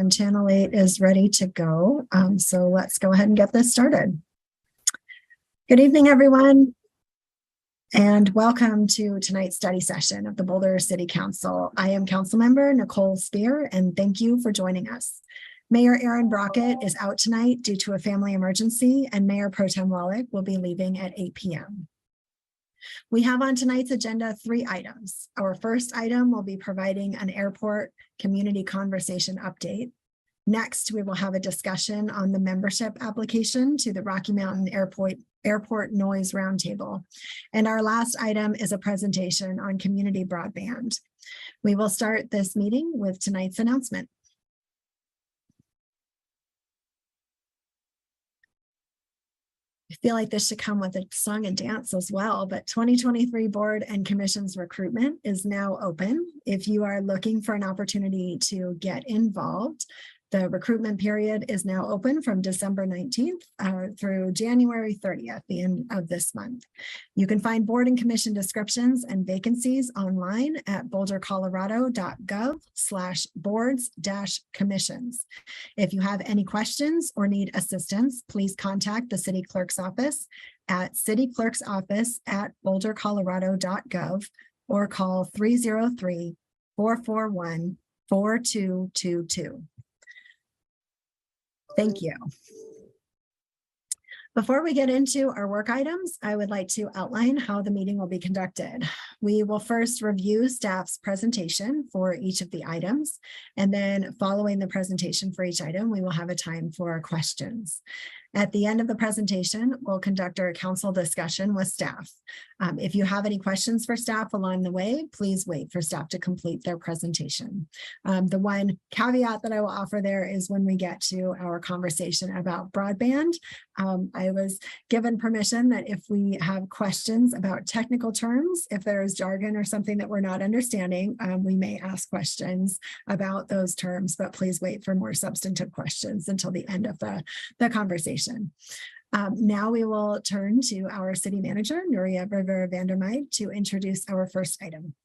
and Channel 8 is ready to go. So let's go ahead and get this started. Good evening, everyone, and welcome to tonight's study session of the Boulder City Council. I am Councilmember Nicole Spear, and thank you for joining us. Mayor Aaron Brockett is out tonight due to a family emergency, and Mayor Pro Tem Wallach will be leaving at 8 p.m. We have on tonight's agenda 3 items. Our first item will be providing an airport community conversation update. Next, we will have a discussion on the membership application to the Rocky Mountain Airport Noise Roundtable. And our last item is a presentation on community broadband. We will start this meeting with tonight's announcement. I feel like this should come with a song and dance as well, but 2023 Board and Commissions recruitment is now open. If you are looking for an opportunity to get involved, the recruitment period is now open from December 19th through January 30th, the end of this month. You can find board and commission descriptions and vacancies online at bouldercolorado.gov/boards-commissions. If you have any questions or need assistance, please contact the city clerk's office at cityclerk's office@bouldercolorado.gov or call 303-441-4222. Thank you. Before we get into our work items, I would like to outline how the meeting will be conducted. We will first review staff's presentation for each of the items, and then following the presentation for each item, we will have a time for questions. At the end of the presentation, we'll conduct our council discussion with staff. If you have any questions for staff along the way, please wait for staff to complete their presentation. The one caveat that I will offer there is when we get to our conversation about broadband, I was given permission that if we have questions about technical terms, if there is jargon or something that we're not understanding, we may ask questions about those terms, but please wait for more substantive questions until the end of the conversation. Now we will turn to our city manager, Nuria Rivera-Vandermeid, to introduce our first item.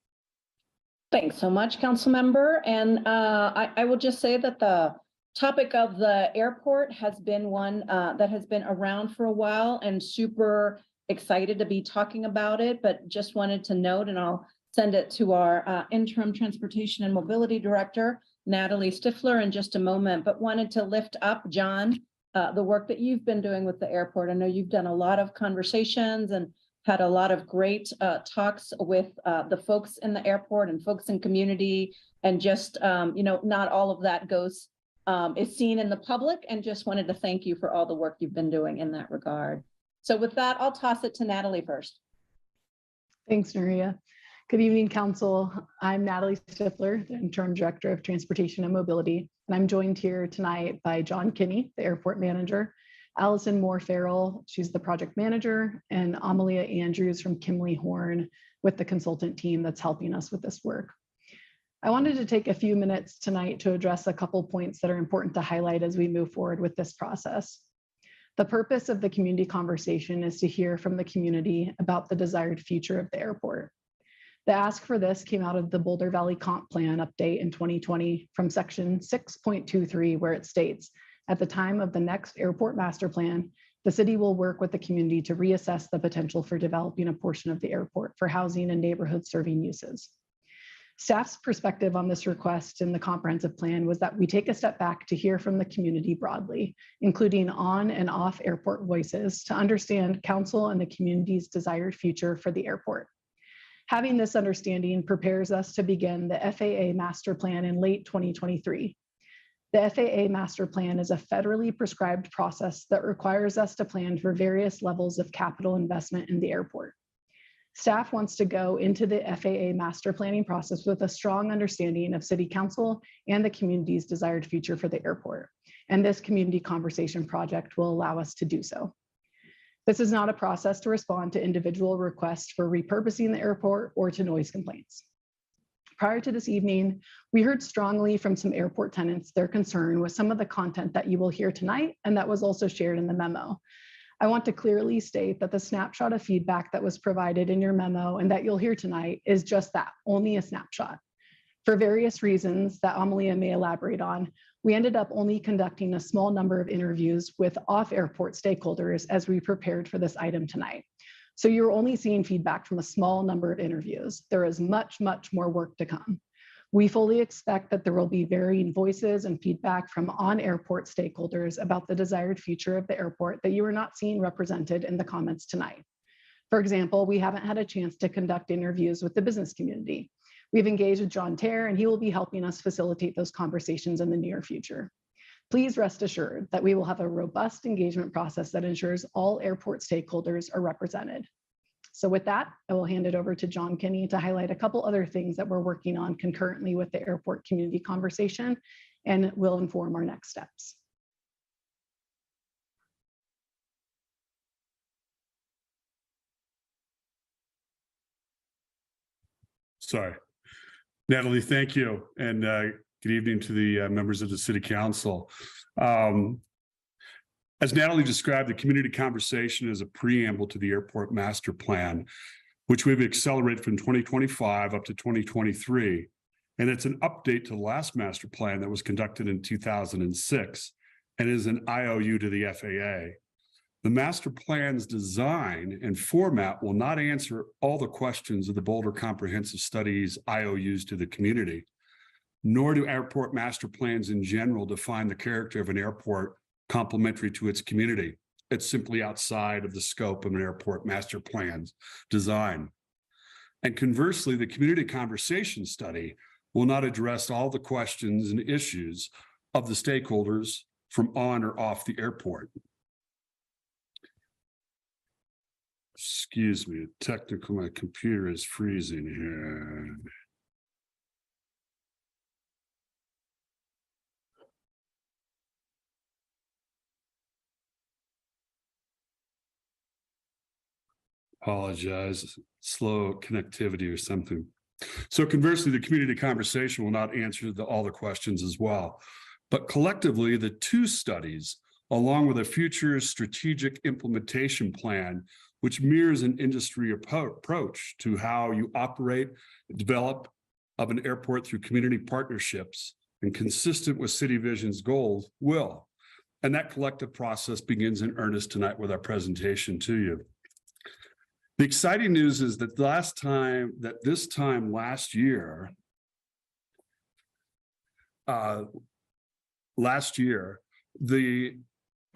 Thanks so much, council member. And I will just say that the topic of the airport has been one that has been around for a while and super excited to be talking about it, but just wanted to note, and I'll send it to our interim transportation and mobility director, Natalie Stifler, in just a moment, but wanted to lift up, John, the work that you've been doing with the airport. I know you've done a lot of conversations and had a lot of great talks with the folks in the airport and folks in community, and just, not all of that is seen in the public, and just wanted to thank you for all the work you've been doing in that regard. So with that, I'll toss it to Natalie first. Thanks, Nuria. Good evening, Council. I'm Natalie Stifler, the Interim Director of Transportation and Mobility, and I'm joined here tonight by John Kinney, the Airport Manager, Allison Moore-Farrell, she's the Project Manager, and Amalia Andrews from Kimley Horn with the consultant team that's helping us with this work. I wanted to take a few minutes tonight to address a couple points that are important to highlight as we move forward with this process. The purpose of the community conversation is to hear from the community about the desired future of the airport. The ask for this came out of the Boulder Valley Comp Plan update in 2020 from section 6.23, where it states, at the time of the next airport master plan, the city will work with the community to reassess the potential for developing a portion of the airport for housing and neighborhood serving uses. Staff's perspective on this request in the comprehensive plan was that we take a step back to hear from the community broadly, including on and off airport voices, to understand council and the community's desired future for the airport. Having this understanding prepares us to begin the FAA master plan in late 2023. The FAA master plan is a federally prescribed process that requires us to plan for various levels of capital investment in the airport. Staff wants to go into the FAA master planning process with a strong understanding of City Council and the community's desired future for the airport, and this community conversation project will allow us to do so. This is not a process to respond to individual requests for repurposing the airport or to noise complaints. Prior to this evening, we heard strongly from some airport tenants their concern with some of the content that you will hear tonight, and that was also shared in the memo. I want to clearly state that the snapshot of feedback that was provided in your memo and that you'll hear tonight is just that, only a snapshot. For various reasons that Amalia may elaborate on, We ended up only conducting a small number of interviews with off-airport stakeholders as we prepared for this item tonight. So you're only seeing feedback from a small number of interviews. There is much, much more work to come. We fully expect that there will be varying voices and feedback from on-airport stakeholders about the desired future of the airport that you are not seeing represented in the comments tonight. For example, we haven't had a chance to conduct interviews with the business community. We've engaged with John Terr, and he will be helping us facilitate those conversations in the near future. Please rest assured that we will have a robust engagement process that ensures all airport stakeholders are represented. So with that, I will hand it over to John Kinney to highlight a couple other things that we're working on concurrently with the airport community conversation, and will inform our next steps. Sorry. Natalie, thank you. And good evening to the members of the City Council. As Natalie described, the community conversation is a preamble to the airport master plan, which we've accelerated from 2025 up to 2023. And it's an update to the last master plan that was conducted in 2006 and is an IOU to the FAA. The master plan's design and format will not answer all the questions of the Boulder Comprehensive Studies IOUs to the community, nor do airport master plans in general define the character of an airport complementary to its community. It's simply outside of the scope of an airport master plan's design. And conversely, the community conversation study will not address all the questions and issues of the stakeholders from on or off the airport. Excuse me, technical, my computer is freezing here. Apologize, slow connectivity or something. So conversely, the community conversation will not answer all the questions as well. But collectively, the two studies, along with a future strategic implementation plan, which mirrors an industry approach to how you operate, develop of an airport through community partnerships and consistent with City Vision's goals, will. And that collective process begins in earnest tonight with our presentation to you. The exciting news is that this time last year, the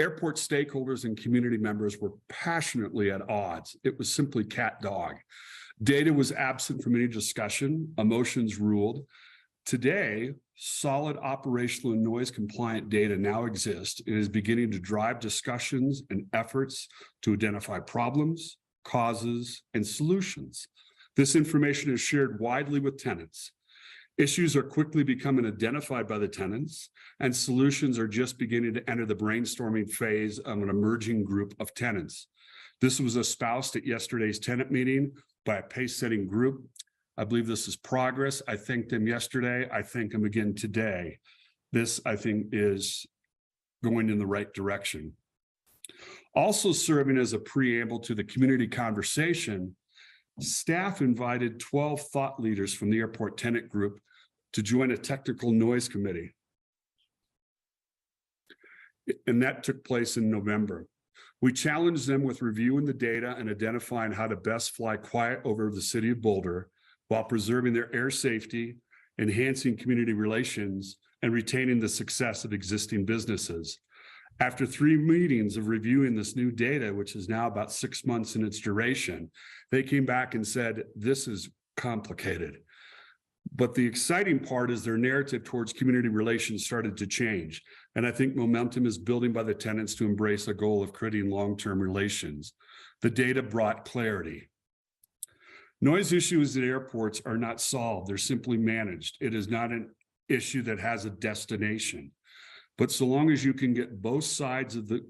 airport stakeholders and community members were passionately at odds. It was simply cat-dog. Data was absent from any discussion. Emotions ruled. Today, solid operational and noise compliant data now exists and is beginning to drive discussions and efforts to identify problems, causes, and solutions. This information is shared widely with tenants. Issues are quickly becoming identified by the tenants, and solutions are just beginning to enter the brainstorming phase of an emerging group of tenants. This was espoused at yesterday's tenant meeting by a pace-setting group. I believe this is progress. I thanked them yesterday. I thank them again today. This, I think, is going in the right direction. Also serving as a preamble to the community conversation, staff invited 12 thought leaders from the airport tenant group to join a technical noise committee. And that took place in November. We challenged them with reviewing the data and identifying how to best fly quiet over the city of Boulder while preserving their air safety, enhancing community relations, and retaining the success of existing businesses. After 3 meetings of reviewing this new data, which is now about 6 months in its duration, they came back and said, this is complicated. But the exciting part is their narrative towards community relations started to change. And I think momentum is building by the tenants to embrace a goal of creating long-term relations. The data brought clarity. Noise issues at airports are not solved. They're simply managed. It is not an issue that has a destination. But so long as you can get both sides of the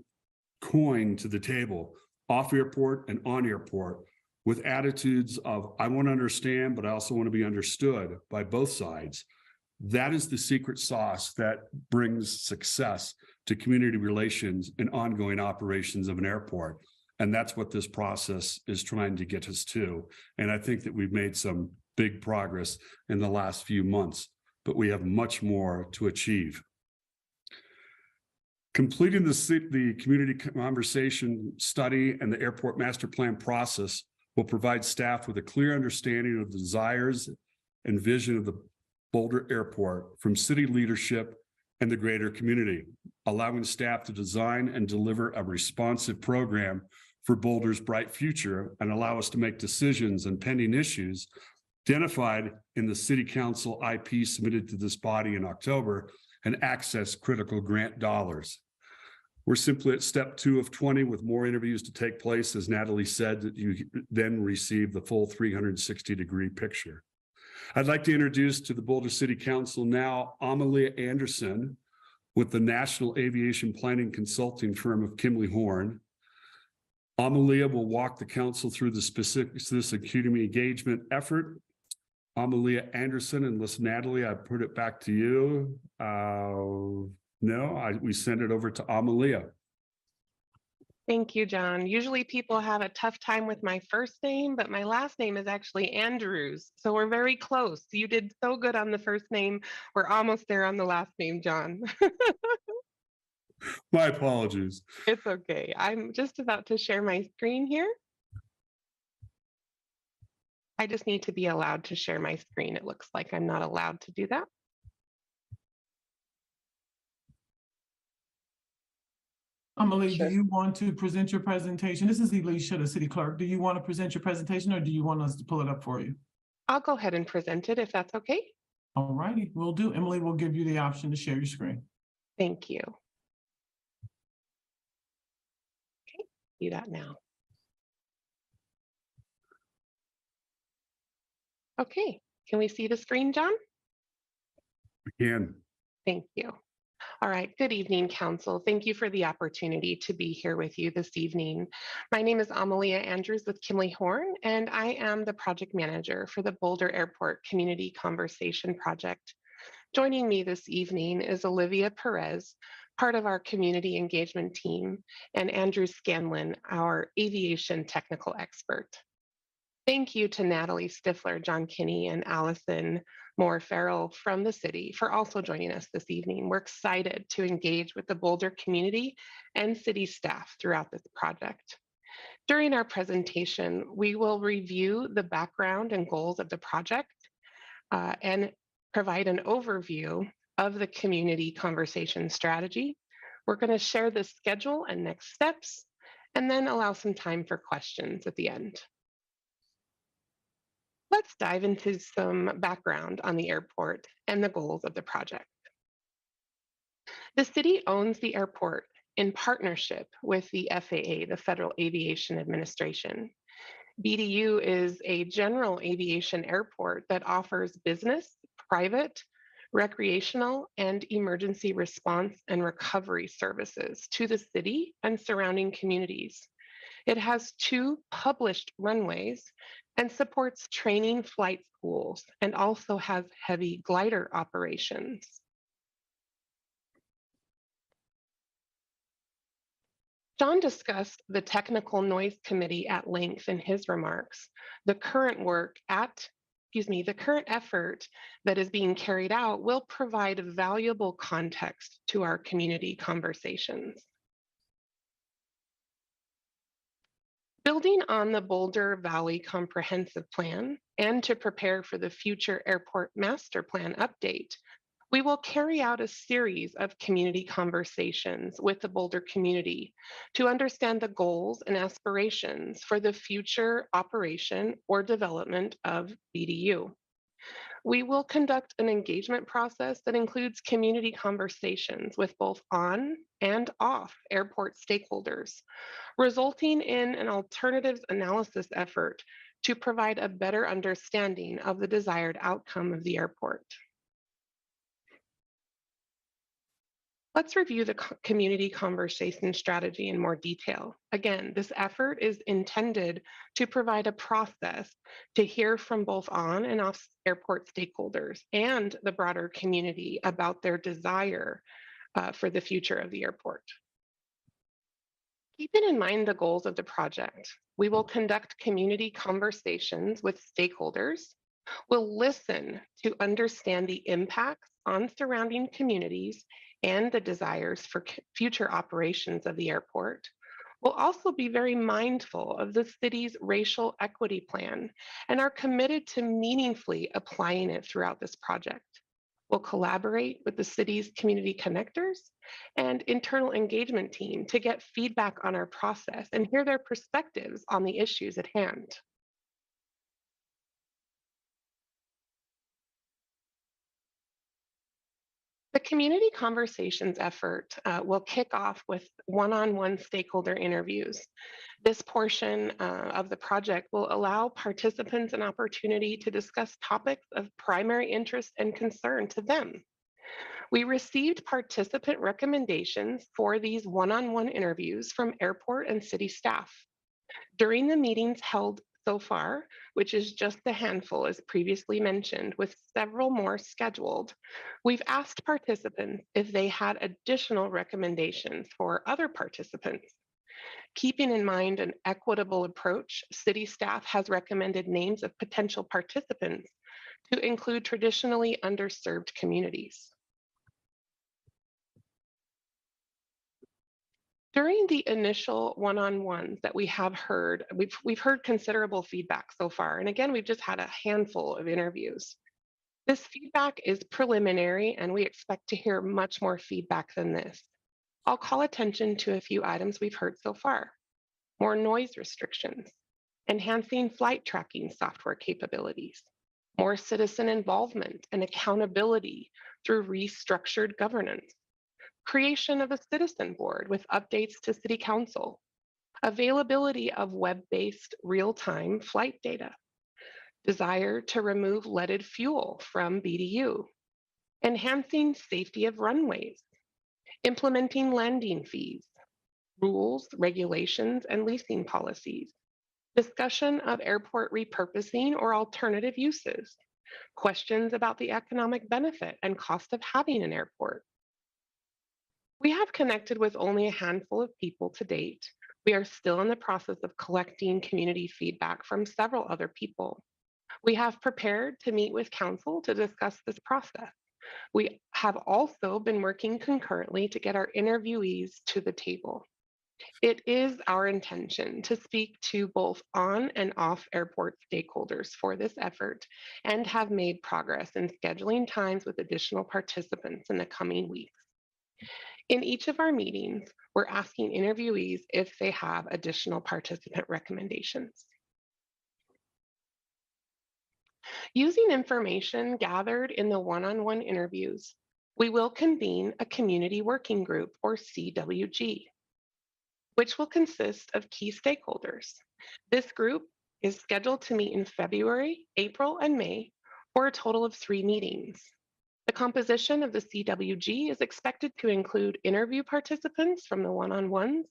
coin to the table, off airport and on airport, with attitudes of, I want to understand, but I also want to be understood by both sides, that is the secret sauce that brings success to community relations and ongoing operations of an airport. And that's what this process is trying to get us to. And I think that we've made some big progress in the last few months, but we have much more to achieve. Completing the community conversation study and the airport master plan process will provide staff with a clear understanding of the desires and vision of the Boulder Airport from city leadership and the greater community, allowing staff to design and deliver a responsive program for Boulder's bright future and allow us to make decisions on pending issues identified in the city council IP submitted to this body in October and access critical grant dollars. We're simply at step 2 of 20 with more interviews to take place. As Natalie said, that you then receive the full 360-degree picture. I'd like to introduce to the Boulder City Council now Amalia Anderson with the National Aviation Planning Consulting firm of Kimley Horn. Amalia will walk the council through the specifics of this community engagement effort. Amalia Anderson, unless Natalie, I put it back to you. We send it over to Amalia. Thank you, John. Usually people have a tough time with my first name, but my last name is actually Andrews. So we're very close. You did so good on the first name. We're almost there on the last name, John. My apologies. It's okay. I'm just about to share my screen here. I just need to be allowed to share my screen. It looks like I'm not allowed to do that. Amalie, Sure. do you want to present your presentation? This is Elisha, the city clerk. Do you want to present your presentation or do you want us to pull it up for you? I'll go ahead and present it if that's okay. All righty, we'll do. Emily will give you the option to share your screen. Thank you. Okay, do that now. Okay, can we see the screen, John? Again. Thank you. All right, good evening, Council. Thank you for the opportunity to be here with you this evening. My name is Amalia Andrews with Kimley Horn, and I am the project manager for the Boulder Airport Community Conversation Project. Joining me this evening is Olivia Perez, part of our community engagement team, and Andrew Scanlon, our aviation technical expert. Thank you to Natalie Stifler, John Kinney, and Allison Moore Farrell from the city for also joining us this evening. We're excited to engage with the Boulder community and city staff throughout this project. During our presentation, we will review the background and goals of the project and provide an overview of the community conversation strategy. We're going to share the schedule and next steps, and then allow some time for questions at the end. Let's dive into some background on the airport and the goals of the project. The city owns the airport in partnership with the FAA, the Federal Aviation Administration. BDU is a general aviation airport that offers business, private, recreational, and emergency response and recovery services to the city and surrounding communities. It has 2 published runways and supports training flight schools and also has heavy glider operations. John discussed the technical noise committee at length in his remarks. The current effort that is being carried out will provide valuable context to our community conversations. Building on the Boulder Valley Comprehensive Plan and to prepare for the future Airport Master Plan update, we will carry out a series of community conversations with the Boulder community to understand the goals and aspirations for the future operation or development of BDU. We will conduct an engagement process that includes community conversations with both on and off airport stakeholders, resulting in an alternatives analysis effort to provide a better understanding of the desired outcome of the airport. Let's review the community conversation strategy in more detail. Again, this effort is intended to provide a process to hear from both on and off airport stakeholders and the broader community about their desire for the future of the airport. Keeping in mind the goals of the project, we will conduct community conversations with stakeholders. We'll listen to understand the impacts on surrounding communities and the desires for future operations of the airport. We'll also be very mindful of the city's racial equity plan and are committed to meaningfully applying it throughout this project. We'll collaborate with the city's community connectors and internal engagement team to get feedback on our process and hear their perspectives on the issues at hand. The community conversations effort will kick off with one-on-one stakeholder interviews. This portion of the project will allow participants an opportunity to discuss topics of primary interest and concern to them. We received participant recommendations for these one-on-one interviews from airport and city staff. During the meetings held so far, which is just a handful as previously mentioned, with several more scheduled, we've asked participants if they had additional recommendations for other participants. Keeping in mind an equitable approach, city staff has recommended names of potential participants to include traditionally underserved communities. During the initial one-on-ones that we have heard, we've heard considerable feedback so far. And again, we've just had a handful of interviews. This feedback is preliminary and we expect to hear much more feedback than this. I'll call attention to a few items we've heard so far. More noise restrictions, enhancing flight tracking software capabilities, more citizen involvement and accountability through restructured governance, creation of a citizen board with updates to City Council, availability of web-based real-time flight data, desire to remove leaded fuel from BDU, enhancing safety of runways, implementing landing fees, rules, regulations, and leasing policies, discussion of airport repurposing or alternative uses, questions about the economic benefit and cost of having an airport. We have connected with only a handful of people to date. We are still in the process of collecting community feedback from several other people. We have prepared to meet with council to discuss this process. We have also been working concurrently to get our interviewees to the table. It is our intention to speak to both on and off airport stakeholders for this effort and have made progress in scheduling times with additional participants in the coming weeks. In each of our meetings, we're asking interviewees if they have additional participant recommendations. Using information gathered in the one-on-one interviews, we will convene a community working group, or CWG, which will consist of key stakeholders. This group is scheduled to meet in February, April, and May for a total of 3 meetings. The composition of the CWG is expected to include interview participants from the one-on-ones,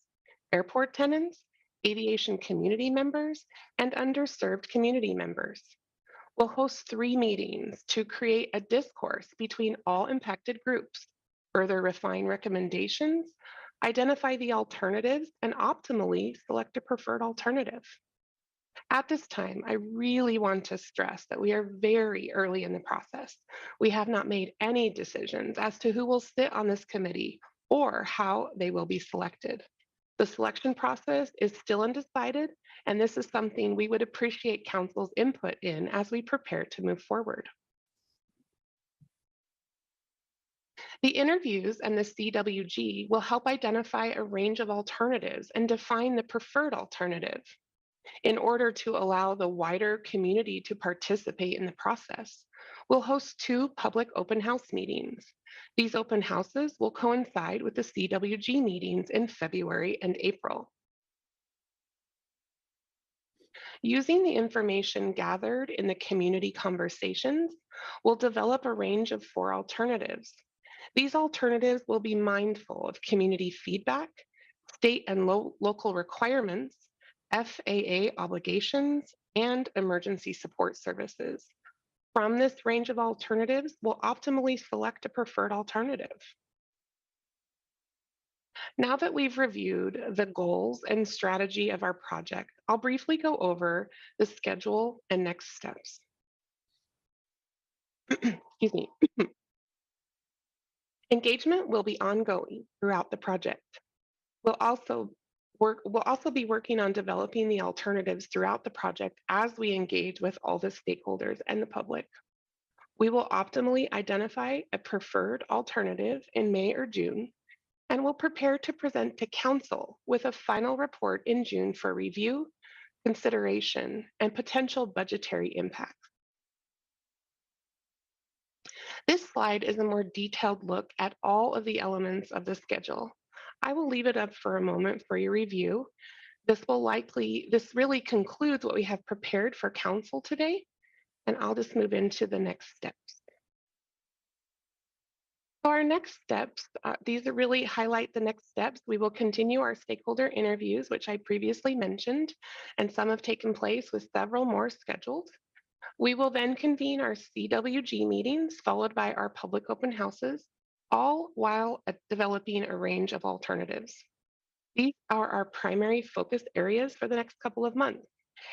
airport tenants, aviation community members, and underserved community members. We'll host 3 meetings to create a discourse between all impacted groups, further refine recommendations, identify the alternatives, and optimally select a preferred alternative. At this time, I really want to stress that we are very early in the process. We have not made any decisions as to who will sit on this committee or how they will be selected. The selection process is still undecided, and this is something we would appreciate council's input in as we prepare to move forward. The interviews and the CWG will help identify a range of alternatives and define the preferred alternative. In order to allow the wider community to participate in the process, we'll host 2 public open house meetings. These open houses will coincide with the CWG meetings in February and April. Using the information gathered in the community conversations, we'll develop a range of 4 alternatives. These alternatives will be mindful of community feedback, state and local requirements, FAA obligations, and emergency support services. From this range of alternatives, we'll optimally select a preferred alternative. Now that we've reviewed the goals and strategy of our project, I'll briefly go over the schedule and next steps. Excuse me. Engagement will be ongoing throughout the project. We'll also be working on developing the alternatives throughout the project as we engage with all the stakeholders and the public. We will optimally identify a preferred alternative in May or June, and will prepare to present to Council with a final report in June for review, consideration, and potential budgetary impact. This slide is a more detailed look at all of the elements of the schedule. I will leave it up for a moment for your review. This really concludes what we have prepared for Council today, and I'll just move into the next steps. So our next steps, these are really highlight the next steps. We will continue our stakeholder interviews, which I previously mentioned, and some have taken place with several more scheduled. We will then convene our CWG meetings, followed by our public open houses, all while developing a range of alternatives. These are our primary focus areas for the next couple of months,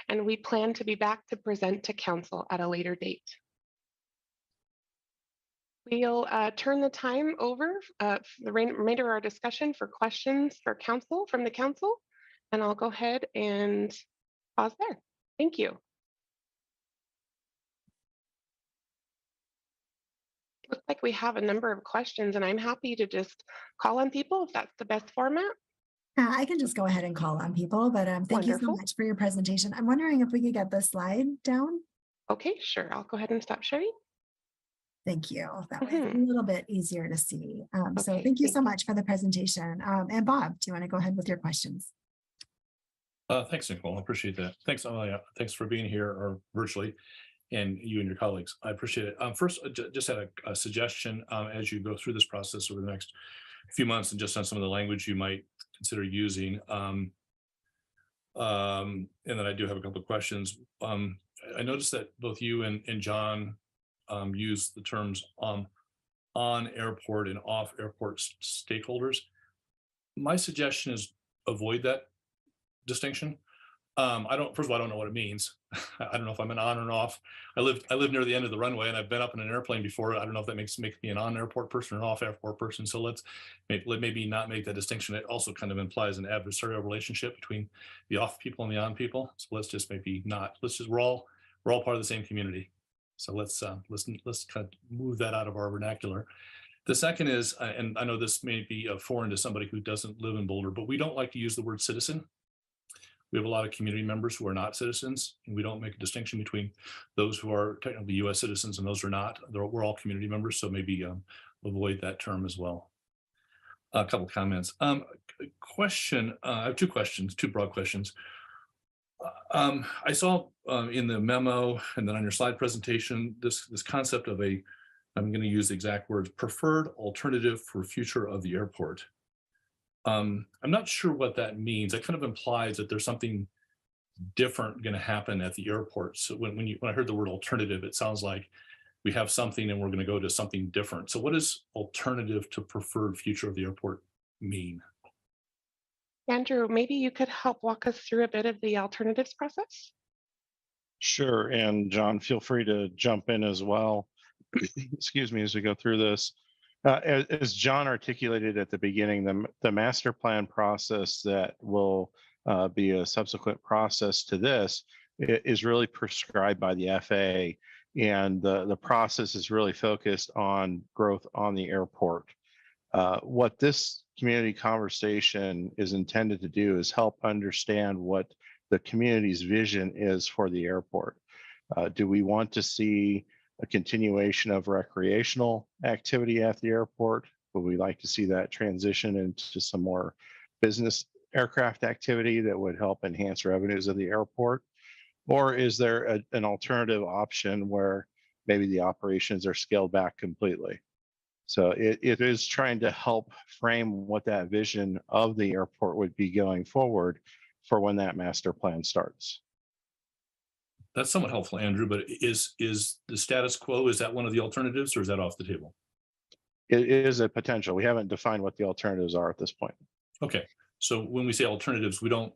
and we plan to be back to present to Council at a later date. We'll turn the time over for the remainder of our discussion for questions for Council from the Council, and I'll go ahead and pause there. Thank you. Looks like we have a number of questions, and I'm happy to just call on people if that's the best format. I can just go ahead and call on people, but thank you so Wonderful. much for your presentation. I'm wondering if we could get the slide down. Okay, sure. I'll go ahead and stop sharing. Thank you. That way it's a little bit easier to see. So Okay, thank you so thank you. much for the presentation. And Bob, do you want to go ahead with your questions? Thanks, Nicole. I appreciate that. Thanks, Amalia. Thanks for being here or virtually, and you and your colleagues. I appreciate it. First, just had a suggestion as you go through this process over the next few months, and just on some of the language you might consider using. And then I do have a couple of questions. I noticed that both you and John use the terms on airport and off airport stakeholders. My suggestion is avoid that distinction. First of all, I don't know what it means. I don't know if I'm an on or an off. I live near the end of the runway, and I've been up in an airplane before. I don't know if that makes me an on airport person or an off airport person. So let's maybe not make that distinction. It also kind of implies an adversarial relationship between the off people and the on people. So let's just maybe not. We're all part of the same community. So let's kind of move that out of our vernacular. The second is, and I know this may be foreign to somebody who doesn't live in Boulder, but we don't like to use the word citizen. We have a lot of community members who are not citizens, and we don't make a distinction between those who are technically U.S. citizens and those who are not. We're all community members, so maybe avoid that term as well. A couple of comments. Question, I have two questions, two broad questions. I saw in the memo and then on your slide presentation, this concept of I'm going to use the exact words, preferred alternative for future of the airport. I'm not sure what that means. That kind of implies that there's something different going to happen at the airport. So when I heard the word alternative, it sounds like we have something and we're going to go to something different. So what does alternative to preferred future of the airport mean? Andrew, maybe you could help walk us through a bit of the alternatives process? Sure, and John, feel free to jump in as well. Excuse me, as we go through this. As John articulated at the beginning, the master plan process that will be a subsequent process to this is really prescribed by the FAA, and the process is really focused on growth on the airport. What this community conversation is intended to do is help understand what the community's vision is for the airport. Do we want to see a continuation of recreational activity at the airport? Would we like to see that transition into some more business aircraft activity that would help enhance revenues of the airport? Or is there an alternative option where maybe the operations are scaled back completely? So it is trying to help frame what that vision of the airport would be going forward for when that master plan starts. That's somewhat helpful, Andrew, but is the status quo, is that one of the alternatives or is that off the table? It is a potential. We haven't defined what the alternatives are at this point. Okay, so when we say alternatives, we don't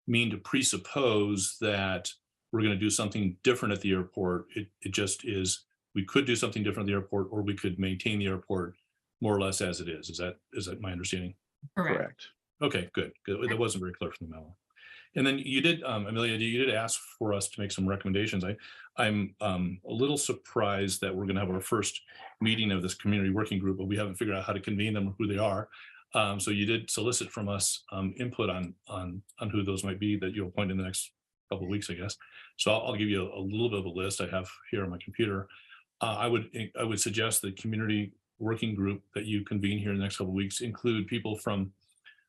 mean to presuppose that we're going to do something different at the airport. It just is, we could do something different at the airport, or we could maintain the airport more or less as it is. Is that my understanding? Correct. Okay, good. That wasn't very clear from the memo. And then you did, Amelia, you did ask for us to make some recommendations. I'm a little surprised that we're going to have our first meeting of this community working group, but we haven't figured out how to convene them or who they are. So you did solicit from us input on who those might be that you'll appoint in the next couple of weeks, I guess. So I'll give you a little bit of a list I have here on my computer. I would suggest the community working group that you convene here in the next couple of weeks include people from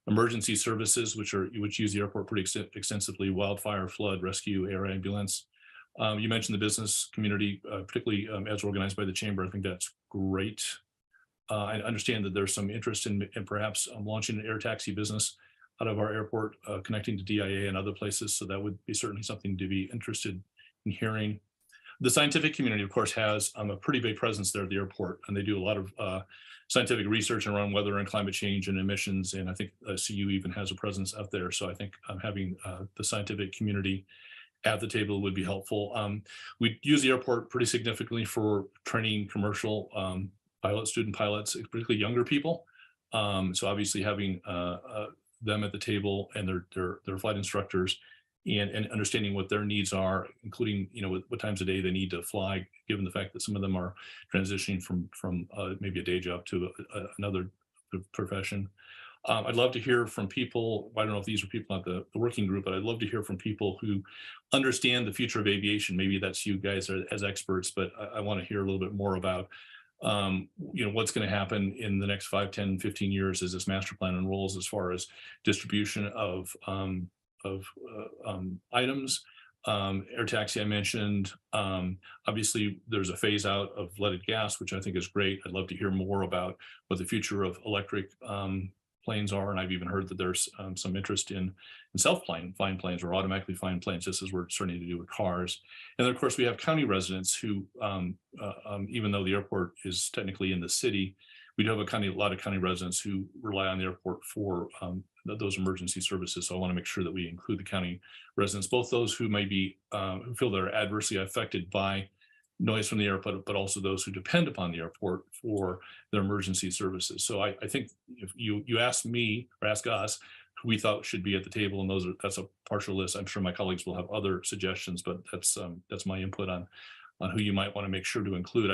emergency services, which use the airport pretty extensively: wildfire, flood, rescue, air ambulance. You mentioned the business community, particularly as organized by the chamber. I think that's great. I understand that there's some interest in perhaps launching an air taxi business out of our airport, connecting to DIA and other places. So that would be certainly something to be interested in hearing. The scientific community, of course, has a pretty big presence there at the airport, and they do a lot of scientific research around weather and climate change and emissions. And I think CU even has a presence out there. So I think having the scientific community at the table would be helpful. We use the airport pretty significantly for training commercial student pilots, particularly younger people. So obviously having them at the table and their flight instructors and understanding what their needs are, including what times of day they need to fly, given the fact that some of them are transitioning from maybe a day job to another profession. I'd love to hear from people. I don't know if these are people at the working group, but I'd love to hear from people who understand the future of aviation. Maybe that's you guys as experts, but I want to hear a little bit more about what's going to happen in the next 5, 10, 15 years as this master plan unrolls, as far as distribution of items. Air taxi I mentioned. Obviously there's a phase out of leaded gas, which I think is great. I'd love to hear more about what the future of electric planes are, and I've even heard that there's some interest in self-flying planes or automatically flying planes, just as we're starting to do with cars. And then of course we have county residents who, even though the airport is technically in the city, we do have a lot of county residents who rely on the airport for those emergency services. So I want to make sure that we include the county residents, both those who may be who feel they're adversely affected by noise from the airport, but also those who depend upon the airport for their emergency services. So I think if you ask me or ask us who we thought should be at the table, and that's a partial list. I'm sure my colleagues will have other suggestions, but that's my input on who you might want to make sure to include.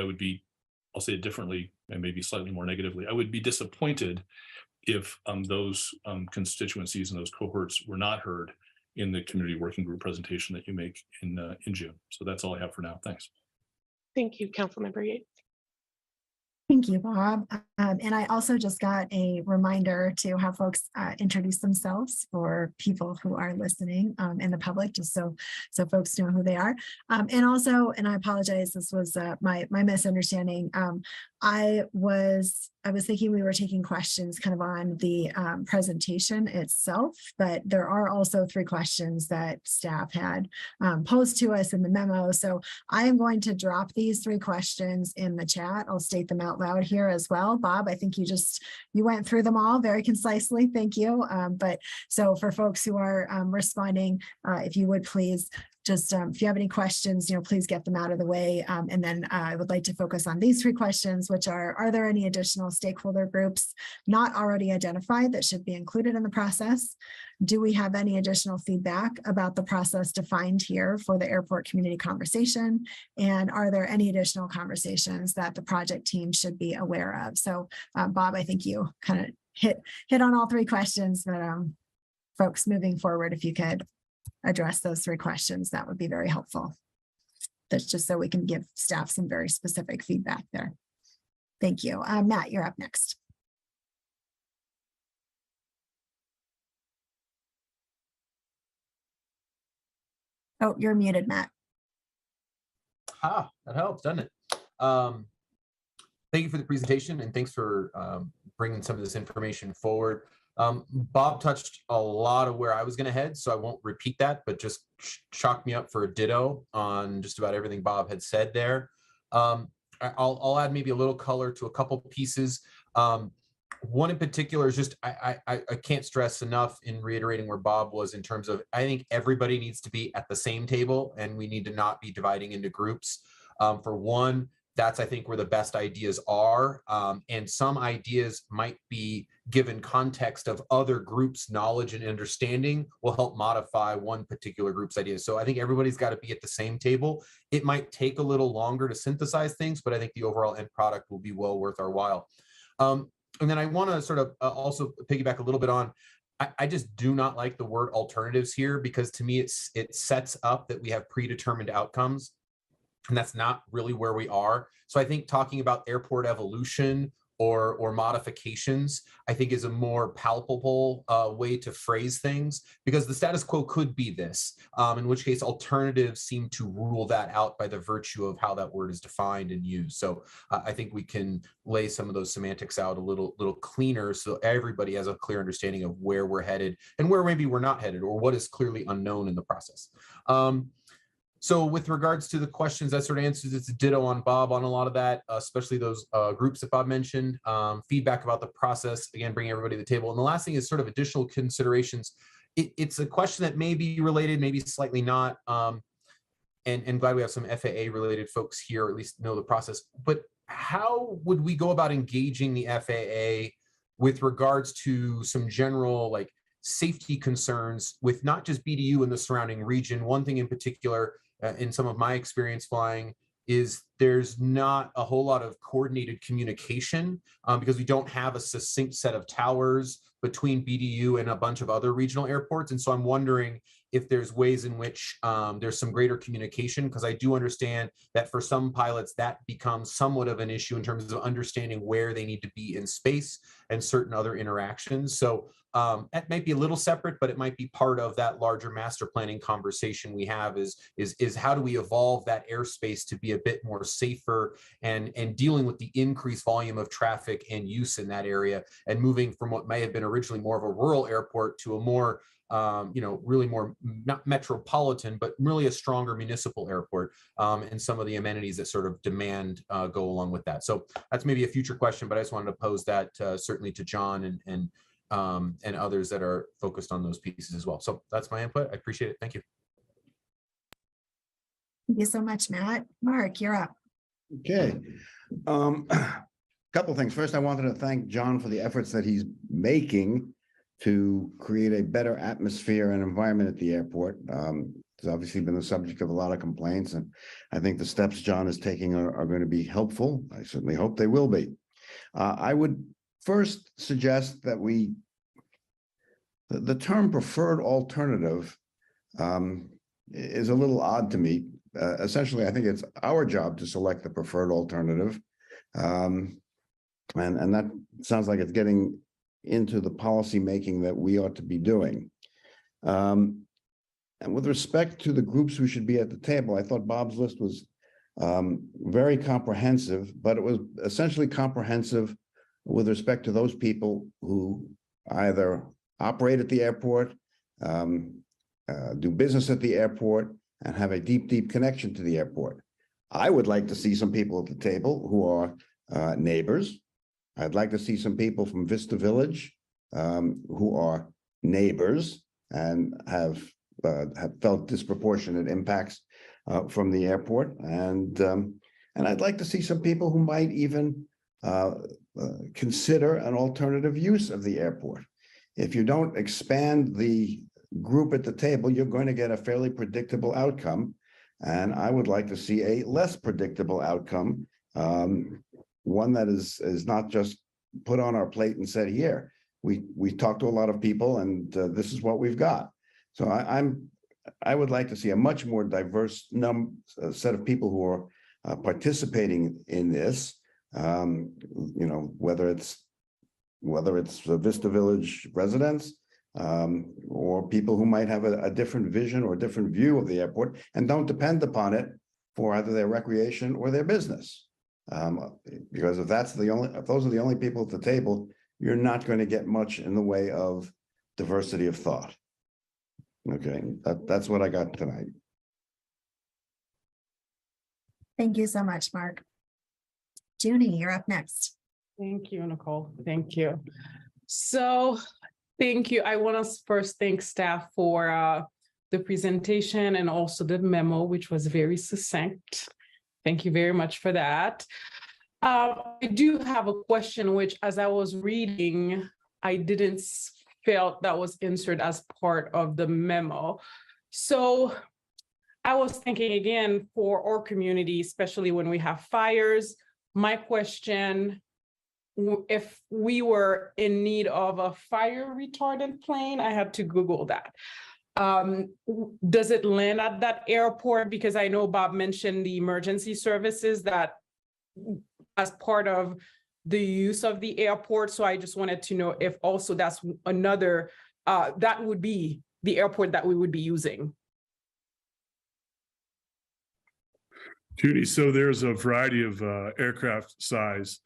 I'll say it differently and maybe slightly more negatively. I would be disappointed if those constituencies and those cohorts were not heard in the community working group presentation that you make in June. So that's all I have for now. Thanks. Thank you, Councilmember Yates. Thank you, Bob. And I also just got a reminder to have folks introduce themselves for people who are listening in the public, just so folks know who they are. And also, and I apologize, this was my misunderstanding. I was thinking we were taking questions kind of on the presentation itself, but there are also 3 questions that staff had posed to us in the memo. So I am going to drop these 3 questions in the chat. I'll state them out loud here as well. Bob, I think you went through them all very concisely. Thank you. But so for folks who are responding, if you would please just if you have any questions, please get them out of the way. And then I would like to focus on these 3 questions, which are there any additional stakeholder groups not already identified that should be included in the process? Do we have any additional feedback about the process defined here for the airport community conversation? And are there any additional conversations that the project team should be aware of? So Bob, I think you kind of hit on all 3 questions, but folks moving forward, if you could address those 3 questions, that would be very helpful. That's just so we can give staff some very specific feedback there. Thank you. Matt, you're up next. Oh, you're muted, Matt. That helps, doesn't it? Thank you for the presentation, and thanks for bringing some of this information forward. Bob touched a lot of where I was going to head, so I won't repeat that, but just chalk me up for a ditto on just about everything Bob had said there. I'll add maybe a little color to a couple pieces. One in particular is just, I can't stress enough in reiterating where Bob was in terms of, I think everybody needs to be at the same table, and we need to not be dividing into groups. For one, That's, I think, where the best ideas are. And some ideas might be given context of other groups' knowledge and understanding will help modify one particular group's ideas. So I think everybody's got to be at the same table. It might take a little longer to synthesize things, but I think the overall end product will be well worth our while. And then I want to sort of also piggyback a little bit on, I just do not like the word alternatives here, because to me, it sets up that we have predetermined outcomes. And that's not really where we are. So I think talking about airport evolution or modifications, I think is a more palpable way to phrase things, because the status quo could be this, in which case alternatives seem to rule that out by the virtue of how that word is defined and used. So I think we can lay some of those semantics out a little cleaner, so everybody has a clear understanding of where we're headed and where maybe we're not headed, or what is clearly unknown in the process. So with regards to the questions, that sort of answers, it's a ditto on Bob on a lot of that, especially those groups that Bob mentioned. Feedback about the process, again, bringing everybody to the table. And the last thing is sort of additional considerations. It's a question that may be related, maybe slightly not. And glad we have some FAA related folks here, or at least know the process. But how would we go about engaging the FAA with regards to some general like safety concerns with not just BDU and the surrounding region? One thing in particular, in some of my experience flying, is there's not a whole lot of coordinated communication because we don't have a succinct set of towers between BDU and a bunch of other regional airports. And so I'm wondering if there's ways in which there's some greater communication, because I do understand that for some pilots that becomes somewhat of an issue in terms of understanding where they need to be in space and certain other interactions. So that might be a little separate, but it might be part of that larger master planning conversation we have is how do we evolve that airspace to be a bit more safer and dealing with the increased volume of traffic and use in that area, and moving from what may have been originally more of a rural airport to a more really more not metropolitan, but really a stronger municipal airport, and some of the amenities that sort of demand go along with that. So that's maybe a future question, but I just wanted to pose that certainly to John and others that are focused on those pieces as well. So that's my input. I appreciate it. Thank you. Thank you so much, Matt. Mark, you're up. Okay. Couple things. First, I wanted to thank John for the efforts that he's making to create a better atmosphere and environment at the airport. It's obviously been the subject of a lot of complaints, and I think the steps John is taking are going to be helpful. I certainly hope they will be. I would first suggest that the term preferred alternative is a little odd to me. Essentially, I think it's our job to select the preferred alternative. And that sounds like it's getting into the policy making that we ought to be doing. And with respect to the groups who should be at the table, I thought Bob's list was very comprehensive, but it was essentially comprehensive with respect to those people who either operate at the airport, do business at the airport, and have a deep, deep connection to the airport. I would like to see some people at the table who are neighbors. I'd like to see some people from Vista Village who are neighbors and have felt disproportionate impacts from the airport. And I'd like to see some people who might even consider an alternative use of the airport. If you don't expand the group at the table, you're going to get a fairly predictable outcome. And I would like to see a less predictable outcome, one that is not just put on our plate and said, here, we talked to a lot of people and this is what we've got. So I would like to see a much more diverse set of people who are participating in this, whether it's Vista Village residents or people who might have a different vision or a different view of the airport and don't depend upon it for either their recreation or their business. Because if those are the only people at the table, you're not going to get much in the way of diversity of thought. Okay, that's what I got tonight. Thank you so much, Mark. Junie, you're up next. Thank you, Nicole. Thank you. So, thank you. I want to first thank staff for the presentation and also the memo, which was very succinct. Thank you very much for that. I do have a question, which as I was reading, I didn't felt that was inserted as part of the memo. So I was thinking again for our community, especially when we have fires, my question, if we were in need of a fire retardant plane, I had to Google that. Does it land at that airport? Because I know Bob mentioned the emergency services that as part of the use of the airport. So I just wanted to know if also that's another, that would be the airport that we would be using. Judy, so there's a variety of aircraft size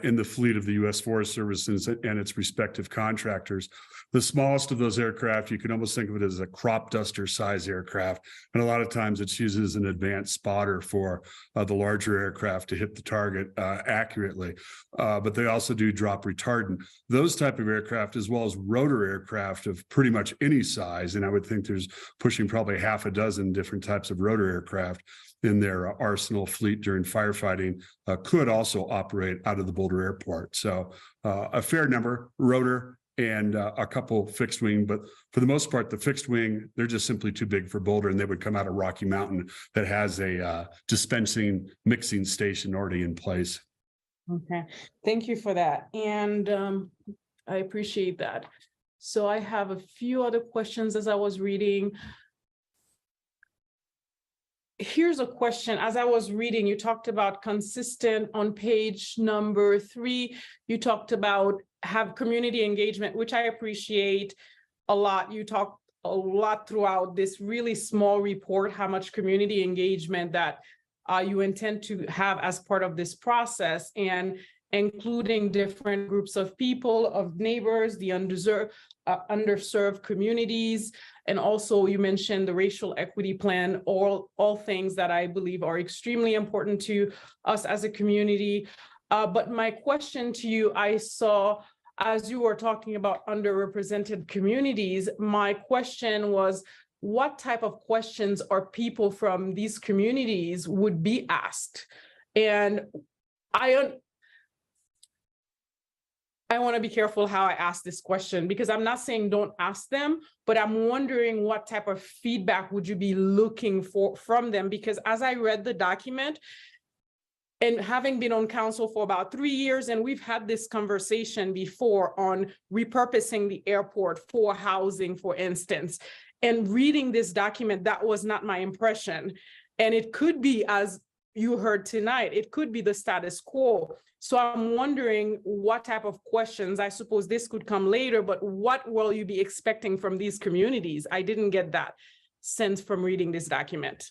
in the fleet of the U.S. Forest Service and its respective contractors. The smallest of those aircraft, you can almost think of it as a crop duster size aircraft. And a lot of times it's used as an advanced spotter for the larger aircraft to hit the target accurately. But they also do drop retardant. Those type of aircraft, as well as rotor aircraft of pretty much any size, and I would think there's pushing probably half a dozen different types of rotor aircraft in their arsenal fleet during firefighting, could also operate out of the Boulder Airport. So a fair number, rotor, and a couple fixed wing, but for the most part, the fixed wing, they're just simply too big for Boulder, and they would come out of Rocky Mountain that has a dispensing mixing station already in place. Okay, thank you for that. And I appreciate that. So I have a few other questions as I was reading. Here's a question. As I was reading, you talked about consistent on page number 3. You talked about have community engagement, which I appreciate a lot. You talked a lot throughout this really small report, how much community engagement that you intend to have as part of this process, and including different groups of people, of neighbors, the underserved communities. And also you mentioned the racial equity plan, all things that I believe are extremely important to us as a community. But my question to you, I saw as you were talking about underrepresented communities, my question was, what type of questions are people from these communities would be asked? And I want to be careful how I ask this question, because I'm not saying don't ask them, but I'm wondering what type of feedback would you be looking for from them? Because as I read the document, and having been on council for about 3 years, and we've had this conversation before on repurposing the airport for housing, for instance, and reading this document, that was not my impression. And it could be, as you heard tonight, it could be the status quo. So I'm wondering what type of questions, I suppose this could come later, but what will you be expecting from these communities? I didn't get that sense from reading this document.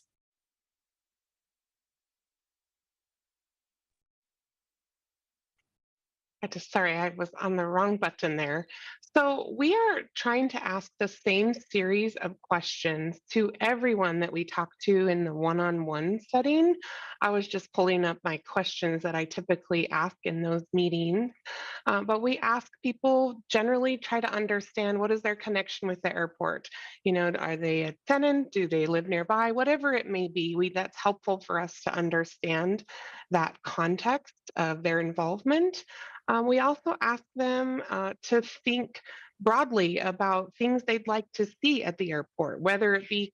Sorry, I was on the wrong button there. So we are trying to ask the same series of questions to everyone that we talk to in the one-on-one setting. I was just pulling up my questions that I typically ask in those meetings. But we ask people generally try to understand what is their connection with the airport. You know, are they a tenant? Do they live nearby? Whatever it may be, that's helpful for us to understand that context of their involvement. We also ask them to think broadly about things they'd like to see at the airport, whether it be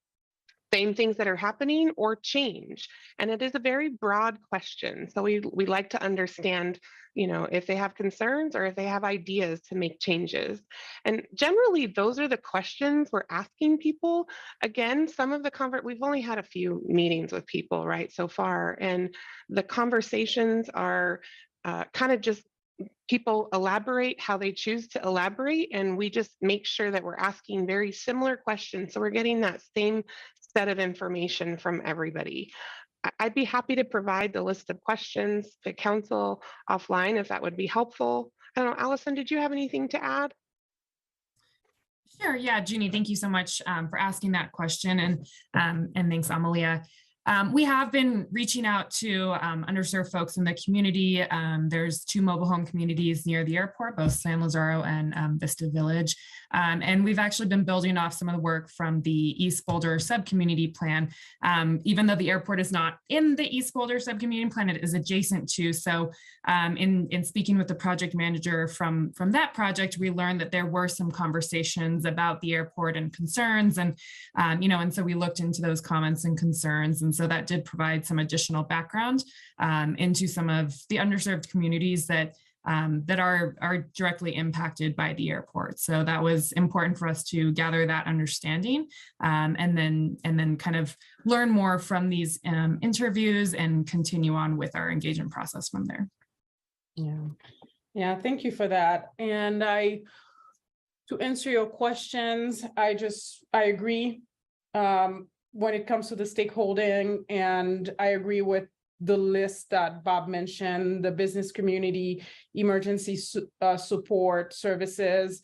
same things that are happening or change. And it is a very broad question. So we like to understand, you know, if they have concerns or if they have ideas to make changes. And generally, those are the questions we're asking people. Again, some of the we've only had a few meetings with people, right, so far. And the conversations are kind of just people elaborate how they choose to elaborate, and we just make sure that we're asking very similar questions, so we're getting that same set of information from everybody. I'd be happy to provide the list of questions to council offline if that would be helpful. I don't know, Allison, did you have anything to add? Sure, yeah, Junie, thank you so much for asking that question, and thanks, Amalia. We have been reaching out to underserved folks in the community. There's 2 mobile home communities near the airport, both San Lazaro and Vista Village. And we've actually been building off some of the work from the East Boulder subcommunity plan. Even though the airport is not in the East Boulder subcommunity plan, it is adjacent to. So in speaking with the project manager from that project, we learned that there were some conversations about the airport and concerns. And, and so we looked into those comments and concerns. And so that did provide some additional background into some of the underserved communities that are directly impacted by the airport. So that was important for us to gather that understanding and then kind of learn more from these interviews and continue on with our engagement process from there. Yeah, thank you for that. And to answer your questions, I agree when it comes to the stakeholding, and I agree with the list that Bob mentioned, the business community, emergency support services,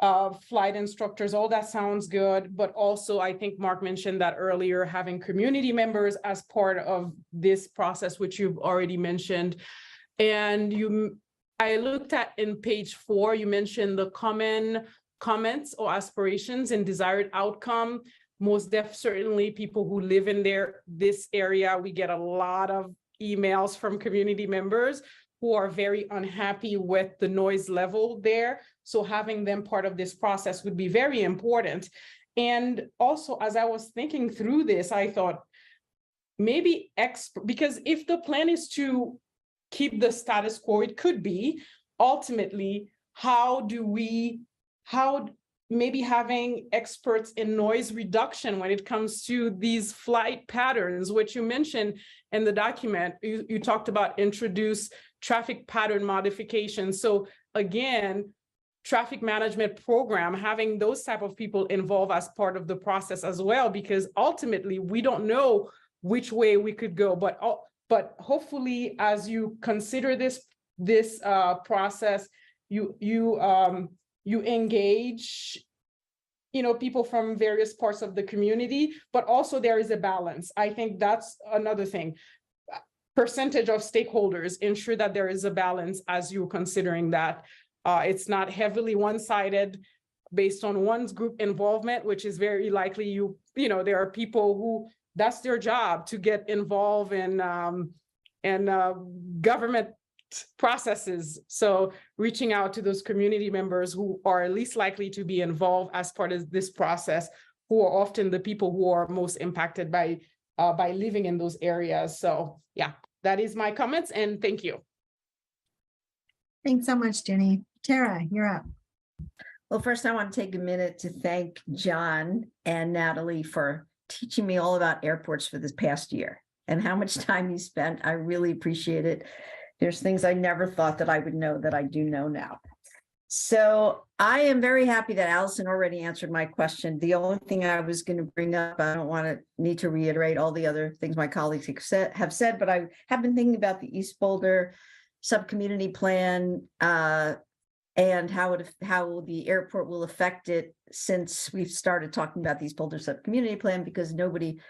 flight instructors, all that sounds good. But also, I think Mark mentioned that earlier, having community members as part of this process, which you've already mentioned. And I looked at in page 4, you mentioned the common comments or aspirations and desired outcome. Most certainly people who live in this area, we get a lot of emails from community members who are very unhappy with the noise level there. So having them part of this process would be very important. And also, as I was thinking through this, I thought maybe because if the plan is to keep the status quo, it could be ultimately, maybe having experts in noise reduction when it comes to these flight patterns, which you mentioned in the document. You talked about introduce traffic pattern modification. So again, traffic management program, having those type of people involved as part of the process as well, because ultimately we don't know which way we could go. But hopefully, as you consider this process, you engage, people from various parts of the community, but also there is a balance. I think that's another thing. Percentage of stakeholders, ensure that there is a balance as you're considering that. It's not heavily one-sided based on one's group involvement, which is very likely there are people who that's their job to get involved in government processes. So reaching out to those community members who are least likely to be involved as part of this process, who are often the people who are most impacted by living in those areas. So yeah, that is my comments, and thank you. Thanks so much, Jenny. Tara, you're up. Well, first I want to take a minute to thank John and Natalie for teaching me all about airports for this past year and how much time you spent. I really appreciate it. There's things I never thought that I would know that I do know now. So I am very happy that Allison already answered my question. The only thing I was going to bring up, I don't need to reiterate all the other things my colleagues have said, but I have been thinking about the East Boulder subcommunity plan and how the airport will affect it, since we've started talking about the East Boulder subcommunity plan, because nobody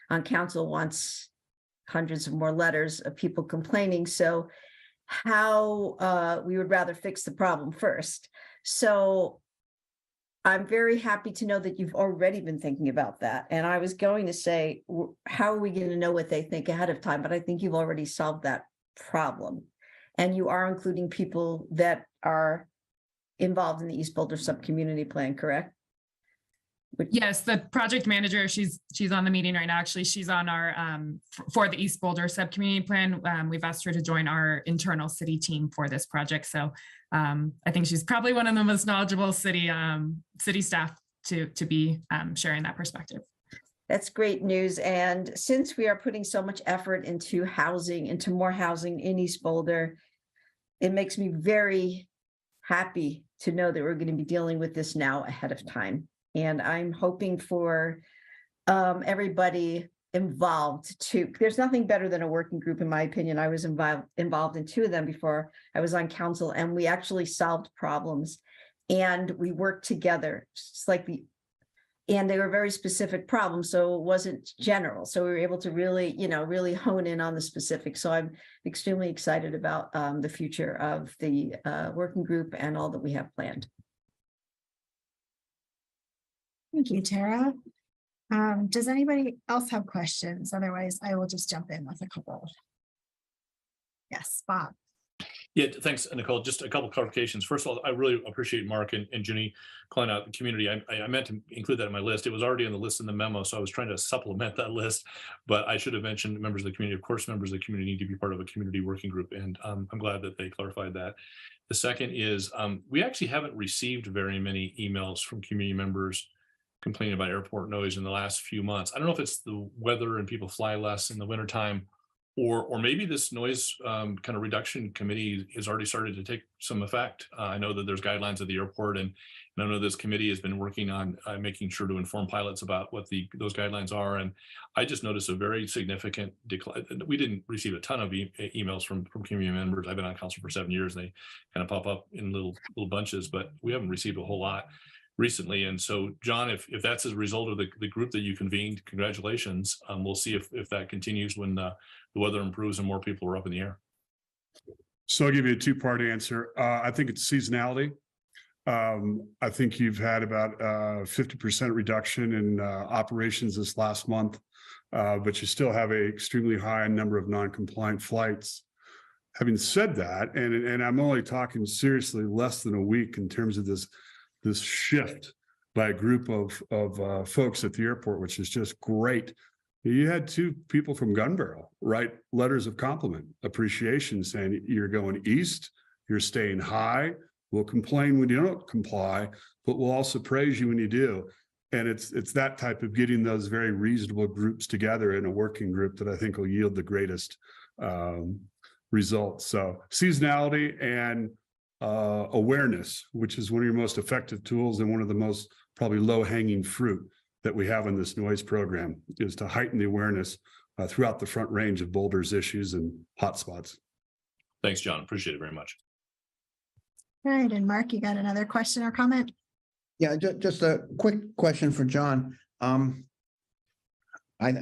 on council wants hundreds of more letters of people complaining. So how we would rather fix the problem first. So I'm very happy to know that you've already been thinking about that. And I was going to say, how are we going to know what they think ahead of time? But I think you've already solved that problem. And you are including people that are involved in the East Boulder subcommunity plan, correct? Yes, the project manager, she's on the meeting right now. Actually, she's on our for the East Boulder subcommunity plan. We've asked her to join our internal city team for this project. So I think she's probably one of the most knowledgeable city staff to be sharing that perspective. That's great news. And since we are putting so much effort into more housing in East Boulder, it makes me very happy to know that we're going to be dealing with this now ahead of time. And I'm hoping for everybody involved too. There's nothing better than a working group, in my opinion. I was involved in 2 of them before I was on council, and we actually solved problems and we worked together. It's like the And they were very specific problems, so it wasn't general. So we were able to really, really hone in on the specifics. So I'm extremely excited about the future of the working group and all that we have planned. Thank you, Tara. Does anybody else have questions? Otherwise, I will just jump in with a couple. Yes, Bob. Yeah, thanks, Nicole. Just a couple clarifications. First of all, I really appreciate Mark and Ginny calling out the community. I meant to include that in my list. It was already on the list in the memo, so I was trying to supplement that list, but I should have mentioned members of the community. Of course, members of the community need to be part of a community working group, and I'm glad that they clarified that. The second is we actually haven't received very many emails from community members complaining about airport noise in the last few months. I don't know if it's the weather and people fly less in the wintertime, or maybe this noise kind of reduction committee has already started to take some effect. I know that there's guidelines at the airport, and I know this committee has been working on making sure to inform pilots about what those guidelines are. And I just noticed a very significant decline. We didn't receive a ton of emails from community members. I've been on council for 7 years. They kind of pop up in little bunches, but we haven't received a whole lot recently. And so, John, if that's as a result of the group that you convened, congratulations. We'll see if that continues when the weather improves and more people are up in the air. So I'll give you a two-part answer. I think it's seasonality. I think you've had about 50% reduction in operations this last month, but you still have an extremely high number of non-compliant flights. Having said that, and I'm only talking seriously less than a week in terms of this shift by a group of folks at the airport, which is just great. You had 2 people from Gun Barrel write letters of compliment, appreciation, saying you're going east, you're staying high, we'll complain when you don't comply, but we'll also praise you when you do. And it's that type of getting those very reasonable groups together in a working group that I think will yield the greatest results. So seasonality and awareness, which is one of your most effective tools and one of the most probably low-hanging fruit that we have in this noise program, is to heighten the awareness throughout the Front Range of Boulder's issues and hotspots. Thanks, John. Appreciate it very much. All right, and Mark, you got another question or comment? Yeah, just a quick question for John. I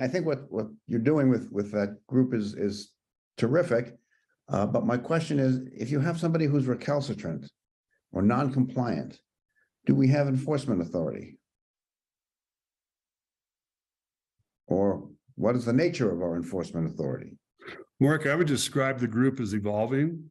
think what you're doing with that group is terrific. But my question is, if you have somebody who's recalcitrant or non-compliant, do we have enforcement authority? Or what is the nature of our enforcement authority? Mark, I would describe the group as evolving,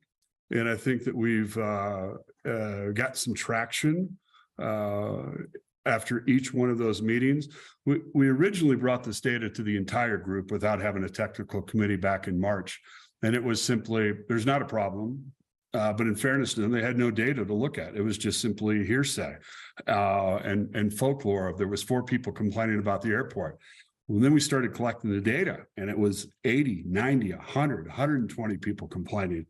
and I think that we've got some traction after each one of those meetings. We originally brought this data to the entire group without having a technical committee back in March. And it was simply, there's not a problem, but in fairness to them, they had no data to look at. It was just simply hearsay and folklore. There was 4 people complaining about the airport. Well, then we started collecting the data, and it was 80, 90, 100, 120 people complaining.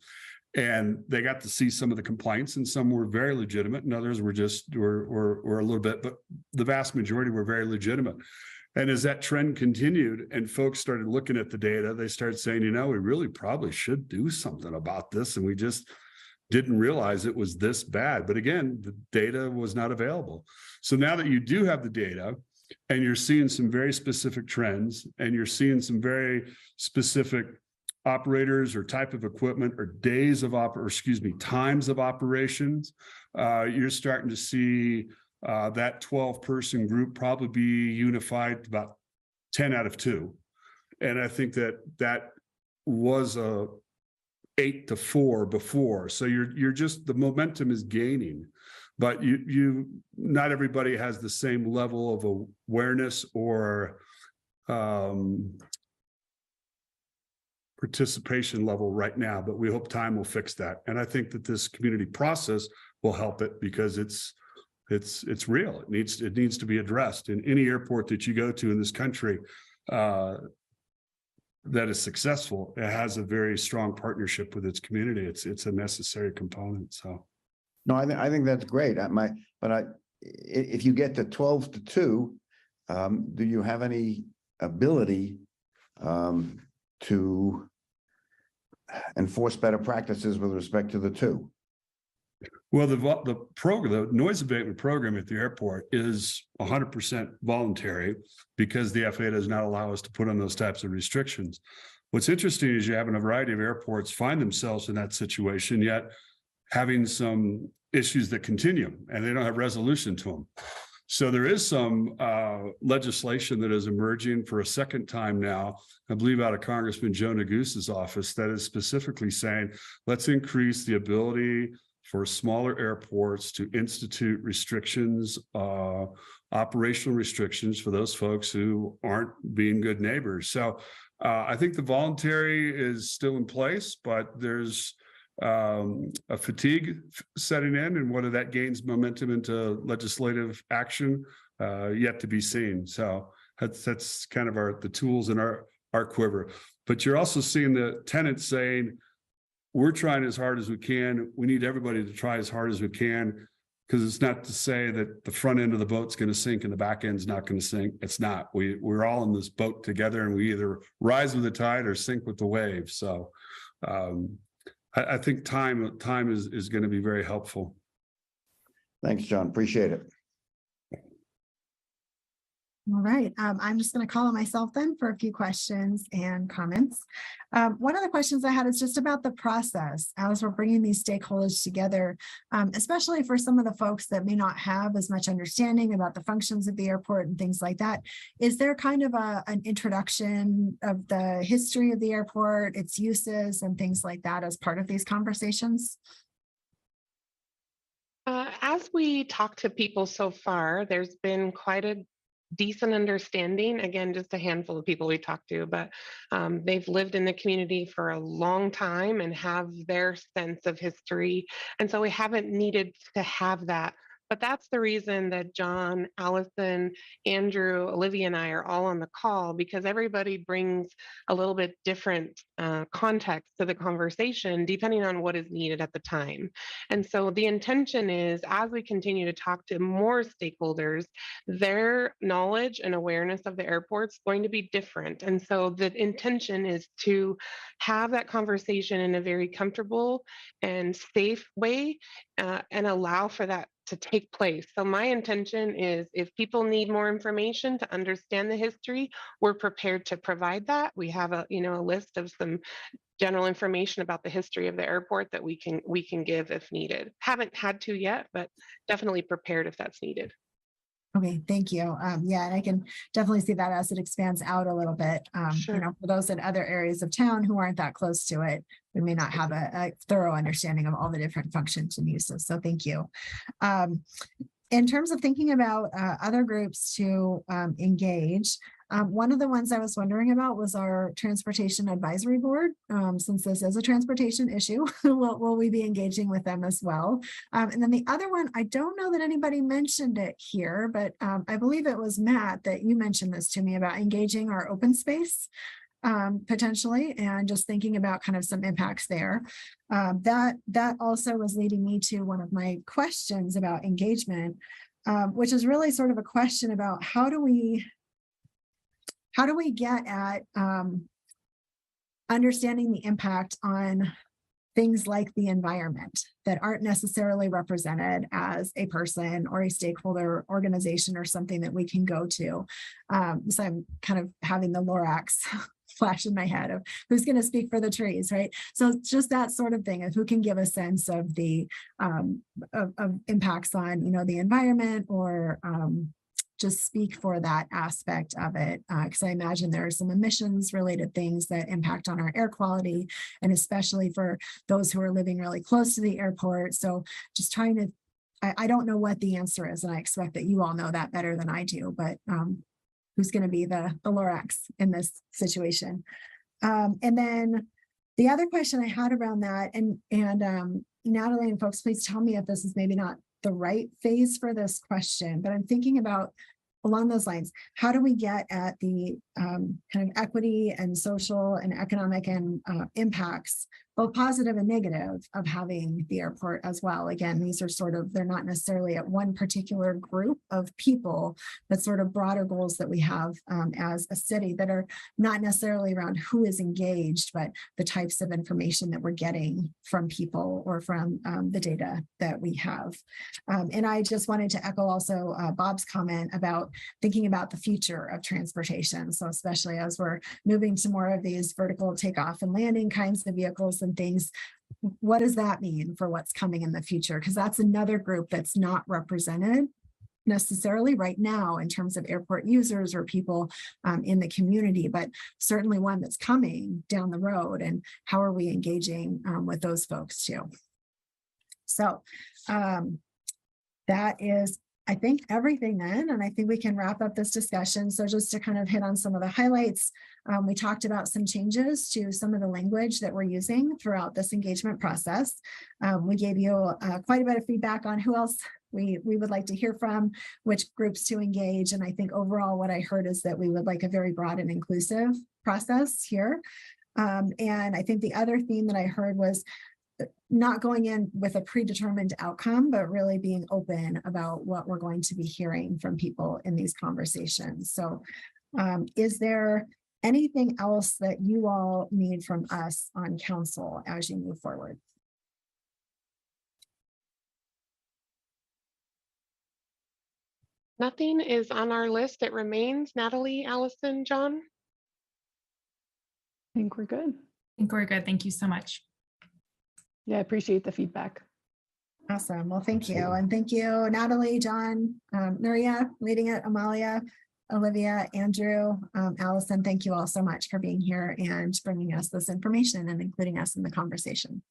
And they got to see some of the complaints, and some were very legitimate, and others were were a little bit, but the vast majority were very legitimate. And as that trend continued and folks started looking at the data, they started saying, we really probably should do something about this. And we just didn't realize it was this bad. But again, the data was not available. So now that you do have the data and you're seeing some very specific trends, and you're seeing some very specific operators or type of equipment or times of operations, you're starting to see that 12-person group probably be unified about 10 out of 2. And I think that was a 8-4 before. So you're just, the momentum is gaining, but you not everybody has the same level of awareness or participation level right now, but we hope time will fix that. And I think that this community process will help it, because it's real. It needs to be addressed. In any airport that you go to in this country that is successful, it has a very strong partnership with its community. It's a necessary component. So, No, I think that's great. If you get to 12-2, do you have any ability to enforce better practices with respect to the 2? Well, the program, the noise abatement program at the airport is 100% voluntary because the FAA does not allow us to put on those types of restrictions. What's interesting is you have a variety of airports find themselves in that situation, yet having some issues that continue and they don't have resolution to them. So there is some legislation that is emerging for a second time now, I believe out of Congressman Joe Negus's office, that is specifically saying, let's increase the ability for smaller airports to institute restrictions, operational restrictions for those folks who aren't being good neighbors. So I think the voluntary is still in place, but there's a fatigue setting in, and whether that gains momentum into legislative action yet to be seen. So that's kind of the tools in our quiver. But you're also seeing the tenants saying, we're trying as hard as we can. We need everybody to try as hard as we can, because it's not to say that the front end of the boat's going to sink and the back end's not going to sink. It's not. We're all in this boat together, and we either rise with the tide or sink with the waves. So I think time is going to be very helpful. Thanks, John. Appreciate it. All right, I'm just going to call on myself then for a few questions and comments. One of the questions I had is just about the process as we're bringing these stakeholders together, especially for some of the folks that may not have as much understanding about the functions of the airport and things like that. Is there kind of an introduction of the history of the airport, its uses and things like that as part of these conversations? As we talk to people so far, there's been quite a decent understanding. Again, just a handful of people we talked to, but they've lived in the community for a long time and have their sense of history. And so we haven't needed to have that. But that's the reason that John, Allison, Andrew, Olivia, and I are all on the call, because everybody brings a little bit different context to the conversation depending on what is needed at the time. And so the intention is, as we continue to talk to more stakeholders, their knowledge and awareness of the airport is going to be different. And so the intention is to have that conversation in a very comfortable and safe way and allow for that to take place. So my intention is, if people need more information to understand the history, we're prepared to provide that. We have a list of some general information about the history of the airport that we can give if needed. Haven't had to yet, but definitely prepared if that's needed. Okay, thank you. Yeah, and I can definitely see that as it expands out a little bit. Sure. For those in other areas of town who aren't that close to it, we may not have a thorough understanding of all the different functions and uses. So thank you. In terms of thinking about other groups to engage, one of the ones I was wondering about was our Transportation Advisory Board. Since this is a transportation issue, will we be engaging with them as well? And then the other one, I don't know that anybody mentioned it here, but I believe it was Matt that you mentioned this to me about engaging our open space potentially, and just thinking about kind of some impacts there. That also was leading me to one of my questions about engagement, which is really sort of a question about how do we get at understanding the impact on things like the environment that aren't necessarily represented as a person or a stakeholder organization or something that we can go to. So I'm kind of having the Lorax flash in my head of who's going to speak for the trees, right? So just that sort of thing of who can give a sense of the of impacts on, the environment, or just speak for that aspect of it. Because I imagine there are some emissions related things that impact on our air quality, and especially for those who are living really close to the airport. So just trying to, I don't know what the answer is, and I expect that you all know that better than I do, but who's going to be the Lorax in this situation? And then the other question I had around that, and Natalie and folks, please tell me if this is maybe not the right phase for this question, but I'm thinking about along those lines, how do we get at the kind of equity and social and economic and impacts, both positive and negative, of having the airport as well. Again, these are sort of, they're not necessarily at one particular group of people, but sort of broader goals that we have as a city that are not necessarily around who is engaged, but the types of information that we're getting from people or from the data that we have. And I just wanted to echo also Bob's comment about thinking about the future of transportation. So especially as we're moving to more of these vertical takeoff and landing kinds of vehicles and things, what does that mean for what's coming in the future? Because that's another group that's not represented necessarily right now in terms of airport users or people in the community, but certainly one that's coming down the road. And how are we engaging with those folks too? So that is, I think, everything then, and I think we can wrap up this discussion. So just to kind of hit on some of the highlights, we talked about some changes to some of the language that we're using throughout this engagement process. We gave you quite a bit of feedback on who else we would like to hear from, which groups to engage. And I think overall what I heard is that we would like a very broad and inclusive process here. And I think the other theme that I heard was not going in with a predetermined outcome, but really being open about what we're going to be hearing from people in these conversations. So is there anything else that you all need from us on council as you move forward? Nothing is on our list. It remains. Natalie, Allison, John? I think we're good. I think we're good. Thank you so much. Yeah, I appreciate the feedback. Awesome. Well, thank you. And thank you, Natalie, John, Nuria, leading it, Amalia, Olivia, Andrew, Allison. Thank you all so much for being here and bringing us this information and including us in the conversation.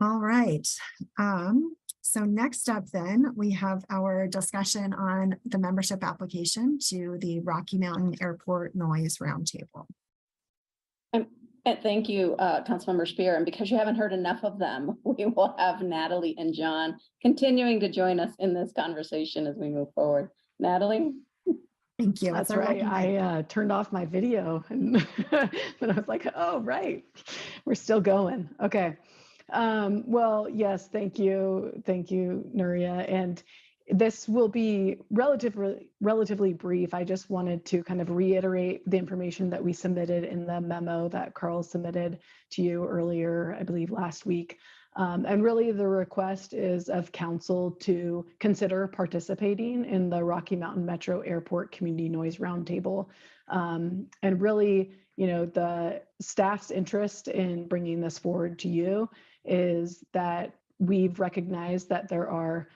All right. So next up then, we have our discussion on the membership application to the Rocky Mountain Airport Noise Roundtable. And thank you, Councilmember Spear. And because you haven't heard enough of them, we will have Natalie and John continuing to join us in this conversation as we move forward. Natalie? Thank you. That's right. I turned off my video and then I was like, oh, right. We're still going. Okay. Well, yes, thank you. Thank you, Nuria. And this will be relatively brief. I just wanted to kind of reiterate the information that we submitted in the memo that Carl submitted to you earlier, I believe last week. And really the request is of council to consider participating in the Rocky Mountain Metro Airport Community Noise Roundtable. And really, you know, the staff's interest in bringing this forward to you is that we've recognized that there are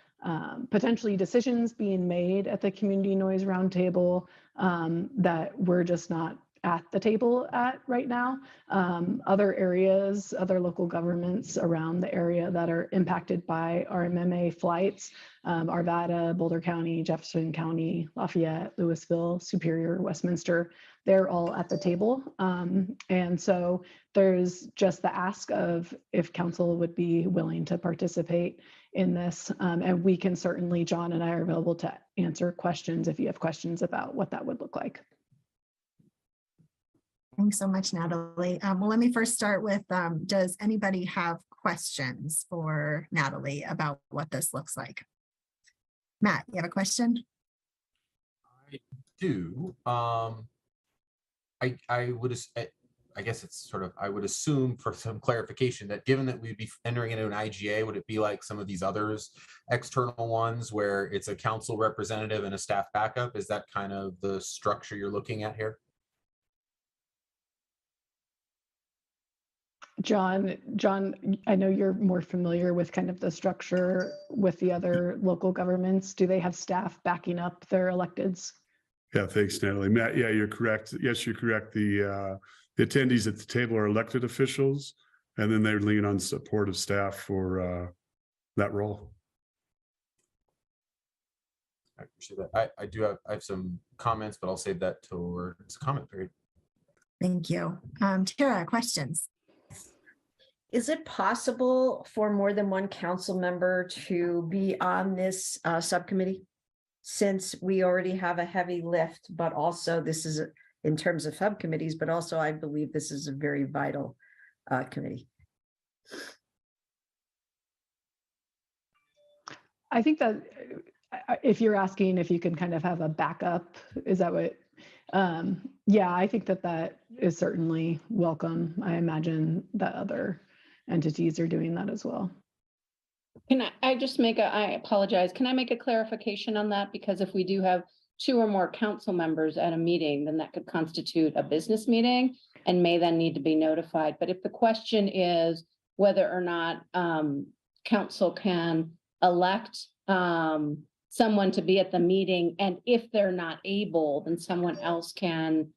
potentially decisions being made at the Community Noise Roundtable that we're just not at the table at right now. Other areas, other local governments around the area that are impacted by RMMA flights, Arvada, Boulder County, Jefferson County, Lafayette, Louisville, Superior, Westminster, they're all at the table. And so there's just the ask of if council would be willing to participate in this. And we can certainly, John and I are available to answer questions if you have questions about what that would look like. Thanks so much, Natalie. Well, let me first start with, does anybody have questions for Natalie about what this looks like? Matt, you have a question? I do. I guess it's sort of, I would assume for some clarification that given that we'd be entering into an IGA, would it be like some of these others external ones where it's a council representative and a staff backup? Is that kind of the structure you're looking at here? John, I know you're more familiar with kind of the structure with the other local governments. Do they have staff backing up their electeds? Yeah, thanks, Natalie. Matt, yeah, you're correct. Yes, you're correct. The attendees at the table are elected officials, and then they lean on support of staff for that role. I appreciate that. I have some comments, but I'll save that towards comment period. Thank you. Tara, questions? Is it possible for more than one council member to be on this subcommittee? Since we already have a heavy lift, but also this is in terms of subcommittees, but also I believe this is a very vital committee. I think that if you're asking if you can kind of have a backup, is that what? Yeah, I think that that is certainly welcome. I imagine that other entities are doing that as well. Can I just make I apologize. Can I make a clarification on that? Because if we do have 2 or more council members at a meeting, then that could constitute a business meeting and may then need to be notified. But if the question is whether or not council can elect someone to be at the meeting, and if they're not able, then someone else can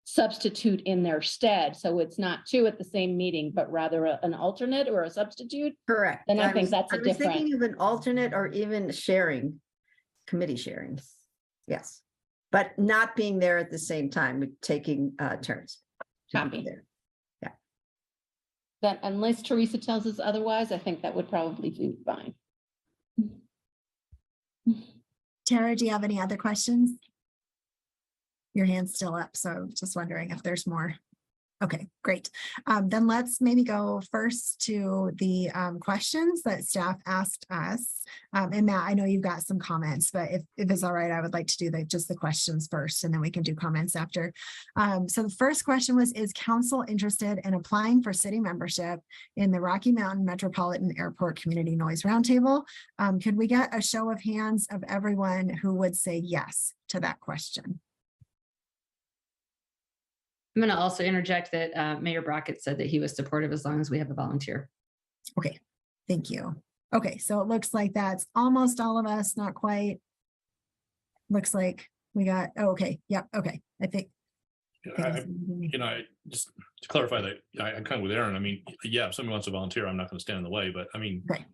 substitute in their stead. So it's not 2 at the same meeting, but rather an alternate or a substitute. Correct. Then I think that's a I was different. thinking of an alternate or even sharing, committee sharing. Yes, but not being there at the same time, taking turns. Copy. There. Yeah. That unless Teresa tells us otherwise, I think that would probably be fine. Tara, do you have any other questions? Your hand's still up, so just wondering if there's more. Okay, great. Then let's maybe go first to the questions that staff asked us. And Matt, I know you've got some comments, but if it's all right, I would like to do just the questions first, and then we can do comments after. So the first question was, is council interested in applying for city membership in the Rocky Mountain Metropolitan Airport Community Noise Roundtable? Could we get a show of hands of everyone who would say yes to that question? I'm going to also interject that Mayor Brockett said that he was supportive as long as we have a volunteer. Okay, thank you. Okay, so it looks like that's almost all of us, not quite. Looks like we got, oh, okay, yep, okay, I think. I just to clarify that, I'm kind of with Aaron. I mean, yeah, if somebody wants to volunteer, I'm not going to stand in the way, but I mean, okay.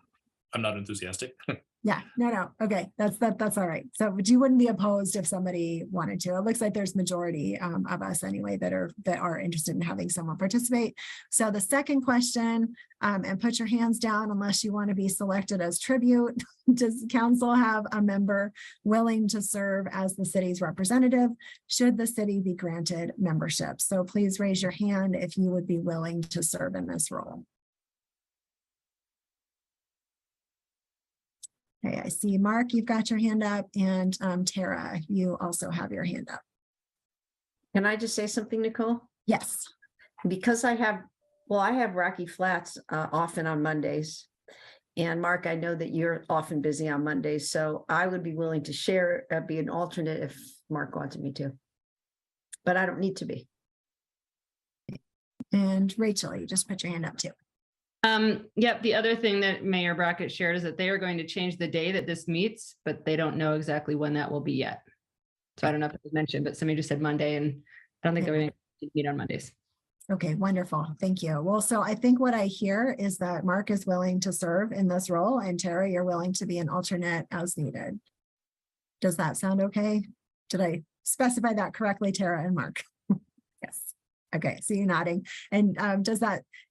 I'm not enthusiastic. Yeah, no. Okay, that's all right. So, but you wouldn't be opposed if somebody wanted to. It looks like there's majority of us anyway that are interested in having someone participate. So the second question, and put your hands down unless you want to be selected as tribute. Does council have a member willing to serve as the city's representative should the city be granted membership? So please raise your hand if you would be willing to serve in this role. Okay, I see Mark, you've got your hand up, and Tara, you also have your hand up. Can I just say something, Nicole? Yes. Because I have Rocky Flats often on Mondays. And Mark, I know that you're often busy on Mondays, so I would be willing to share, be an alternate if Mark wanted me to. But I don't need to be. And Rachel, you just put your hand up too. Yep. The other thing that Mayor Brockett shared is that they are going to change the day that this meets, but they don't know exactly when that will be yet. So I don't know if it was mentioned, but somebody just said Monday, and I don't think they're going to meet on Mondays. Okay, wonderful. Thank you. Well, so I think what I hear is that Mark is willing to serve in this role, and Tara, you're willing to be an alternate as needed. Does that sound okay? Did I specify that correctly, Tara and Mark? Yes. Okay, so you're nodding. And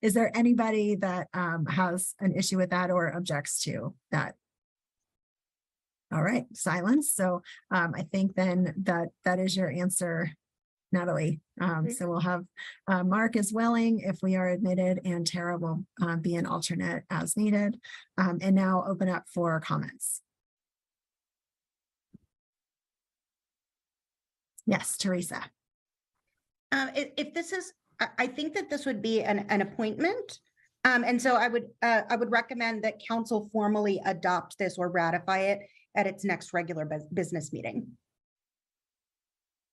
is there anybody that has an issue with that or objects to that? All right, silence. So I think then that is your answer, Natalie. So we'll have Mark is willing if we are admitted, and Tara will be an alternate as needed. And now open up for comments. Yes, Teresa. If this is, I think that this would be an appointment. And so I would recommend that council formally adopt this or ratify it at its next regular business meeting.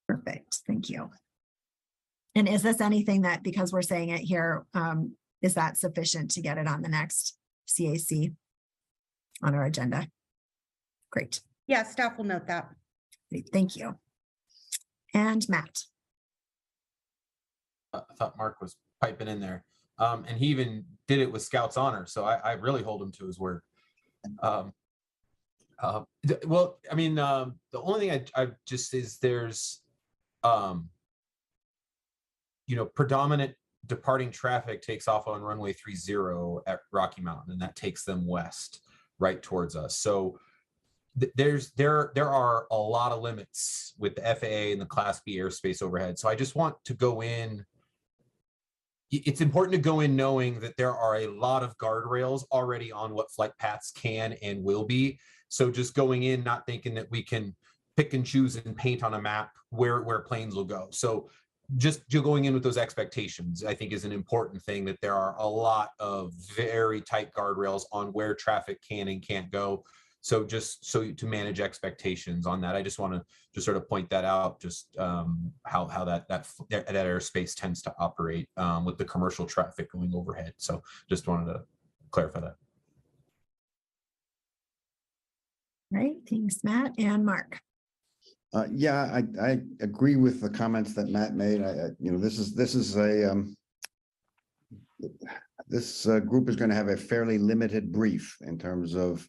Perfect. Thank you. And is this anything that, because we're saying it here, is that sufficient to get it on the next CAC on our agenda? Great. Yeah, staff will note that. Great, thank you. And Matt. I thought Mark was piping in there. And he even did it with Scout's honor. So I really hold him to his word. Well, I mean, the only thing I just is there's, predominant departing traffic takes off on runway 30 at Rocky Mountain, and that takes them west, right towards us. So there are a lot of limits with the FAA and the Class B airspace overhead. So I just want to go in. It's important to go in knowing that there are a lot of guardrails already on what flight paths can and will be. So just going in, not thinking that we can pick and choose and paint on a map where planes will go. So just going in with those expectations, I think, is an important thing, that there are a lot of very tight guardrails on where traffic can and can't go. So just to manage expectations on that, I just want to just sort of point that out, just how that airspace tends to operate with the commercial traffic going overhead. So just wanted to clarify that. Right, thanks, Matt and Mark. Yeah, I agree with the comments that Matt made. This group is going to have a fairly limited brief in terms of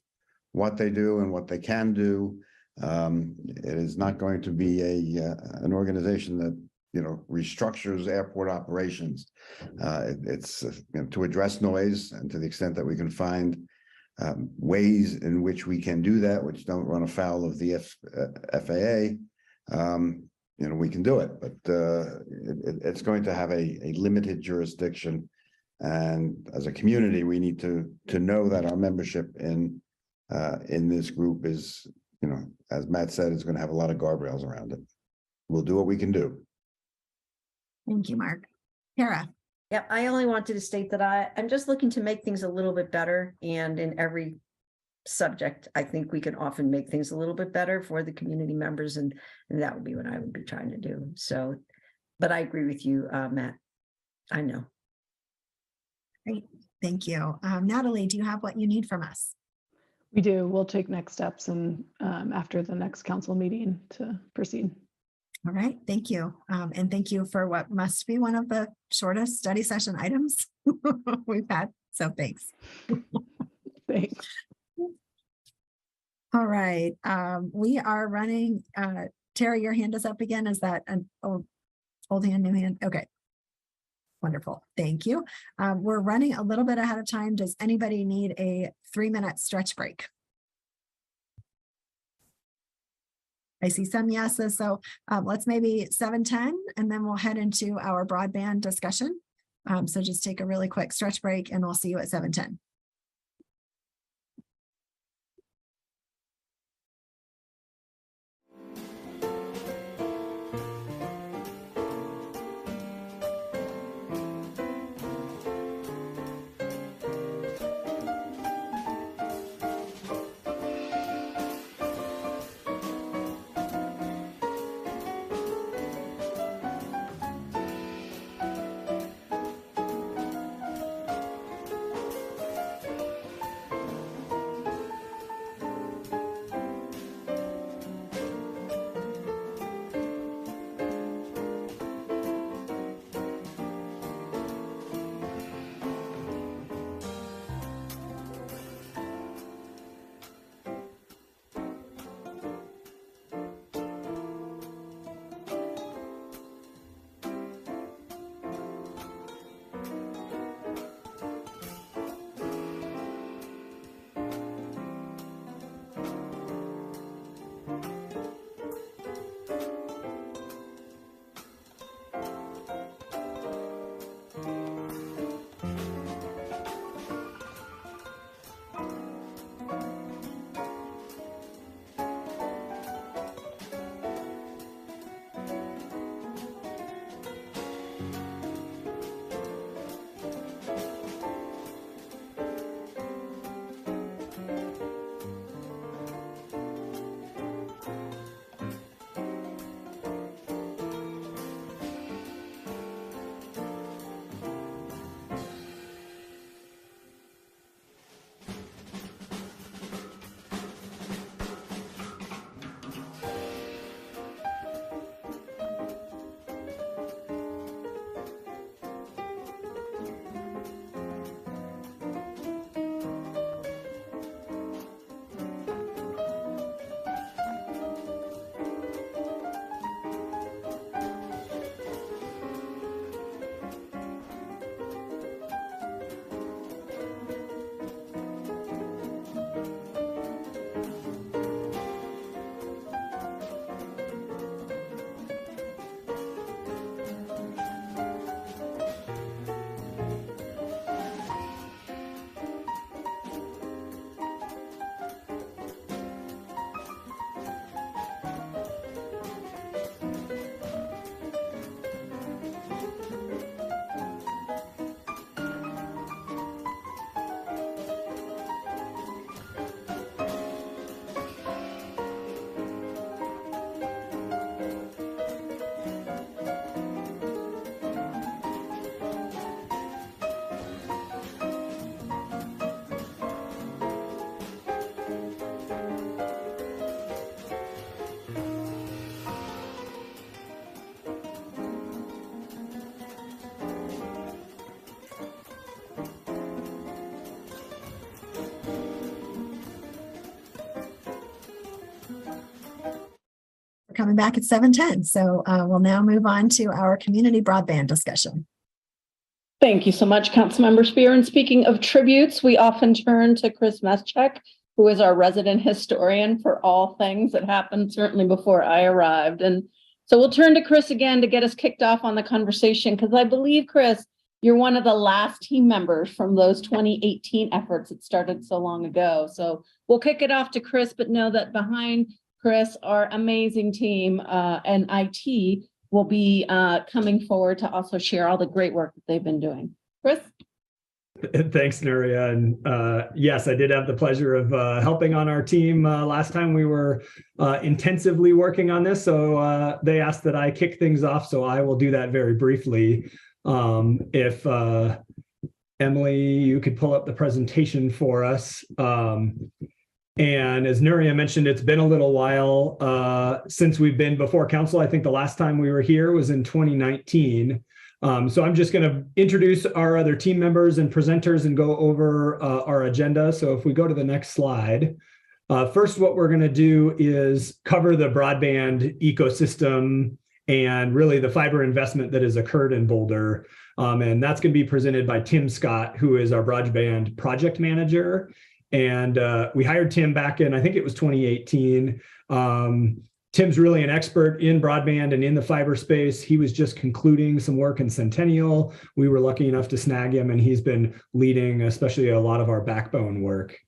what they do and what they can do. It is not going to be an organization that restructures airport operations. It's to address noise, and to the extent that we can find ways in which we can do that, which don't run afoul of the FAA, we can do it. But it's going to have a limited jurisdiction, and as a community, we need to know that our membership in this group is, as Matt said, is going to have a lot of guardrails around it. We'll do what we can do. Thank you, Mark. Kara. Yeah, I only wanted to state that I'm just looking to make things a little bit better. And in every subject, I think we can often make things a little bit better for the community members. And that would be what I would be trying to do. So, but I agree with you, Matt. I know. Great. Thank you. Natalie, do you have what you need from us? We do. We'll take next steps and after the next council meeting to proceed. All right, thank you. And thank you for what must be one of the shortest study session items we've had. So thanks. Thanks. All right, we are running. Tara, your hand is up again. Is that an old hand, new hand? Okay. Wonderful. Thank you. We're running a little bit ahead of time. Does anybody need a 3-minute stretch break? I see some yeses. So let's maybe 7:10, and then we'll head into our broadband discussion. So just take a really quick stretch break, and we'll see you at 7:10. We're coming back at 7:10. So we'll now move on to our community broadband discussion. Thank you so much, Councilmember Spear. And speaking of tributes, we often turn to Chris Meschek, who is our resident historian for all things that happened certainly before I arrived. And so we'll turn to Chris again to get us kicked off on the conversation, because I believe, Chris, you're one of the last team members from those 2018 efforts that started so long ago. So we'll kick it off to Chris, but know that behind Chris, our amazing team and IT will be coming forward to also share all the great work that they've been doing. Chris? Thanks, Nuria. And yes, I did have the pleasure of helping on our team last time we were intensively working on this. So they asked that I kick things off, so I will do that very briefly. If Emily, you could pull up the presentation for us. And as Nuria mentioned, it's been a little while since we've been before council. I think the last time we were here was in 2019. So I'm just going to introduce our other team members and presenters and go over our agenda. So if we go to the next slide, first, what we're going to do is cover the broadband ecosystem and really the fiber investment that has occurred in Boulder. And that's going to be presented by Tim Scott, who is our broadband project manager. And we hired Tim back in, I think it was 2018. Tim's really an expert in broadband and in the fiber space. He was just concluding some work in Centennial. We were lucky enough to snag him, and he's been leading especially a lot of our backbone work.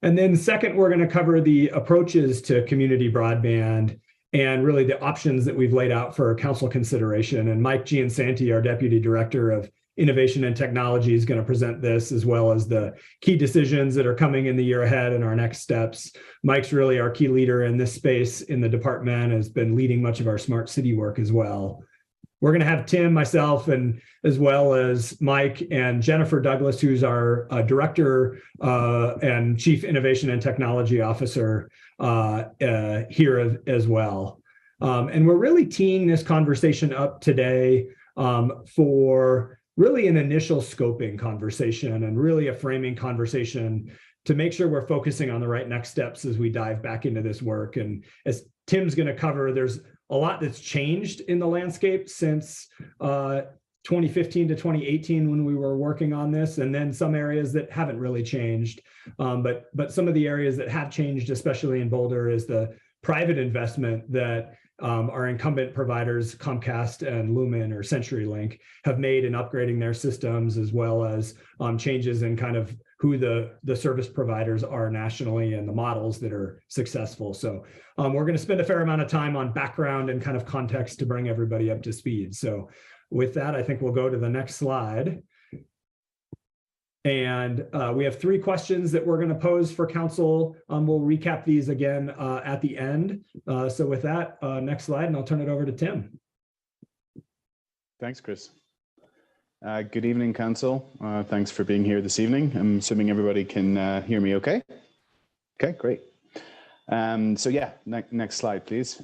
And then second, we're going to cover the approaches to community broadband and really the options that we've laid out for council consideration. And Mike Giansanti, our Deputy Director of Innovation and Technology, is going to present this, as well as the key decisions that are coming in the year ahead and our next steps. Mike's really our key leader in this space in the department, has been leading much of our smart city work as well. We're going to have Tim, myself, and as well as Mike and Jennifer Douglas, who's our Director and Chief Innovation and Technology Officer here as well. And we're really teeing this conversation up today for really an initial scoping conversation and really a framing conversation to make sure we're focusing on the right next steps as we dive back into this work. And as Tim's going to cover, there's a lot that's changed in the landscape since 2015 to 2018 when we were working on this, and then some areas that haven't really changed. But some of the areas that have changed, especially in Boulder, is the private investment that our incumbent providers, Comcast and Lumen or CenturyLink, have made in upgrading their systems, as well as changes in kind of who the service providers are nationally and the models that are successful. So we're going to spend a fair amount of time on background and kind of context to bring everybody up to speed. So with that, I think we'll go to the next slide. And we have 3 questions that we're going to pose for council. We'll recap these again at the end. So with that, next slide, and I'll turn it over to Tim. Thanks, Chris. Good evening, council. Thanks for being here this evening. I'm assuming everybody can hear me okay? Okay, great. So yeah, next slide, please.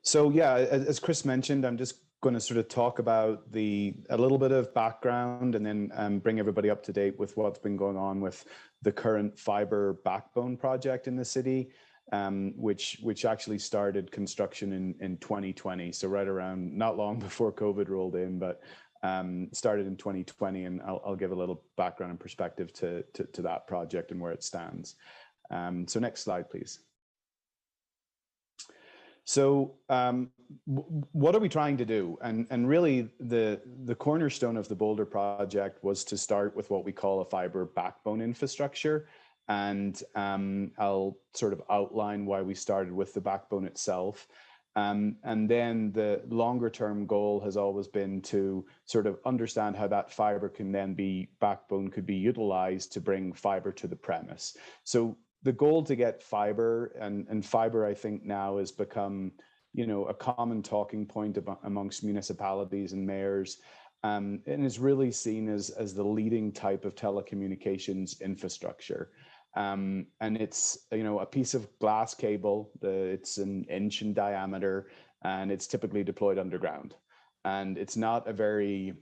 So yeah, as Chris mentioned, I'm just going to sort of talk about a little bit of background and then bring everybody up to date with what's been going on with the current fiber backbone project in the city, which actually started construction in 2020. So right around, not long before COVID rolled in, but started in 2020. And I'll give a little background and perspective to that project and where it stands. So next slide, please. So what are we trying to do? And really the cornerstone of the Boulder project was to start with what we call a fiber backbone infrastructure. And I'll sort of outline why we started with the backbone itself. And then the longer term goal has always been to sort of understand how that fiber can then backbone could be utilized to bring fiber to the premise. So the goal to get fiber, and fiber, I think now has become, a common talking point amongst municipalities and mayors, and is really seen as the leading type of telecommunications infrastructure. And it's, a piece of glass cable, it's an inch in diameter, and it's typically deployed underground. And it's not a very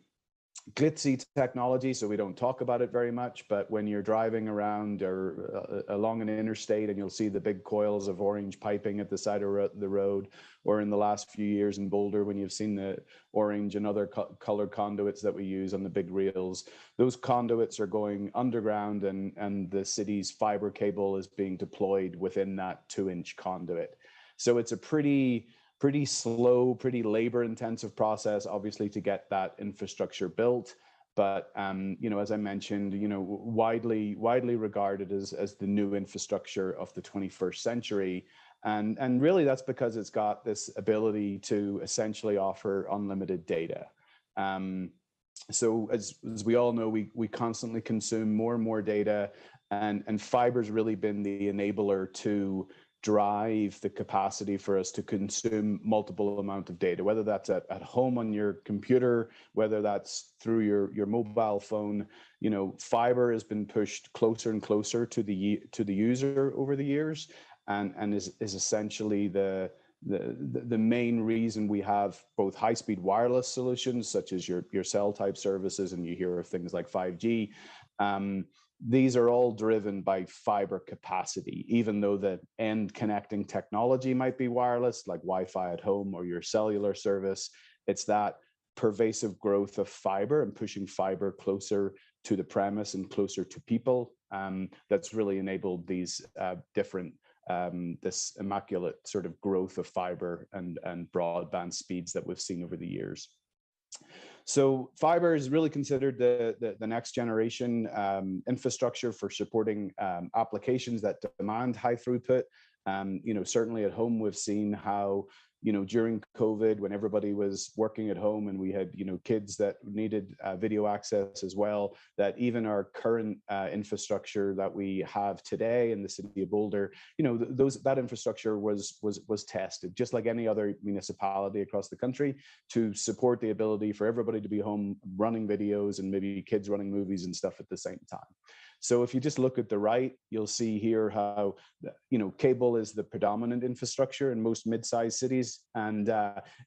glitzy technology, so we don't talk about it very much, but when you're driving around or along an interstate and you'll see the big coils of orange piping at the side of the road, or in the last few years in Boulder when you've seen the orange and other colored conduits that we use on the big reels, those conduits are going underground, and the city's fiber cable is being deployed within that 2-inch conduit. So it's a pretty slow, pretty labor-intensive process, obviously, to get that infrastructure built. But you know, as I mentioned, you know, widely regarded as the new infrastructure of the 21st century, and really that's because it's got this ability to essentially offer unlimited data. So as we all know, we constantly consume more and more data, and fiber's really been the enabler to drive the capacity for us to consume multiple amount of data, whether that's at home on your computer, whether that's through your mobile phone. You know, fiber has been pushed closer and closer to the user over the years, and is essentially the main reason we have both high-speed wireless solutions such as your cell type services, and you hear of things like 5G. These are all driven by fiber capacity, even though the end connecting technology might be wireless, like Wi-Fi at home or your cellular service. It's that pervasive growth of fiber and pushing fiber closer to the premise and closer to people that's really enabled these this immaculate sort of growth of fiber and broadband speeds that we've seen over the years. So fiber is really considered the next generation infrastructure for supporting applications that demand high throughput. You know, certainly at home, we've seen how, you know, during COVID, when everybody was working at home and we had, you know, kids that needed video access as well, that even our current infrastructure that we have today in the city of Boulder, you know, that infrastructure was tested, just like any other municipality across the country, to support the ability for everybody to be home running videos and maybe kids running movies and stuff at the same time. So if you just look at the right, you'll see here how, you know, cable is the predominant infrastructure in most mid-sized cities, and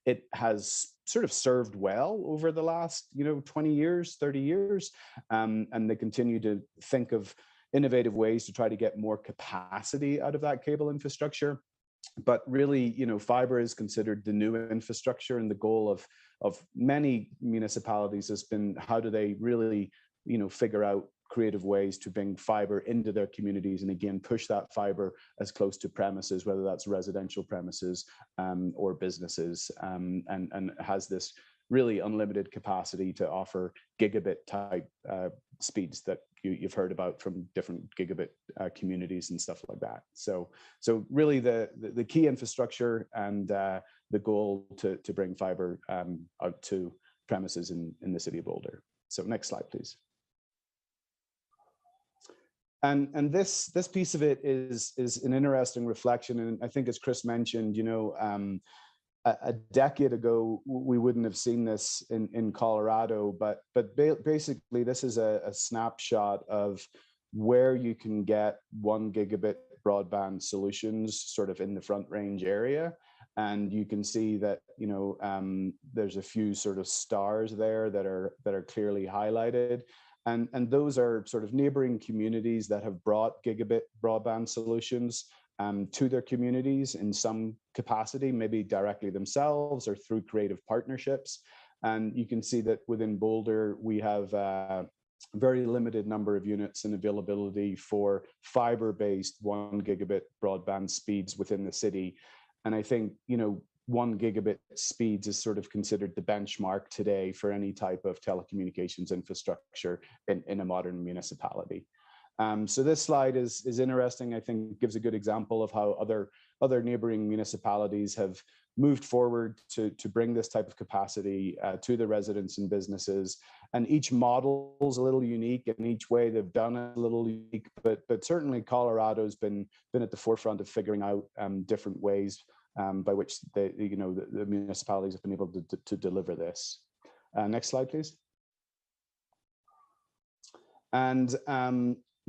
it has sort of served well over the last, you know, 20 years, 30 years, and they continue to think of innovative ways to try to get more capacity out of that cable infrastructure. But really, you know, fiber is considered the new infrastructure, and the goal of many municipalities has been, how do they really, you know, figure out creative ways to bring fiber into their communities, and again push that fiber as close to premises, whether that's residential premises or businesses, and has this really unlimited capacity to offer gigabit type speeds that you've heard about from different gigabit communities and stuff like that. So really the key infrastructure and the goal to bring fiber out to premises in the city of Boulder. So next slide, please. And this piece of it is an interesting reflection, and I think, as Chris mentioned, you know, a decade ago we wouldn't have seen this in Colorado, but basically this is a snapshot of where you can get 1 gigabit broadband solutions sort of in the Front Range area. And you can see that, you know, there's a few sort of stars there that are clearly highlighted. And those are sort of neighboring communities that have brought gigabit broadband solutions to their communities in some capacity, maybe directly themselves or through creative partnerships. And you can see that within Boulder, we have a very limited number of units and availability for fiber-based 1 gigabit broadband speeds within the city. And I think, you know, 1 gigabit speeds is sort of considered the benchmark today for any type of telecommunications infrastructure in a modern municipality. So this slide is interesting. I think gives a good example of how other neighboring municipalities have moved forward to bring this type of capacity to the residents and businesses. And each model is a little unique, and each way they've done it a little unique. But certainly Colorado's been at the forefront of figuring out different ways by which the municipalities have been able to deliver this. Next slide, please. And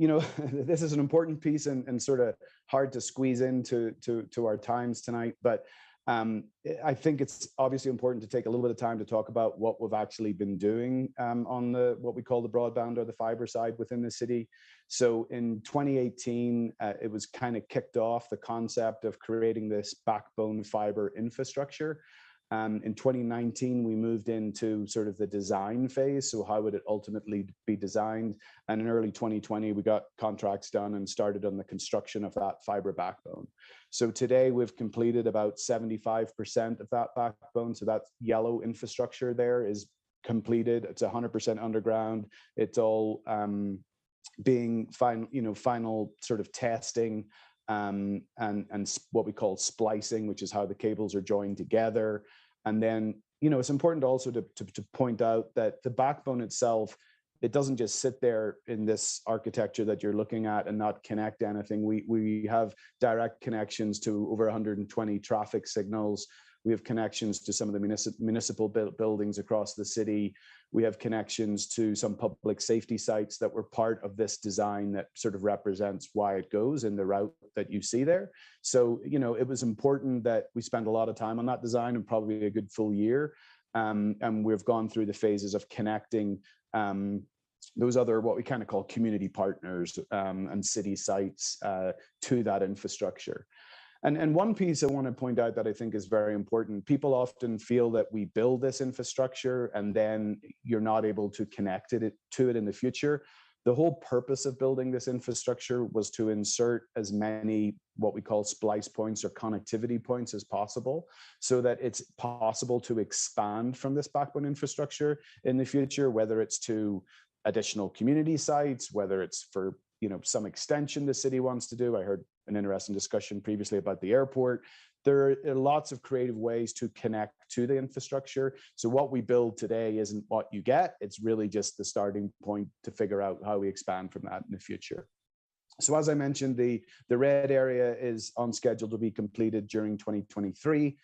you know, this is an important piece and sort of hard to squeeze into our times tonight. But I think it's obviously important to take a little bit of time to talk about what we've actually been doing on what we call the broadband or the fiber side within the city. So in 2018, it was kind of kicked off the concept of creating this backbone fiber infrastructure. In 2019, we moved into sort of the design phase. So how would it ultimately be designed? And in early 2020, we got contracts done and started on the construction of that fiber backbone. So today we've completed about 75% of that backbone. So that yellow infrastructure there is completed. It's 100% underground. It's all being final sort of testing and what we call splicing, which is how the cables are joined together. And then, it's important also to point out that the backbone itself, it doesn't just sit there in this architecture that you're looking at and not connect anything. We have direct connections to over 120 traffic signals. We have connections to some of the municipal buildings across the city. We have connections to some public safety sites that were part of this design that sort of represents why it goes in the route that you see there. So, it was important that we spend a lot of time on that design, and probably a good full year. And we've gone through the phases of connecting those other, what we kind of call community partners and city sites to that infrastructure. And one piece I want to point out that I think is very important, people often feel that we build this infrastructure and then you're not able to connect to it in the future. The whole purpose of building this infrastructure was to insert as many what we call splice points or connectivity points as possible, so that it's possible to expand from this backbone infrastructure in the future, whether it's to additional community sites, whether it's for some extension the city wants to do. I heard an interesting discussion previously about the airport. There are lots of creative ways to connect to the infrastructure. So what we build today isn't what you get. It's really just the starting point to figure out how we expand from that in the future. So as I mentioned, the red area is on schedule to be completed during 2023.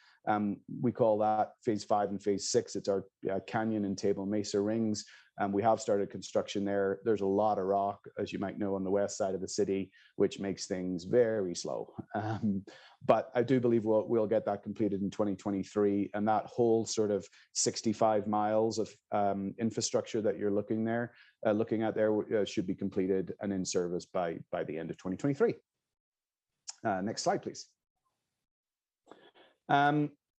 We call that phase 5 and phase 6. It's our Canyon and Table Mesa rings. We have started construction there. There's a lot of rock, as you might know, on the west side of the city, which makes things very slow. But I do believe we'll get that completed in 2023. And that whole sort of 65 miles of infrastructure that you're looking at there should be completed and in service by the end of 2023. Next slide, please.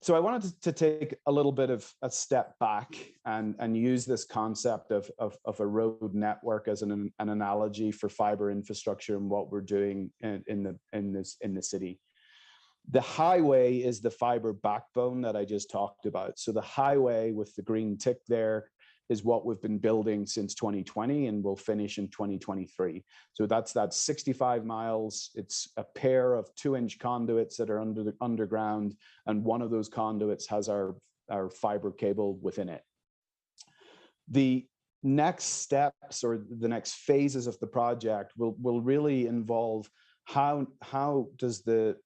So I wanted to take a little bit of a step back and use this concept of a road network as an analogy for fiber infrastructure and what we're doing in the city. The highway is the fiber backbone that I just talked about. So the highway with the green tick there is what we've been building since 2020 and will finish in 2023. So that's 65 miles. It's a pair of 2-inch conduits that are underground, and one of those conduits has our fiber cable within it. The next steps or the next phases of the project will really involve how does the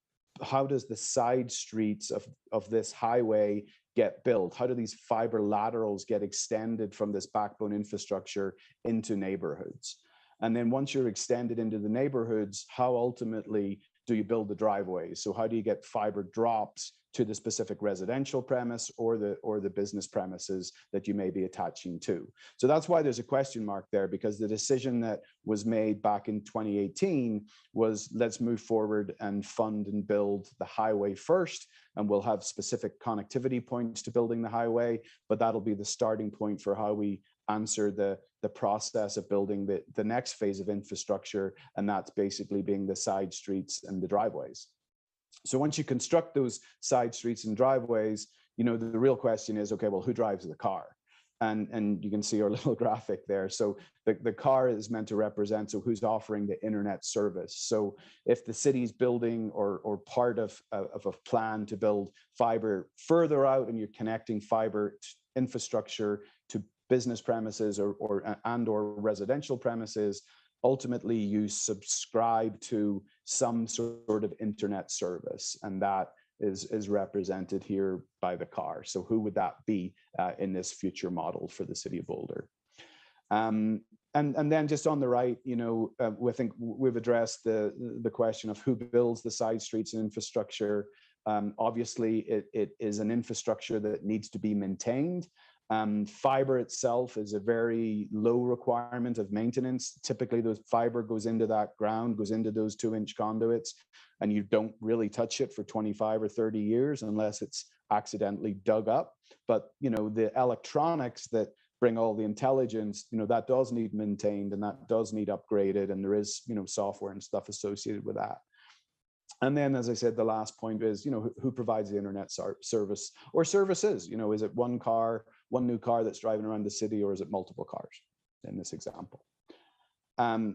side streets of this highway get built? How do these fiber laterals get extended from this backbone infrastructure into neighborhoods? And then once you're extended into the neighborhoods, how ultimately do you build the driveways? So how do you get fiber drops to the specific residential premise or the business premises that you may be attaching to? So that's why there's a question mark there, because the decision that was made back in 2018 was, let's move forward and fund and build the highway first, and we'll have specific connectivity points to building the highway, but that'll be the starting point for how we answer the process of building the next phase of infrastructure, and that's basically being the side streets and the driveways. So once you construct those side streets and driveways, the real question is, okay, well, who drives the car? And you can see our little graphic there. So the car is meant to represent, so who's offering the internet service. So if the city's building or part of a plan to build fiber further out, and you're connecting fiber infrastructure to business premises or residential premises, ultimately you subscribe to some sort of internet service, and that is represented here by the car. So who would that be in this future model for the city of Boulder? And then just on the right, we think we've addressed the question of who builds the side streets and infrastructure. Obviously, it is an infrastructure that needs to be maintained. Fiber itself is a very low requirement of maintenance. Typically, the fiber goes into that ground, goes into those 2-inch conduits, and you don't really touch it for 25 or 30 years unless it's accidentally dug up. But the electronics that bring all the intelligence, that does need maintained and that does need upgraded, and there is software and stuff associated with that. And then, as I said, the last point is, who provides the internet service or services? Is it one new car that's driving around the city, or is it multiple cars in this example?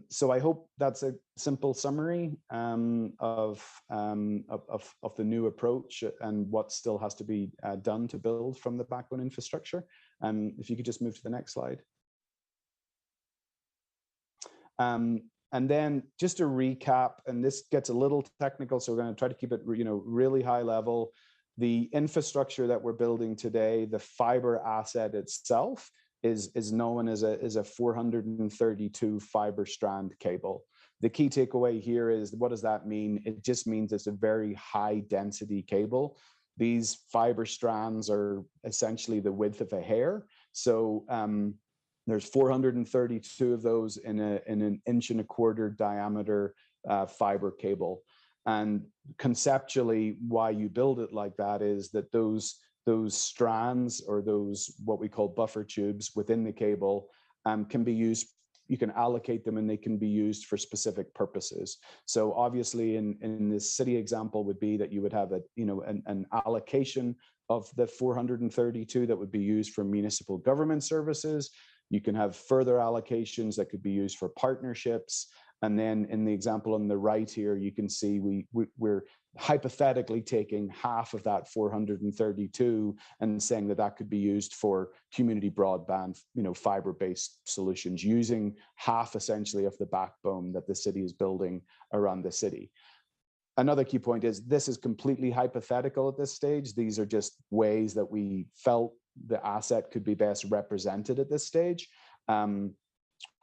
So I hope that's a simple summary of the new approach and what still has to be done to build from the backbone infrastructure. If you could just move to the next slide. And then just to recap, and this gets a little technical, so we're going to try to keep it, really high level. The infrastructure that we're building today, the fiber asset itself, is known as a 432 fiber strand cable. The key takeaway here is, what does that mean? It just means it's a very high density cable. These fiber strands are essentially the width of a hair. So there's 432 of those in an 1.25 inch diameter fiber cable. And conceptually, why you build it like that is that those strands, or those what we call buffer tubes within the cable, can be used. You can allocate them and they can be used for specific purposes. So obviously in this city example would be that you would have an allocation of the 432 that would be used for municipal government services. You can have further allocations that could be used for partnerships. And then in the example on the right here, you can see we're hypothetically taking half of that 432 and saying that could be used for community broadband, fiber-based solutions, using half essentially of the backbone that the city is building around the city. Another key point is this is completely hypothetical at this stage. These are just ways that we felt the asset could be best represented at this stage.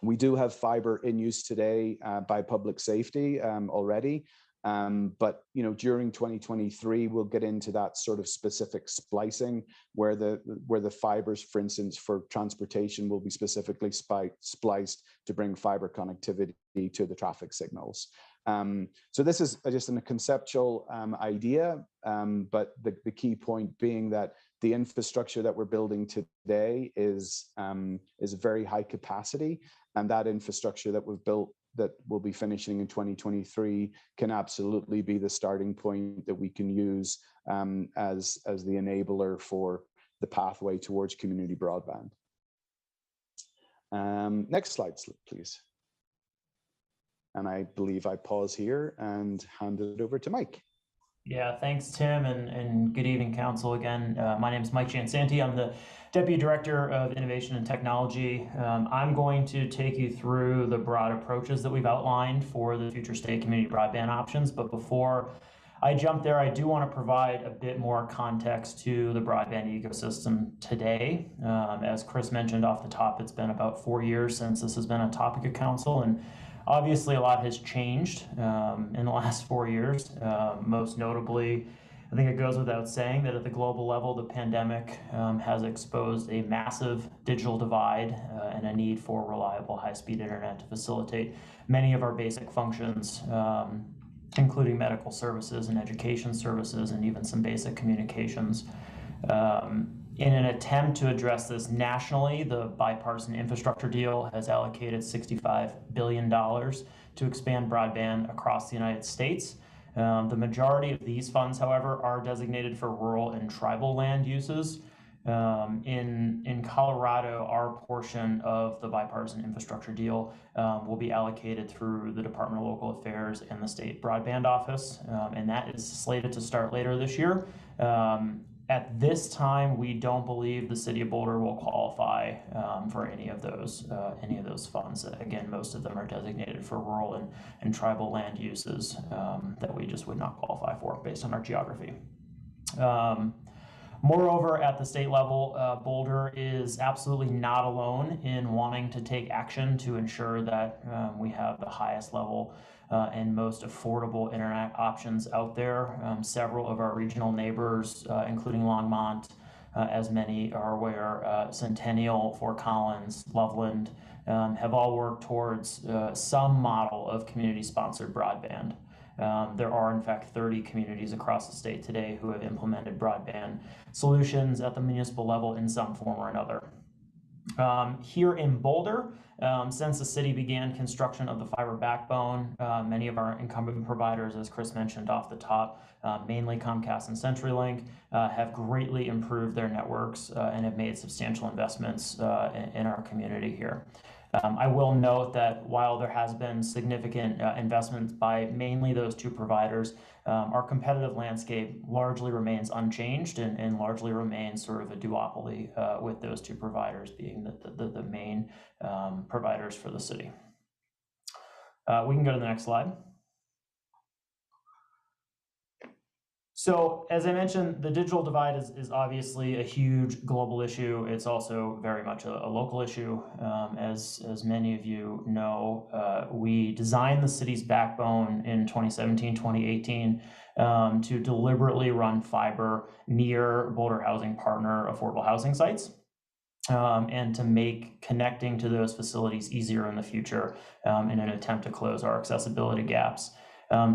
We do have fiber in use today by public safety already. But during 2023, we'll get into that sort of specific splicing where the fibers, for instance, for transportation will be specifically spliced to bring fiber connectivity to the traffic signals. So this is just a conceptual idea, but the key point being that the infrastructure that we're building today is very high capacity, and that infrastructure that we've built that will be finishing in 2023 can absolutely be the starting point that we can use as the enabler for the pathway towards community broadband. Next slide, please. And I believe I pause here and hand it over to Mike. Yeah, thanks, Tim, and good evening, Council. Again, my name is Mike Jansanti. I'm the Deputy Director of Innovation and Technology. I'm going to take you through the broad approaches that we've outlined for the future state community broadband options. But before I jump there, I do want to provide a bit more context to the broadband ecosystem today. As Chris mentioned off the top, it's been about 4 years since this has been a topic of Council, and obviously a lot has changed in the last 4 years. Most notably, I think it goes without saying that at the global level, the pandemic has exposed a massive digital divide and a need for reliable high-speed internet to facilitate many of our basic functions, including medical services and education services and even some basic communications. In an attempt to address this nationally, the bipartisan infrastructure deal has allocated $65 billion to expand broadband across the United States. The majority of these funds, however, are designated for rural and tribal land uses. In Colorado, our portion of the bipartisan infrastructure deal will be allocated through the Department of Local Affairs and the State Broadband Office, and that is slated to start later this year. At this time, we don't believe the city of Boulder will qualify for any of those funds. Again, most of them are designated for rural and tribal land uses that we just would not qualify for based on our geography. Moreover, at the state level, Boulder is absolutely not alone in wanting to take action to ensure that we have the highest level and most affordable internet options out there. Several of our regional neighbors, including Longmont, as many are aware, Centennial, Fort Collins, Loveland, have all worked towards some model of community-sponsored broadband. There are, in fact, 30 communities across the state today who have implemented broadband solutions at the municipal level in some form or another. Here in Boulder, since the city began construction of the fiber backbone, many of our incumbent providers, as Chris mentioned off the top, mainly Comcast and CenturyLink, have greatly improved their networks and have made substantial investments in our community here. I will note that while there has been significant investments by mainly those two providers, our competitive landscape largely remains unchanged and largely remains sort of a duopoly with those two providers being the main providers for the city. We can go to the next slide. So as I mentioned, the digital divide is obviously a huge global issue. It's also very much a local issue. As many of you know, we designed the city's backbone in 2017, 2018 to deliberately run fiber near Boulder Housing Partner affordable housing sites. And to make connecting to those facilities easier in the future in an attempt to close our accessibility gaps.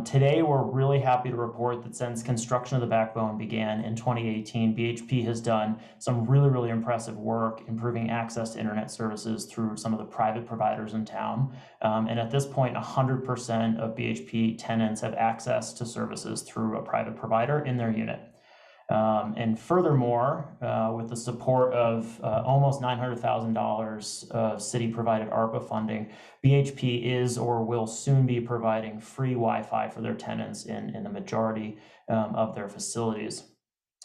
Today, we're really happy to report that since construction of the backbone began in 2018, BHP has done some really impressive work improving access to internet services through some of the private providers in town. And at this point, 100% of BHP tenants have access to services through a private provider in their unit. And furthermore, with the support of almost $900,000 of city-provided ARPA funding, BHP is or will soon be providing free Wi-Fi for their tenants in the majority of their facilities.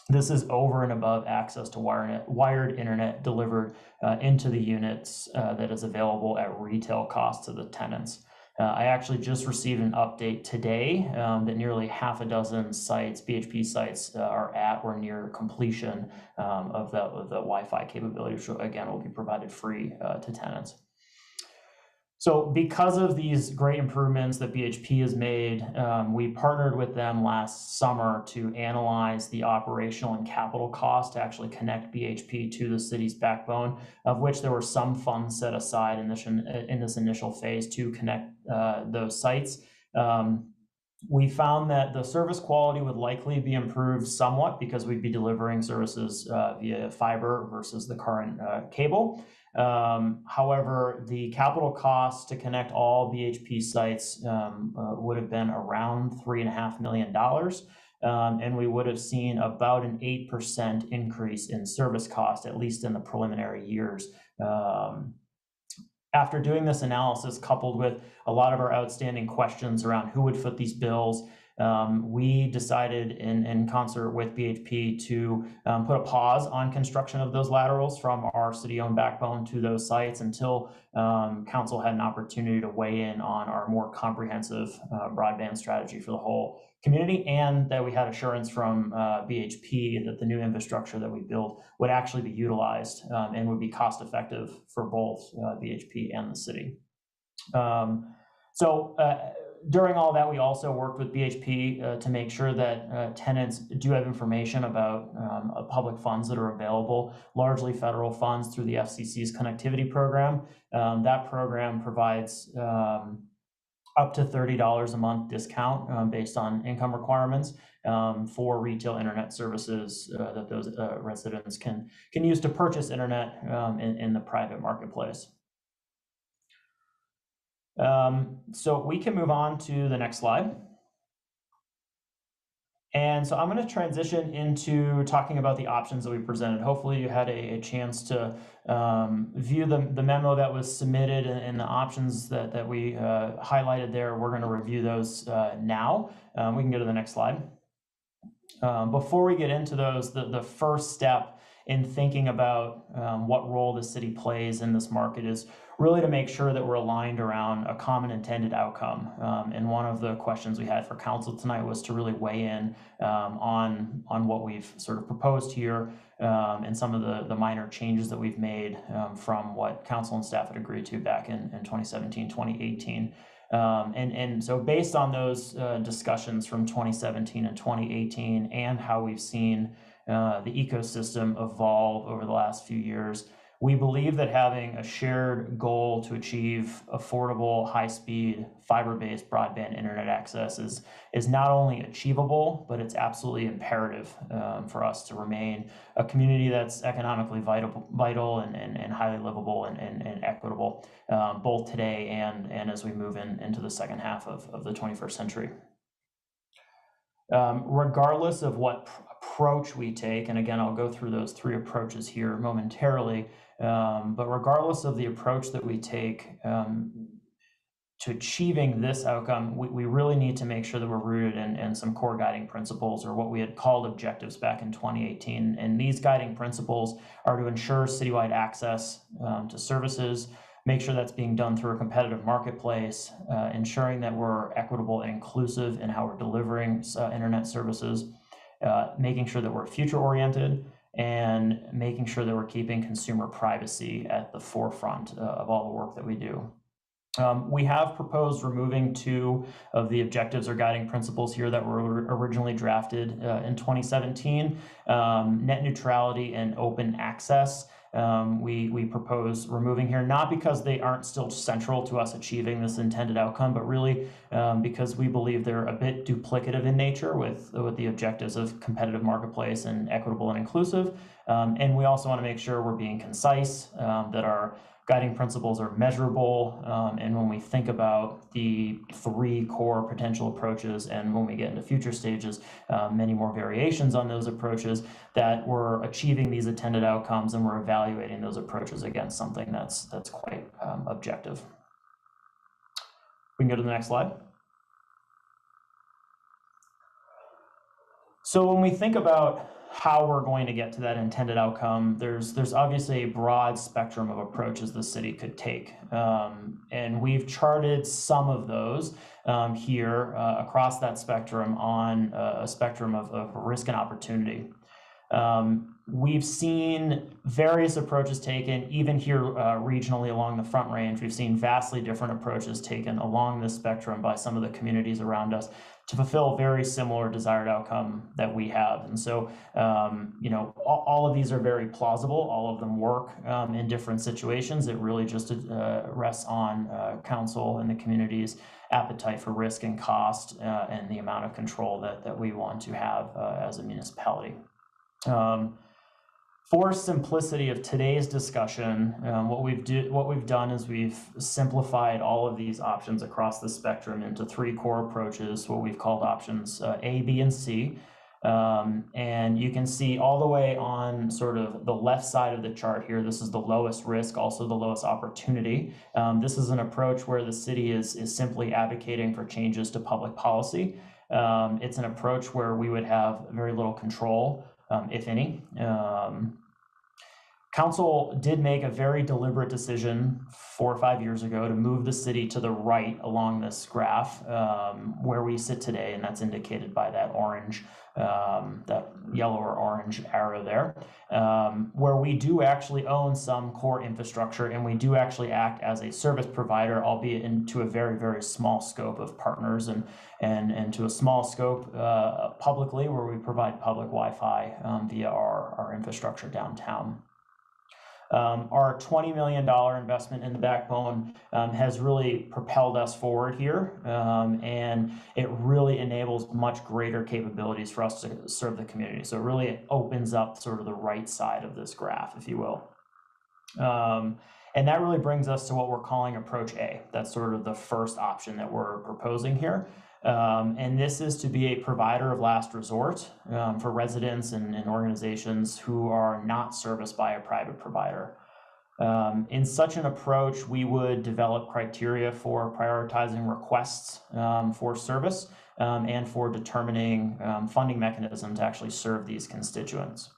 This is over and above access to wired internet delivered into the units that is available at retail cost to the tenants. I actually just received an update today that nearly half a dozen sites, BHP sites, are at or near completion of the Wi-Fi capability, which again will be provided free to tenants. So because of these great improvements that BHP has made, we partnered with them last summer to analyze the operational and capital cost to actually connect BHP to the city's backbone, of which there were some funds set aside in this initial phase to connect those sites. We found that the service quality would likely be improved somewhat because we'd be delivering services via fiber versus the current cable. However, the capital cost to connect all BHP sites would have been around $3.5 million. And we would have seen about an 8% increase in service cost, at least in the preliminary years. After doing this analysis, coupled with a lot of our outstanding questions around who would foot these bills, we decided in concert with BHP to put a pause on construction of those laterals from our city-owned backbone to those sites until council had an opportunity to weigh in on our more comprehensive broadband strategy for the whole community, and that we had assurance from BHP that the new infrastructure that we build would actually be utilized and would be cost effective for both BHP and the city. During all that, we also worked with BHP to make sure that tenants do have information about public funds that are available, largely federal funds through the FCC's connectivity program. That program provides up to $30 a month discount based on income requirements for retail internet services that those residents can use to purchase internet in the private marketplace. So we can move on to the next slide. And so I'm going to transition into talking about the options that we presented. Hopefully you had a chance to view the memo that was submitted and the options that we highlighted there. We're going to review those now. We can go to the next slide. Before we get into those, the first step in thinking about what role the city plays in this market is really to make sure that we're aligned around a common intended outcome. And one of the questions we had for council tonight was to really weigh in on what we've sort of proposed here and some of the minor changes that we've made from what council and staff had agreed to back in 2017, 2018. And so based on those discussions from 2017 and 2018 and how we've seen the ecosystem evolve over the last few years, we believe that having a shared goal to achieve affordable, high-speed, fiber-based broadband internet access is not only achievable, but it's absolutely imperative for us to remain a community that's economically vital and highly livable and equitable, both today and as we move into the second half of the 21st century. Regardless of what approach we take, and again, I'll go through those three approaches here momentarily, but regardless of the approach that we take to achieving this outcome, we really need to make sure that we're rooted in some core guiding principles, or what we had called objectives back in 2018. And these guiding principles are to ensure citywide access to services, make sure that's being done through a competitive marketplace, ensuring that we're equitable and inclusive in how we're delivering internet services, making sure that we're future-oriented, and making sure that we're keeping consumer privacy at the forefront of all the work that we do. We have proposed removing 2 of the objectives or guiding principles here that were originally drafted in 2017, net neutrality and open access. We propose removing here, not because they aren't still central to us achieving this intended outcome, but really because we believe they're a bit duplicative in nature with the objectives of competitive marketplace and equitable and inclusive. And we also want to make sure we're being concise, that our guiding principles are measurable, and when we think about the 3 core potential approaches, and when we get into future stages, many more variations on those approaches, that we're achieving these intended outcomes and we're evaluating those approaches against something that's quite objective. We can go to the next slide. So when we think about how we're going to get to that intended outcome, there's obviously a broad spectrum of approaches the city could take. And we've charted some of those here across that spectrum on a spectrum of risk and opportunity. We've seen various approaches taken, even here regionally along the Front Range. We've seen vastly different approaches taken along this spectrum by some of the communities around us to fulfill very similar desired outcome that we have. And so, all of these are very plausible. All of them work in different situations. It really just rests on council and the community's appetite for risk and cost and the amount of control that we want to have as a municipality. For simplicity of today's discussion, what we've done is we've simplified all of these options across the spectrum into 3 core approaches, what we've called options A, B, and C. And you can see all the way on sort of the left side of the chart here, this is the lowest risk, also the lowest opportunity. This is an approach where the city is simply advocating for changes to public policy. It's an approach where we would have very little control, if any. Council did make a very deliberate decision 4 or 5 years ago to move the city to the right along this graph where we sit today, and that's indicated by that orange, that yellow or orange arrow there, where we do actually own some core infrastructure, and we do actually act as a service provider, albeit into a very, very small scope of partners and to a small scope publicly, where we provide public Wi-Fi via our infrastructure downtown. Our $20 million investment in the backbone has really propelled us forward here, and it really enables much greater capabilities for us to serve the community. So it really opens up sort of the right side of this graph, if you will. And that really brings us to what we're calling approach A. That's sort of the first option that we're proposing here. And this is to be a provider of last resort for residents and organizations who are not serviced by a private provider. In such an approach, we would develop criteria for prioritizing requests for service and for determining funding mechanisms to actually serve these constituents.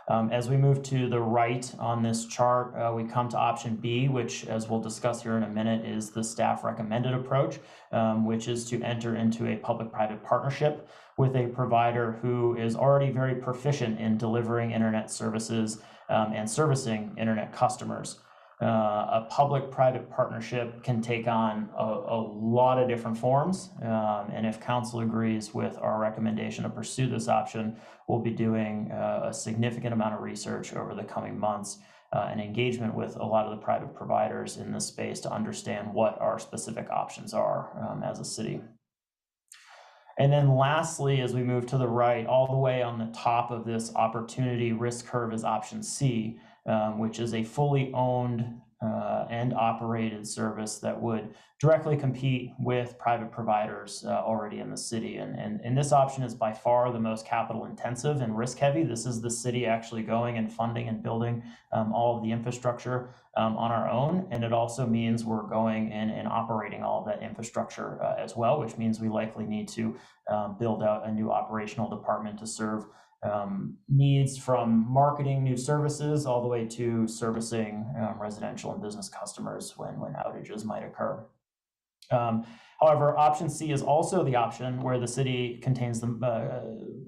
As we move to the right on this chart, we come to option B, which, as we'll discuss here in a minute, is the staff recommended approach, which is to enter into a public-private partnership with a provider who is already very proficient in delivering internet services and servicing internet customers. A public-private partnership can take on a lot of different forms, and if council agrees with our recommendation to pursue this option, we'll be doing a significant amount of research over the coming months and engagement with a lot of the private providers in this space to understand what our specific options are as a city. And then lastly, as we move to the right, all the way on the top of this opportunity risk curve is option C, which is a fully owned and operated service that would directly compete with private providers already in the city. And this option is by far the most capital intensive and risk heavy. This is the city actually going and funding and building all of the infrastructure on our own. And it also means we're going in and operating all of that infrastructure as well, which means we likely need to build out a new operational department to serve needs from marketing new services all the way to servicing residential and business customers when outages might occur. However, option C is also the option where the city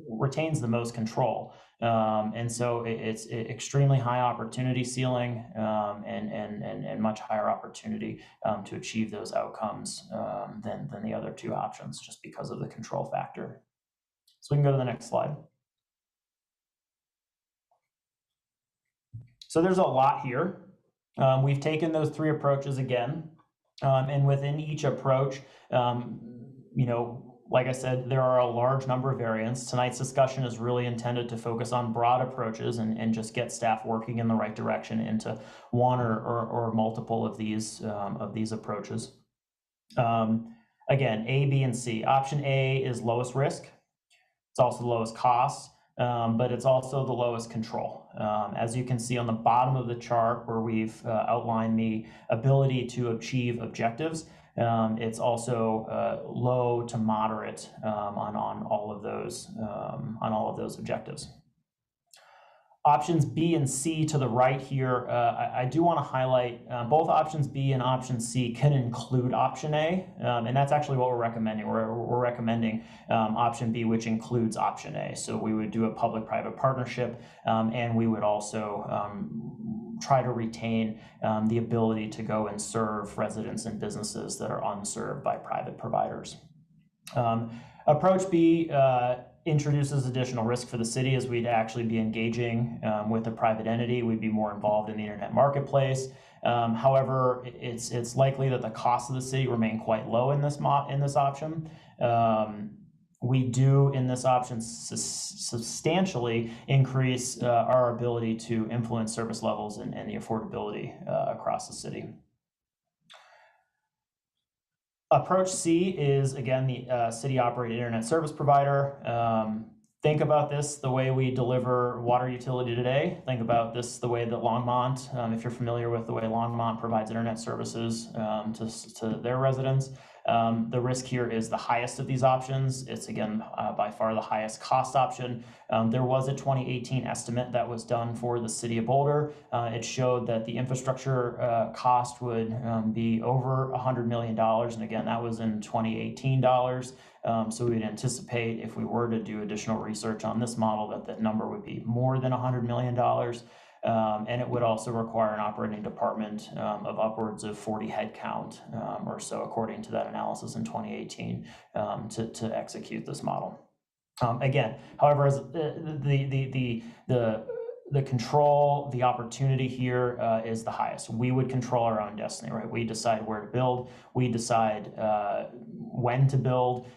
retains the most control. And so it's extremely high opportunity ceiling and much higher opportunity to achieve those outcomes than the other two options, just because of the control factor. So we can go to the next slide. So there's a lot here. We've taken those three approaches again, and within each approach, like I said, there are a large number of variants. Tonight's discussion is really intended to focus on broad approaches and just get staff working in the right direction into one or multiple of these approaches. Again, A, B, and C. Option A is lowest risk. It's also the lowest cost. But it's also the lowest control. As you can see on the bottom of the chart where we've outlined the ability to achieve objectives, it's also low to moderate on all of those objectives. Options B and C to the right here, I do want to highlight both options B and option C can include option A, and that's actually what we're recommending. We're recommending option B, which includes option A. So we would do a public-private partnership, and we would also try to retain the ability to go and serve residents and businesses that are unserved by private providers. Approach B introduces additional risk for the city, as we'd actually be engaging with a private entity. We'd be more involved in the internet marketplace. However, it's likely that the costs of the city remain quite low in this option. We do in this option substantially increase our ability to influence service levels and the affordability across the city. Approach C is, again, the city-operated internet service provider. Think about this the way we deliver water utility today. Think about this the way that Longmont, if you're familiar with the way Longmont provides internet services to their residents. The risk here is the highest of these options. It's, again, by far the highest cost option. There was a 2018 estimate that was done for the city of Boulder. It showed that the infrastructure cost would be over $100 million. And again, that was in 2018 dollars. So we'd anticipate if we were to do additional research on this model that number would be more than $100 million. And it would also require an operating department of upwards of 40 headcount or so, according to that analysis in 2018, to execute this model. Again, however, as the control, the opportunity here is the highest. We would control our own destiny, right? We decide where to build. We decide when to build.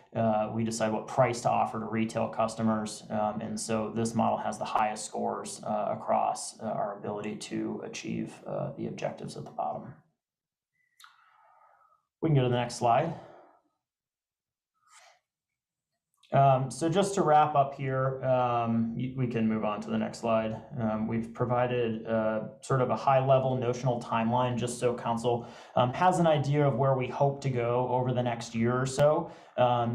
We decide what price to offer to retail customers. And so this model has the highest scores across our ability to achieve the objectives at the bottom. We can go to the next slide. So just to wrap up here, we can move on to the next slide. We've provided sort of a high-level notional timeline just so council has an idea of where we hope to go over the next year or so.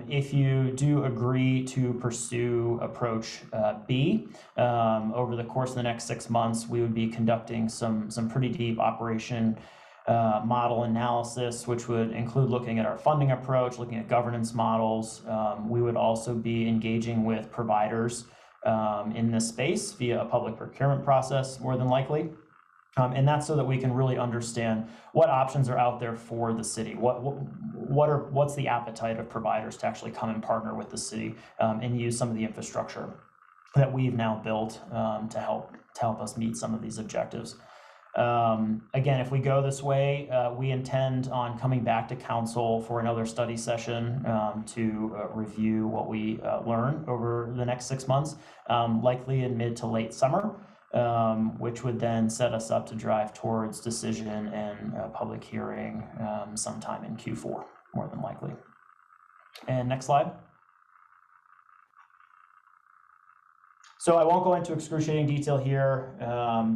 If you do agree to pursue approach B, over the course of the next 6 months, we would be conducting some pretty deep operation model analysis, which would include looking at our funding approach, looking at governance models. We would also be engaging with providers in this space via a public procurement process, more than likely. And that's so that we can really understand what options are out there for the city. What's the appetite of providers to actually come and partner with the city and use some of the infrastructure that we've now built to help us meet some of these objectives. Again, if we go this way, we intend on coming back to council for another study session to review what we learn over the next 6 months, likely in mid to late summer, which would then set us up to drive towards decision and public hearing sometime in Q4, more than likely. And next slide. So I won't go into excruciating detail here,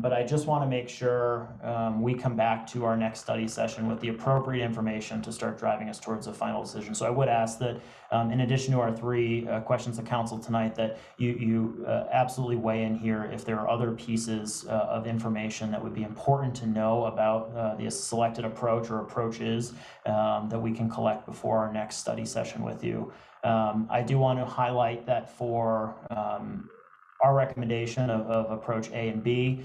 but I just want to make sure we come back to our next study session with the appropriate information to start driving us towards a final decision. So I would ask that in addition to our 3 questions to council tonight, that you absolutely weigh in here if there are other pieces of information that would be important to know about the selected approach or approaches that we can collect before our next study session with you. I do want to highlight that for our recommendation of approach A and B,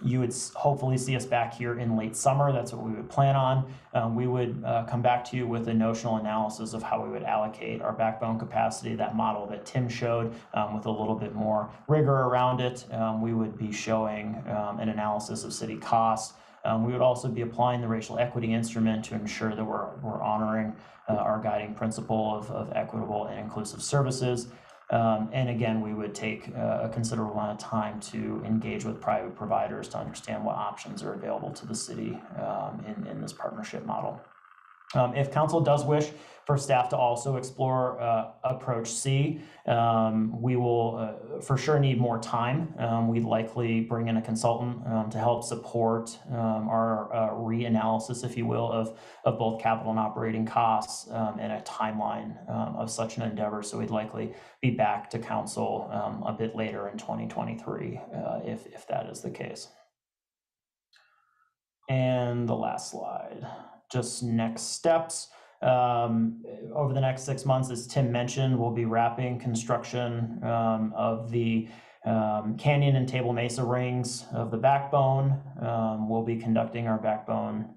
you would hopefully see us back here in late summer. That's what we would plan on. We would come back to you with a notional analysis of how we would allocate our backbone capacity, that model that Tim showed with a little bit more rigor around it. We would be showing an analysis of city costs. We would also be applying the racial equity instrument to ensure that we're honoring our guiding principle of equitable and inclusive services. And again, we would take a considerable amount of time to engage with private providers to understand what options are available to the city in this partnership model. If council does wish for staff to also explore approach C, we will for sure need more time. We'd likely bring in a consultant to help support our reanalysis, if you will, of both capital and operating costs and a timeline of such an endeavor. So we'd likely be back to council a bit later in 2023 if that is the case. And the last slide. Just next steps. Over the next 6 months, as Tim mentioned, we'll be wrapping construction of the Canyon and Table Mesa rings of the backbone. We'll be conducting our backbone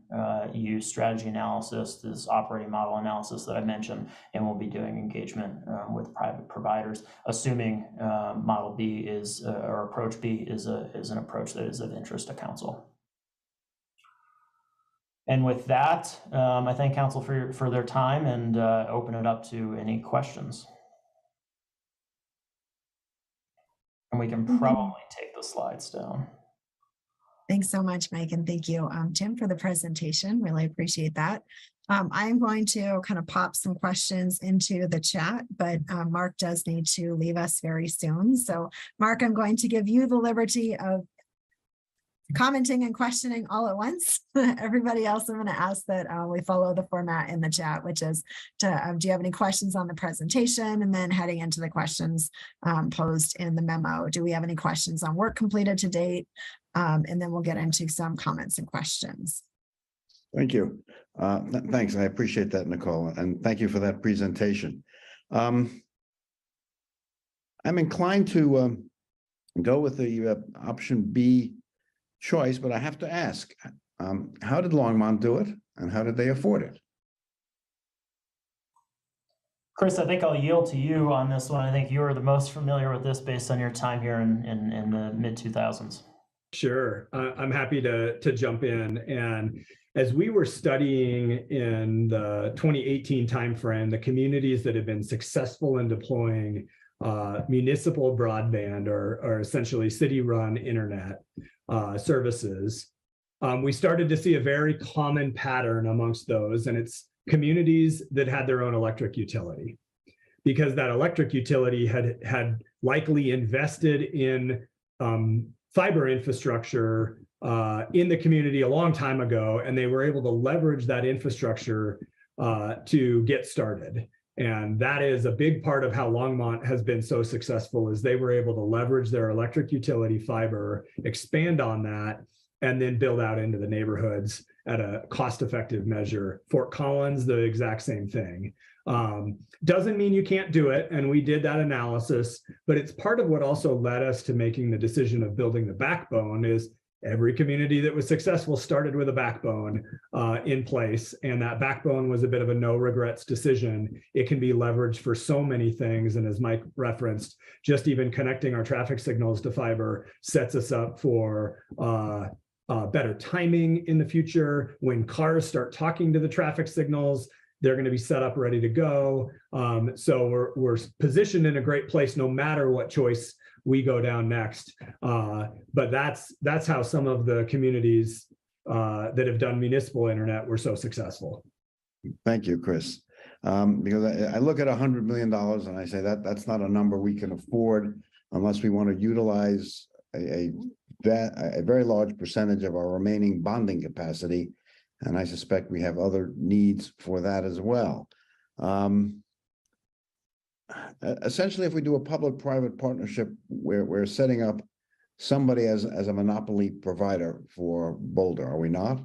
use strategy analysis, this operating model analysis that I mentioned, and we'll be doing engagement with private providers, assuming model B is, or approach B is an approach that is of interest to council. And with that, I thank council for their time and open it up to any questions. And we can probably take the slides down. Thanks so much, Mike, and thank you, Tim, for the presentation. Really appreciate that. I'm going to kind of pop some questions into the chat, but Mark does need to leave us very soon. So Mark, I'm going to give you the liberty of commenting and questioning all at once. Everybody else, I'm going to ask that we follow the format in the chat, which is to, do you have any questions on the presentation? And then heading into the questions posed in the memo. Do we have any questions on work completed to date? And then we'll get into some comments and questions. Thank you. Thanks. I appreciate that, Nicole. And thank you for that presentation. I'm inclined to go with the option B choice, but I have to ask, how did Longmont do it and how did they afford it? Chris, I think I'll yield to you on this one. I think you are the most familiar with this based on your time here in the mid-2000s. Sure, I'm happy to jump in. And as we were studying in the 2018 timeframe, the communities that have been successful in deploying municipal broadband or essentially city-run internet services, we started to see a very common pattern amongst those, and it's communities that had their own electric utility. because that electric utility had likely invested in fiber infrastructure in the community a long time ago, and they were able to leverage that infrastructure to get started. And that is a big part of how Longmont has been so successful, is they were able to leverage their electric utility fiber, expand on that, and then build out into the neighborhoods at a cost-effective measure. Fort Collins, the exact same thing. Doesn't mean you can't do it, and we did that analysis, but it's part of what also led us to making the decision of building the backbone. Is every community that was successful started with a backbone in place, and that backbone was a bit of a no regrets decision. It can be leveraged for so many things, and as Mike referenced, just even connecting our traffic signals to fiber sets us up for better timing in the future. When cars start talking to the traffic signals, they're going to be set up ready to go. So we're positioned in a great place no matter what choice we go down next. But that's how some of the communities that have done municipal internet were so successful. Thank you, Chris. Because I look at $100 million and I say that's not a number we can afford unless we want to utilize a very large percentage of our remaining bonding capacity. And I suspect we have other needs for that as well. Essentially, if we do a public-private partnership, we're setting up somebody as a monopoly provider for Boulder, are we not?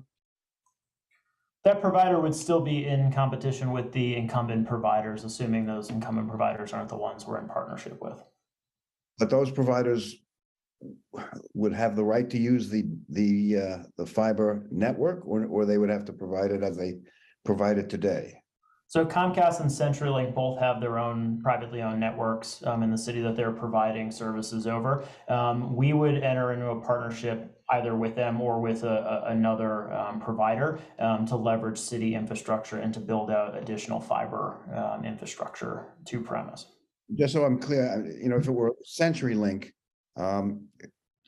That provider would still be in competition with the incumbent providers, assuming those incumbent providers aren't the ones we're in partnership with. But those providers would have the right to use the fiber network, or they would have to provide it as they provide it today? So Comcast and CenturyLink both have their own privately owned networks in the city that they're providing services over. We would enter into a partnership either with them or with another provider to leverage city infrastructure and to build out additional fiber infrastructure to premise. Just so I'm clear, if it were CenturyLink,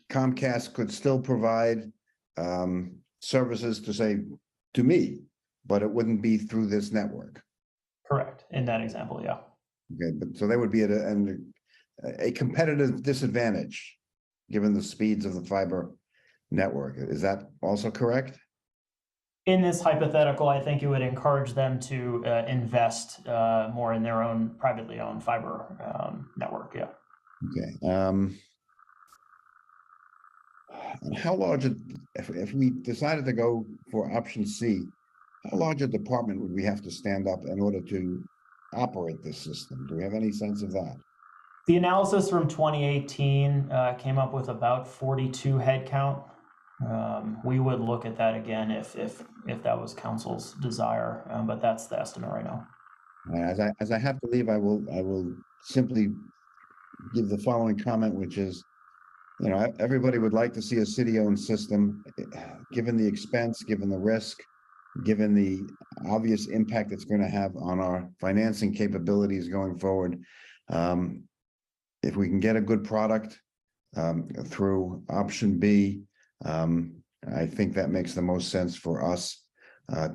Comcast could still provide services to me, but it wouldn't be through this network. Correct. In that example, yeah. Okay, but so they would be at a competitive disadvantage given the speeds of the fiber network. Is that also correct? In this hypothetical, I think it would encourage them to invest more in their own privately owned fiber network. Yeah. Okay. How large, if we decided to go for option C, how large a department would we have to stand up in order to operate this system? Do we have any sense of that? The analysis from 2018 came up with about 42 headcount. We would look at that again if that was council's desire, but that's the estimate right now. As I have to leave, I will simply give the following comment, which is, everybody would like to see a city-owned system, given the expense, given the risk, given the obvious impact it's going to have on our financing capabilities going forward. If we can get a good product through option B, I think that makes the most sense for us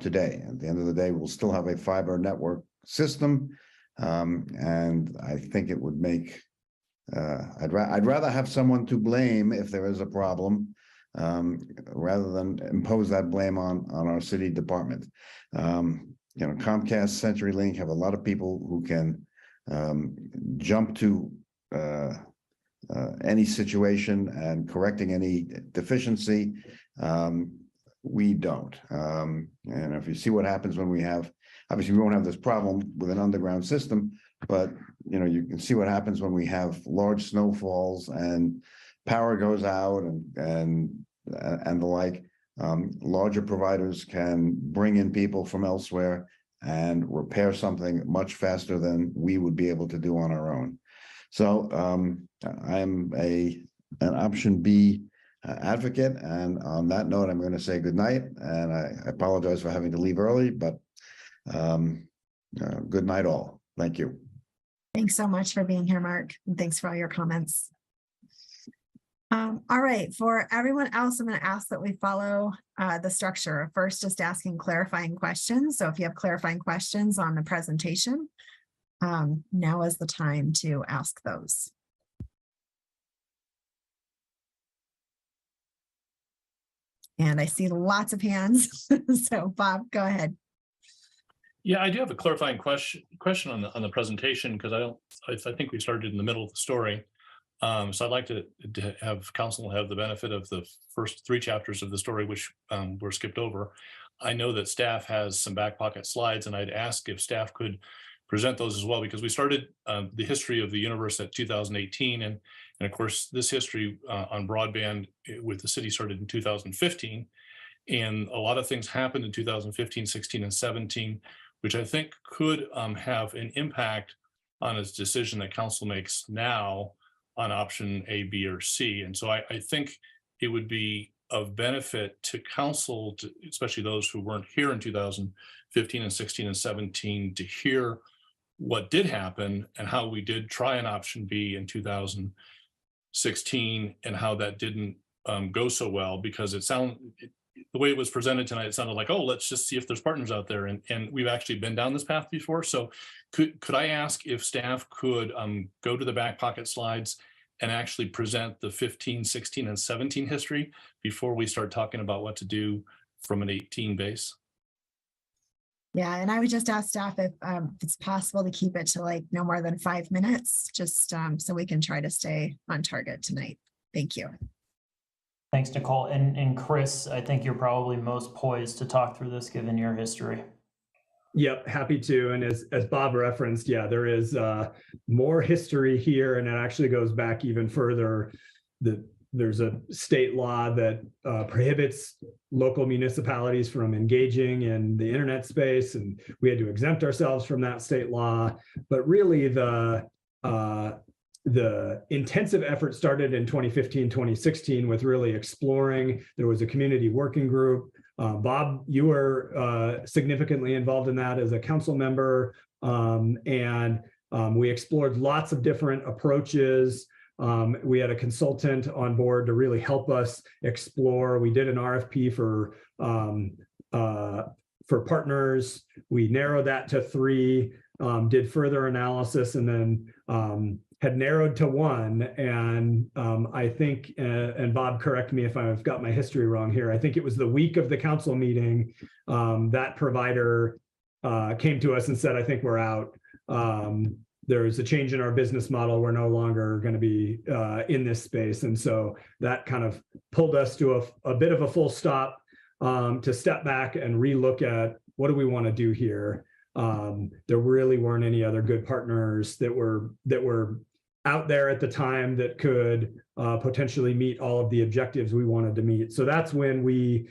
today. At the end of the day, we'll still have a fiber network system, and I think it would make I'd rather have someone to blame if there is a problem rather than impose that blame on our city department. Comcast, CenturyLink have a lot of people who can jump to any situation and correcting any deficiency. We don't. And if you see what happens when we have, obviously we won't have this problem with an underground system, but you can see what happens when we have large snowfalls and power goes out and the like. Larger providers can bring in people from elsewhere and repair something much faster than we would be able to do on our own. So I'm an option B advocate, and on that note, I'm going to say good night, and I apologize for having to leave early, but good night all. Thank you. Thanks so much for being here, Mark, and thanks for all your comments. All right, for everyone else, I'm going to ask that we follow the structure. First, just asking clarifying questions. So if you have clarifying questions on the presentation, now is the time to ask those. And I see lots of hands. So Bob, go ahead. Yeah, I do have a clarifying question on the presentation, because I think we started in the middle of the story. So I'd like to have council have the benefit of the first 3 chapters of the story, which were skipped over. I know that staff has some back pocket slides, and I'd ask if staff could present those as well, because we started the history of the universe at 2018. And of course, this history on broadband with the city started in 2015. And a lot of things happened in 2015, 16, and 17, which I think could have an impact on its decision that council makes now on option A, B, or C. And so I think it would be of benefit to council, especially those who weren't here in 2015 and 16 and 17, to hear what did happen and how we did try an option B in 2016 and how that didn't go so well, because the way it was presented tonight, it sounded like, oh, let's just see if there's partners out there. And we've actually been down this path before. So could I ask if staff could go to the back pocket slides and actually present the 15, 16, and 17 history before we start talking about what to do from an 18 base? Yeah, and I would just ask staff if it's possible to keep it to like no more than 5 minutes, just so we can try to stay on target tonight. Thank you. Thanks, Nicole. And Chris, I think you're probably most poised to talk through this given your history. Yep, happy to. And as Bob referenced, yeah, there is more history here, and it actually goes back even further. There's a state law that prohibits local municipalities from engaging in the internet space, and we had to exempt ourselves from that state law. But really, the intensive effort started in 2015, 2016 with really exploring. There was a community working group. Bob, you were significantly involved in that as a council member, and we explored lots of different approaches. We had a consultant on board to really help us explore. We did an RFP for partners. We narrowed that to 3, did further analysis, and then had narrowed to 1. And I think, and Bob, correct me if I've got my history wrong here, I think it was the week of the council meeting, that provider came to us and said, I think we're out. There's a change in our business model. We're no longer going to be in this space. And so that kind of pulled us to a bit of a full stop, to step back and relook at what do we want to do here. There really weren't any other good partners that were out there at the time that could potentially meet all of the objectives we wanted to meet. So that's when we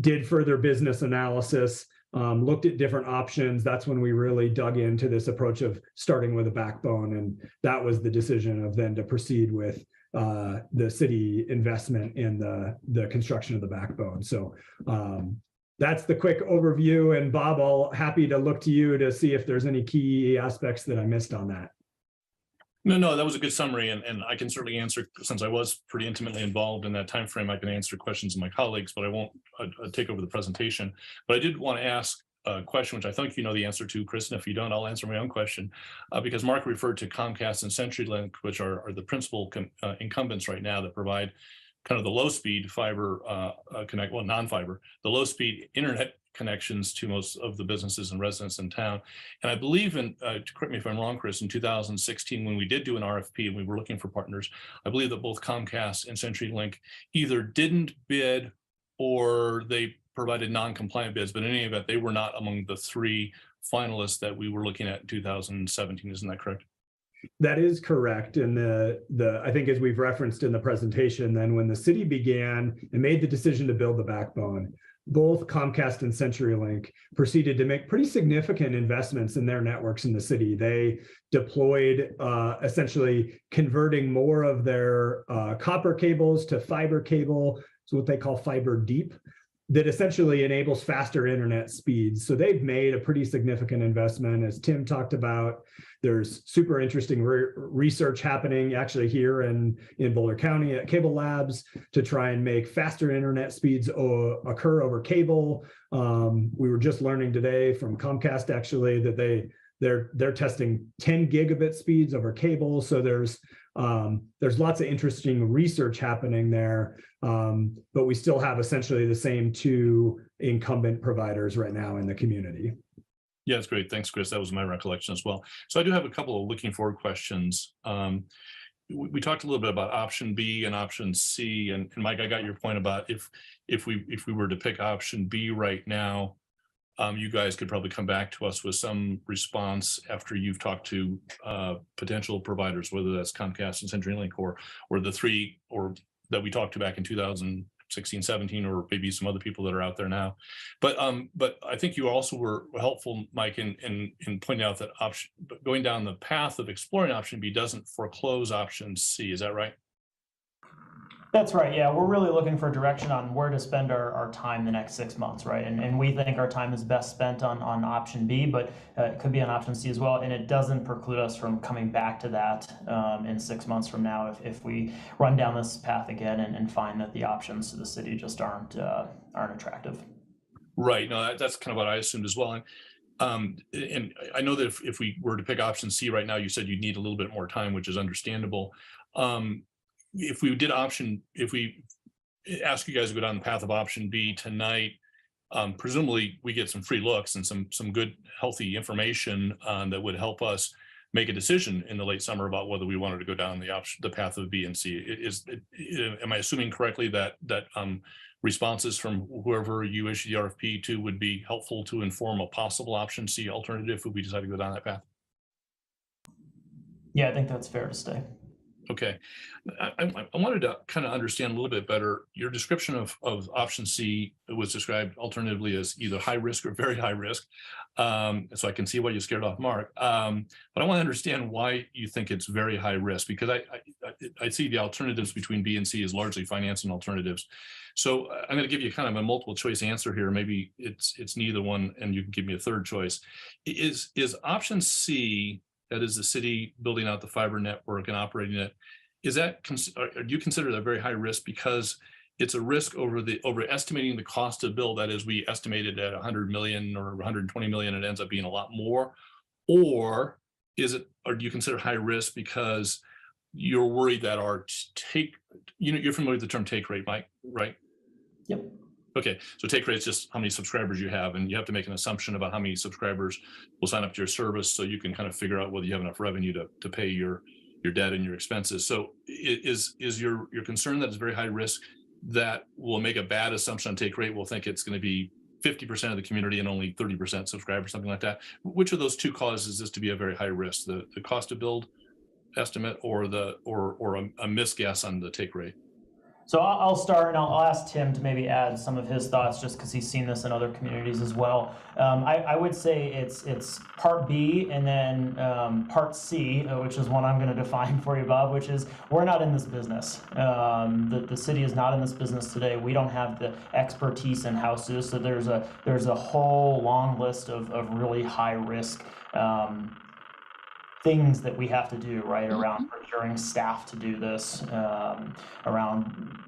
did further business analysis, looked at different options. That's when we really dug into this approach of starting with a backbone. And that was the decision of then to proceed with the city investment in the construction of the backbone. So that's the quick overview. And Bob, I'll happy to look to you to see if there's any key aspects that I missed on that. No, that was a good summary, and I can certainly answer, since I was pretty intimately involved in that time frame. I can answer questions of my colleagues, but I won't take over the presentation. But I did want to ask a question, which I think you know the answer to, Chris, and if you don't, I'll answer my own question, because Mark referred to Comcast and CenturyLink, which are the principal incumbents right now that provide kind of the low-speed fiber non-fiber, the low-speed internet connections to most of the businesses and residents in town. And I believe correct me if I'm wrong, Chris, in 2016, when we did do an RFP and we were looking for partners, I believe that both Comcast and CenturyLink either didn't bid or they provided non-compliant bids, but in any event, they were not among the 3 finalists that we were looking at in 2017. Isn't that correct? That is correct. And I think, as we've referenced in the presentation, then when the city began and made the decision to build the backbone, both Comcast and CenturyLink proceeded to make pretty significant investments in their networks in the city. They deployed essentially converting more of their copper cables to fiber cable, so what they call fiber deep, that essentially enables faster internet speeds. So they've made a pretty significant investment. As Tim talked about, there's super interesting research happening actually here in Boulder County at Cable Labs to try and make faster internet speeds occur over cable. We were just learning today from Comcast actually that they're testing 10 gigabit speeds over cable. So there's lots of interesting research happening there, but we still have essentially the same two incumbent providers right now in the community. Yeah, that's great. Thanks, Chris. That was my recollection as well. So I do have a couple of looking forward questions. We talked a little bit about option B and option C, and Mike, I got your point about if we were to pick option B right now, you guys could probably come back to us with some response after you've talked to potential providers, whether that's Comcast and CenturyLink or the three or that we talked to back in 2016, 17, or maybe some other people that are out there now. But I think you also were helpful, Mike, in pointing out that going down the path of exploring option B doesn't foreclose option C. Is that right? That's right. Yeah, we're really looking for direction on where to spend our time the next 6 months, right? And we think our time is best spent on option B, but it could be on option C as well. And it doesn't preclude us from coming back to that in 6 months from now if we run down this path again and find that the options to the city just aren't attractive. Right. No, that's kind of what I assumed as well. And I know that if we were to pick option C right now, you said you'd need a little bit more time, which is understandable. If we ask you guys to go down the path of option B tonight, presumably we get some free looks and some good, healthy information that would help us make a decision in the late summer about whether we wanted to go down the path of B and C. Am I assuming correctly that responses from whoever you issue the RFP to would be helpful to inform a possible option C alternative if we decide to go down that path? Yeah, I think that's fair to say. Okay, I wanted to kind of understand a little bit better your description of option C. It was described alternatively as either high risk or very high risk. So I can see why you scared off Mark. But I want to understand why you think it's very high risk, because I see the alternatives between B and C as largely financing alternatives. So I'm going to give you kind of a multiple choice answer here. Maybe it's neither one, and you can give me a third choice. Is option C, that is the city building out the fiber network and operating it, do you consider that very high risk because it's a risk over estimating the cost to build? That is, we estimated at 100 million or 120 million, it ends up being a lot more. Or do you consider high risk because you're worried that you're familiar with the term take rate, Mike, right? Yep. Okay, so take rate is just how many subscribers you have, and you have to make an assumption about how many subscribers will sign up to your service, so you can kind of figure out whether you have enough revenue to pay your debt and your expenses. So is your concern that it's very high risk that we'll make a bad assumption on take rate? We'll think it's going to be 50% of the community and only 30% subscribers, something like that. Which of those two causes this to be a very high risk, the cost to build estimate or a misguess on the take rate? So I'll start, and I'll ask Tim to maybe add some of his thoughts, just because he's seen this in other communities as well. I would say it's part B and then part C, which is one I'm going to define for you, Bob, which is we're not in this business. The city is not in this business today. We don't have the expertise in houses, so there's a whole long list of really high risk things that we have to do, right, around procuring staff to do this, around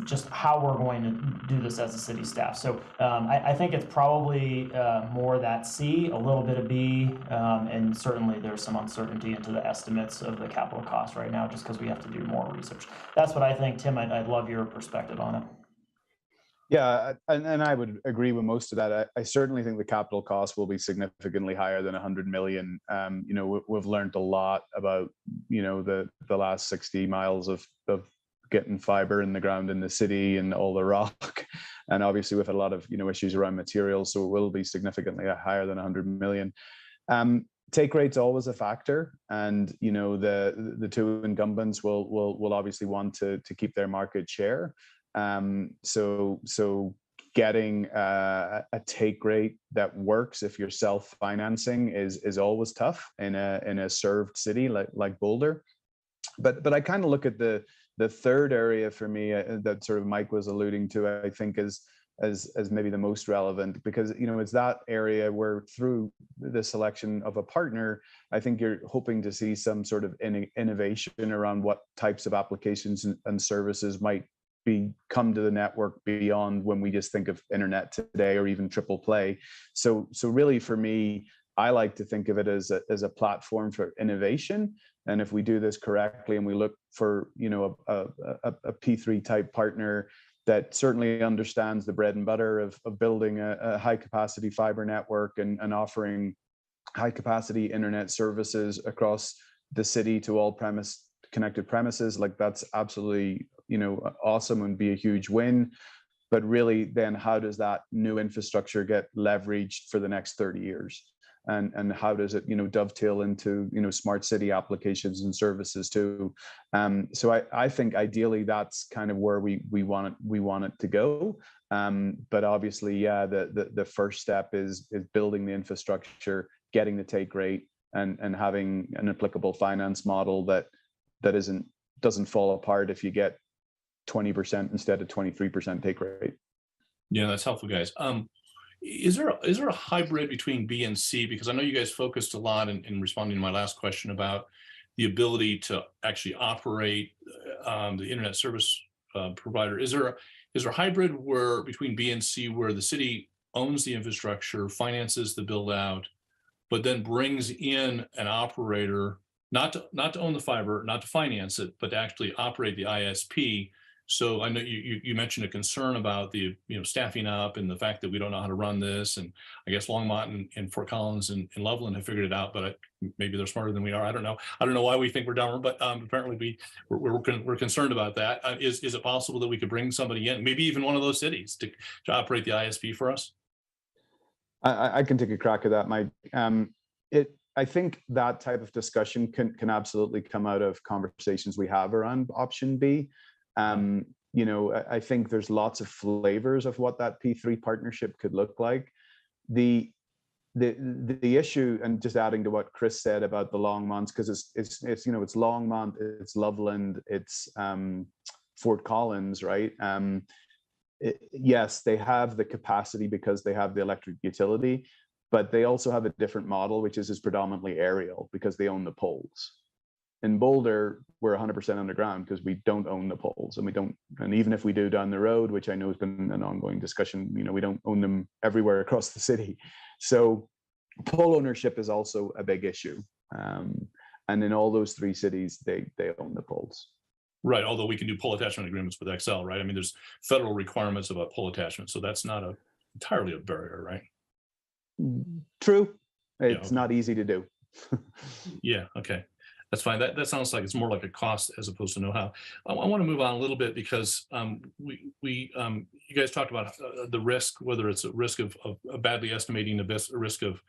just how we're going to do this as a city staff. So I think it's probably more that C, a little bit of B, and certainly there's some uncertainty into the estimates of the capital costs right now, just because we have to do more research. That's what I think. Tim, I'd love your perspective on it. Yeah, and I would agree with most of that. I certainly think the capital cost will be significantly higher than 100 million. We've learned a lot about, the last 60 miles of getting fiber in the ground in the city and all the rock. And obviously we've had a lot of, issues around materials, so it will be significantly higher than 100 million. Take rate's always a factor, and the two incumbents will obviously want to keep their market share. So getting a take rate that works if you're self-financing is always tough in a served city like Boulder. But I kind of look at the third area for me that sort of Mike was alluding to, I think as maybe the most relevant, because it's that area where through the selection of a partner, I think you're hoping to see some sort of innovation around what types of applications and services might come to the network beyond when we just think of internet today or even triple play. So really for me, I like to think of it as a platform for innovation. And if we do this correctly and we look for, you know, a P3 type partner that certainly understands the bread and butter of building a high capacity fiber network and offering high capacity internet services across the city to all connected premises, like that's absolutely, you know, awesome and be a huge win. But really then how does that new infrastructure get leveraged for the next 30 years? And how does it, you know, dovetail into, you know, smart city applications and services too? So I think ideally that's kind of where we want it to go. But obviously, yeah, the first step is building the infrastructure, getting the take rate, and having an applicable finance model that doesn't fall apart if you get 20% instead of 23% take rate. Yeah, that's helpful, guys. Is there a hybrid between B and C? Because I know you guys focused a lot in responding to my last question about the ability to actually operate the internet service provider. Is there a hybrid where between B and C where the city owns the infrastructure, finances the build out, but then brings in an operator, not to own the fiber, not to finance it, but to actually operate the ISP? So I know you mentioned a concern about the, you know, staffing up and the fact that we don't know how to run this. And I guess Longmont and Fort Collins and Loveland have figured it out, but maybe they're smarter than we are. I don't know. I don't know why we think we're dumber, but apparently we're concerned about that. Is it possible that we could bring somebody in, maybe even one of those cities, to operate the ISP for us? I can take a crack at that, Mike. I think that type of discussion can absolutely come out of conversations we have around option B. You know, I think there's lots of flavors of what that P3 partnership could look like. The issue, and just adding to what Chris said about the Longmonts, because it's you know, it's Longmont, it's Loveland, it's Fort Collins, right? Yes, they have the capacity because they have the electric utility, but they also have a different model, which is predominantly aerial because they own the poles. In Boulder, we're 100% underground because we don't own the poles, and even if we do down the road, which I know has been an ongoing discussion, you know, we don't own them everywhere across the city. So pole ownership is also a big issue. And in all those three cities, they own the poles. Right, although we can do pole attachment agreements with XL, right? I mean, there's federal requirements about pole attachment, so that's not entirely a barrier, right? True. It's not easy to do. Yeah, okay. That's fine. That sounds like it's more like a cost as opposed to know-how. I want to move on a little bit because you guys talked about the risk, whether it's a risk of badly estimating the risk of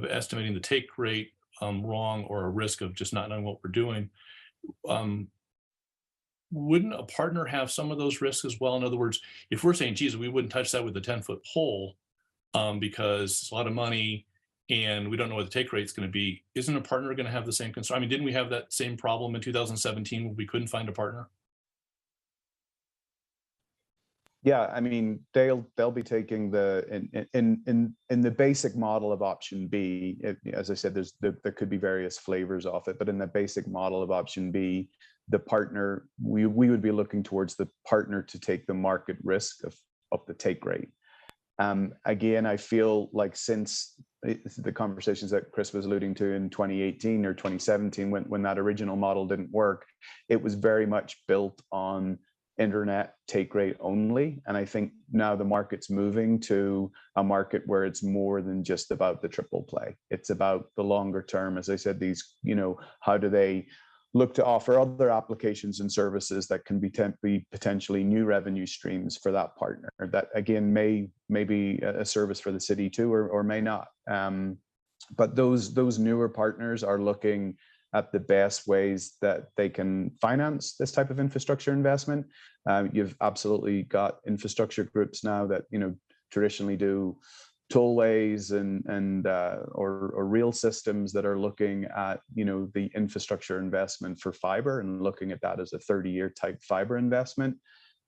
estimating the take rate wrong, or a risk of just not knowing what we're doing. Wouldn't a partner have some of those risks as well? In other words, if we're saying, geez, we wouldn't touch that with a 10-foot pole because it's a lot of money, and we don't know what the take rate is going to be, isn't a partner going to have the same concern? I mean, didn't we have that same problem in 2017 when we couldn't find a partner? Yeah, I mean, they'll be taking in the basic model of option B. As I said, there could be various flavors of it, but in the basic model of option B, the partner, we would be looking towards the partner to take the market risk of the take rate. Again, I feel like since the conversations that Chris was alluding to in 2018 or 2017, when that original model didn't work, it was very much built on internet take rate only. And I think now the market's moving to a market where it's more than just about the triple play. It's about the longer term. As I said, these, you know, how do they look to offer other applications and services that can be potentially new revenue streams for that partner that again may be a service for the city too, or may not. But those newer partners are looking at the best ways that they can finance this type of infrastructure investment. You've absolutely got infrastructure groups now that, you know, traditionally do tollways or real systems that are looking at, you know, the infrastructure investment for fiber and looking at that as a 30-year type fiber investment.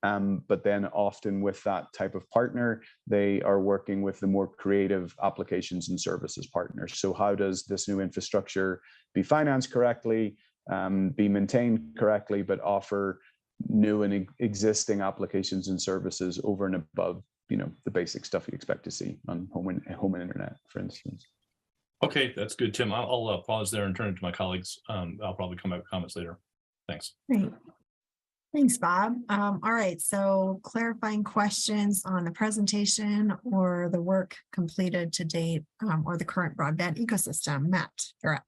But then often with that type of partner, they are working with the more creative applications and services partners. So how does this new infrastructure be financed correctly, be maintained correctly, but offer new and existing applications and services over and above, you know, the basic stuff you expect to see on home and internet, for instance. Okay, that's good, Tim. I'll pause there and turn it to my colleagues. I'll probably come back with comments later. Thanks. Great. Thanks, Bob. All right, so clarifying questions on the presentation or the work completed to date or the current broadband ecosystem. Matt, you're up.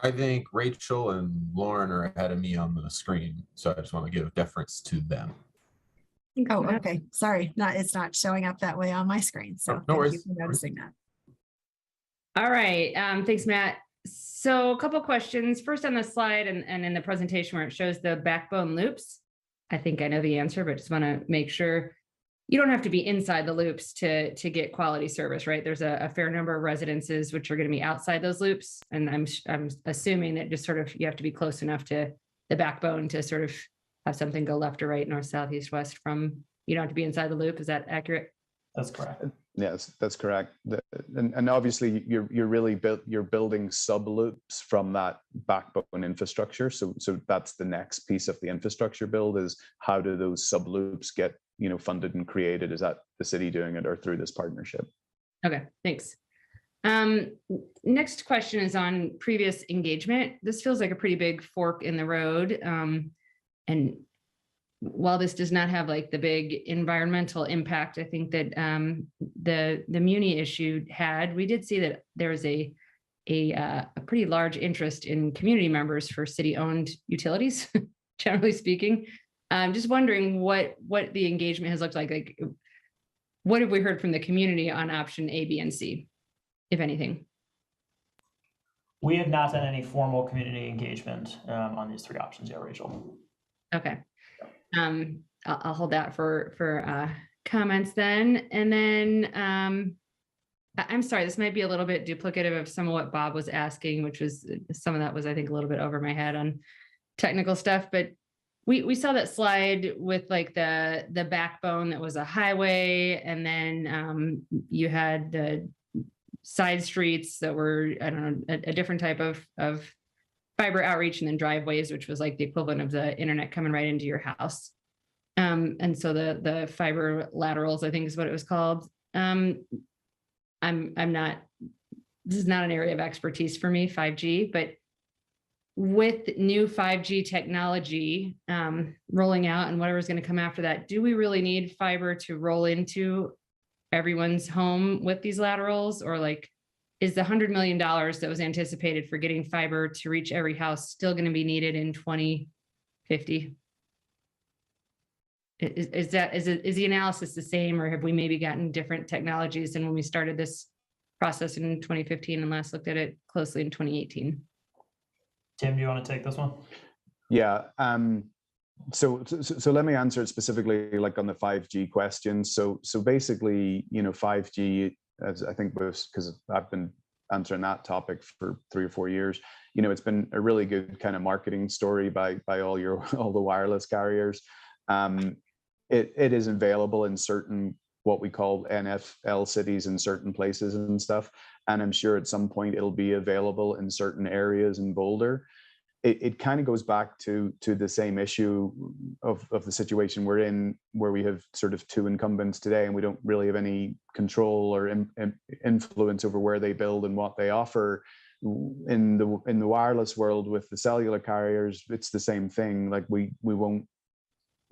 I think Rachel and Lauren are ahead of me on the screen, so I just want to give deference to them. Oh, okay. Sorry, it's not showing up that way on my screen. So no thank you worries. for noticing that. All right, thanks, Matt. So a couple questions. First on the slide and in the presentation where it shows the backbone loops. I think I know the answer, but just want to make sure you don't have to be inside the loops to get quality service, right? There's a fair number of residences which are going to be outside those loops. And I'm assuming that just sort of you have to be close enough to the backbone to sort of have something go left or right, north, south, east, west from, you don't have to be inside the loop. Is that accurate? That's correct. Yes, that's correct. And obviously you're building sub loops from that backbone infrastructure. So that's the next piece of the infrastructure build is how do those sub loops get, funded and created? Is that the city doing it or through this partnership? Okay, thanks. Next question is on previous engagement. This feels like a pretty big fork in the road. And while this does not have like the big environmental impact, I think that the Muni issue had, we did see that there was a pretty large interest in community members for city-owned utilities, generally speaking. I'm just wondering what the engagement has looked like. Like, what have we heard from the community on option A, B, and C, if anything? We have not done any formal community engagement on these 3 options yet, Rachel. Okay. I'll hold that for comments then. And then I'm sorry, this might be a little bit duplicative of some of what Bob was asking, which was some of that was, I think, a little bit over my head on technical stuff. But we saw that slide with like the backbone that was a highway, and then you had the side streets that were, I don't know, a different type of fiber outreach, and then driveways, which was like the equivalent of the internet coming right into your house. And so the fiber laterals, I think is what it was called. I'm not, this is not an area of expertise for me, 5G, but with new 5G technology rolling out and whatever's going to come after that, do we really need fiber to roll into everyone's home with these laterals? Or like, is the $100 million that was anticipated for getting fiber to reach every house still going to be needed in 2050? Is the analysis the same, or have we maybe gotten different technologies than when we started this process in 2015 and last looked at it closely in 2018? Tim, do you want to take this one? Yeah. So let me answer it specifically, like on the 5G question. So basically, 5G, as I think was, because I've been answering that topic for 3 or 4 years, it's been a really good kind of marketing story by all the wireless carriers. It is available in certain, what we call NFL cities in certain places and stuff. And I'm sure at some point it'll be available in certain areas in Boulder. It kind of goes back to the same issue of the situation we're in, where we have sort of 2 incumbents today, and we don't really have any control or influence over where they build and what they offer. In the wireless world with the cellular carriers, it's the same thing. Like we won't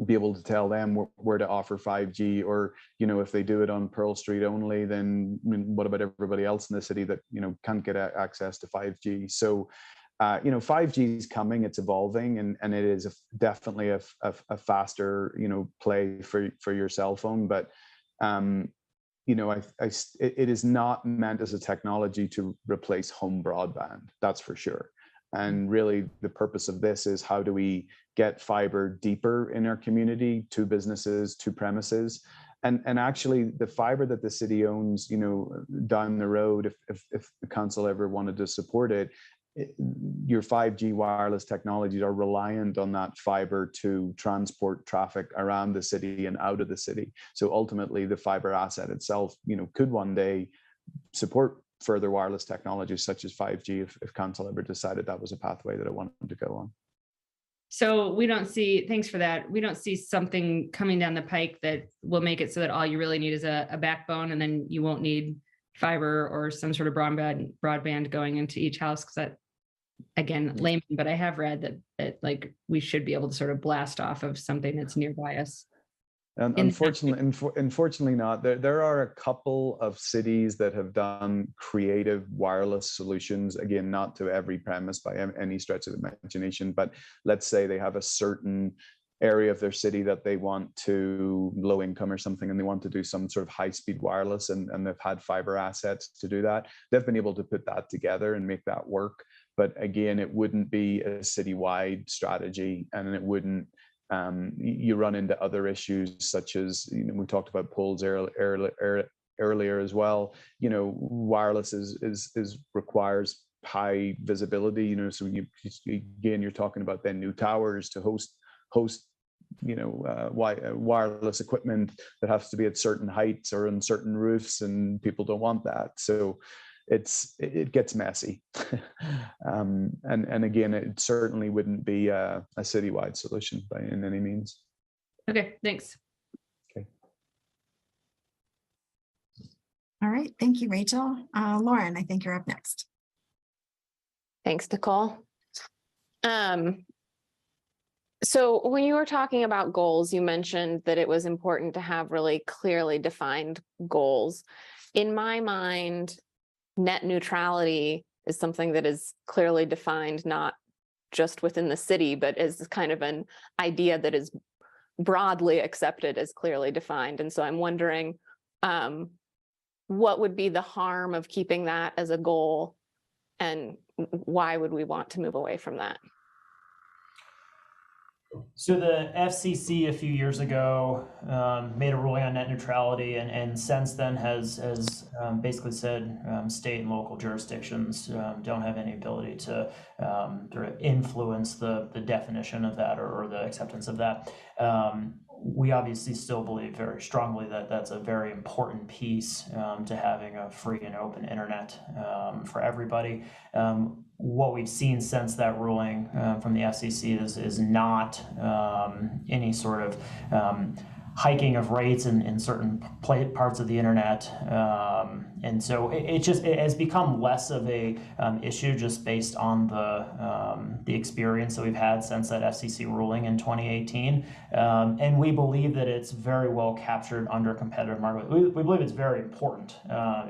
be able to tell them where to offer 5G, or if they do it on Pearl Street only, then what about everybody else in the city that can't get access to 5G? So 5G is coming, it's evolving, and it is definitely a faster play for your cell phone. But it is not meant as a technology to replace home broadband, that's for sure. And really the purpose of this is, how do we get fiber deeper in our community, to businesses, to premises? And actually the fiber that the city owns, down the road, if the council ever wanted to support it, your 5G wireless technologies are reliant on that fiber to transport traffic around the city and out of the city. So ultimately the fiber asset itself, could one day support further wireless technologies such as 5G if council ever decided that was a pathway that it wanted to go on. So we don't see, thanks for that. We don't see something coming down the pike that will make it so that all you really need is a backbone, and then you won't need fiber or some sort of broadband going into each house, because that, again, layman, but I have read that like we should be able to sort of blast off of something that's nearby us. Unfortunately not. There are a couple of cities that have done creative wireless solutions. Again, not to every premise by any stretch of the imagination, but let's say they have a certain area of their city that they want to, low income or something, and they want to do some sort of high-speed wireless, and they've had fiber assets to do that. They've been able to put that together and make that work. But again, it wouldn't be a citywide strategy, and it wouldn't, you run into other issues such as, we talked about poles earlier as well. Wireless is requires high visibility, so you're talking about then new towers to host wireless equipment that has to be at certain heights or on certain roofs, and people don't want that. So it gets messy. And again, it certainly wouldn't be a citywide solution by any means. Okay, thanks. Okay. All right, thank you, Rachel. Lauren, I think you're up next. Thanks, Nicole. So when you were talking about goals, you mentioned that it was important to have really clearly defined goals. In my mind, net neutrality is something that is clearly defined, not just within the city, but as kind of an idea that is broadly accepted as clearly defined. And so I'm wondering, what would be the harm of keeping that as a goal, and why would we want to move away from that? So the FCC a few years ago made a ruling on net neutrality, and since then has basically said state and local jurisdictions don't have any ability to sort of influence the definition of that or the acceptance of that. We obviously still believe very strongly that that's a very important piece to having a free and open internet for everybody. What we've seen since that ruling from the FCC is not any sort of hiking of rates in certain parts of the internet. And so it has become less of a issue just based on the experience that we've had since that FCC ruling in 2018. And we believe that it's very well captured under competitive market. We believe it's very important.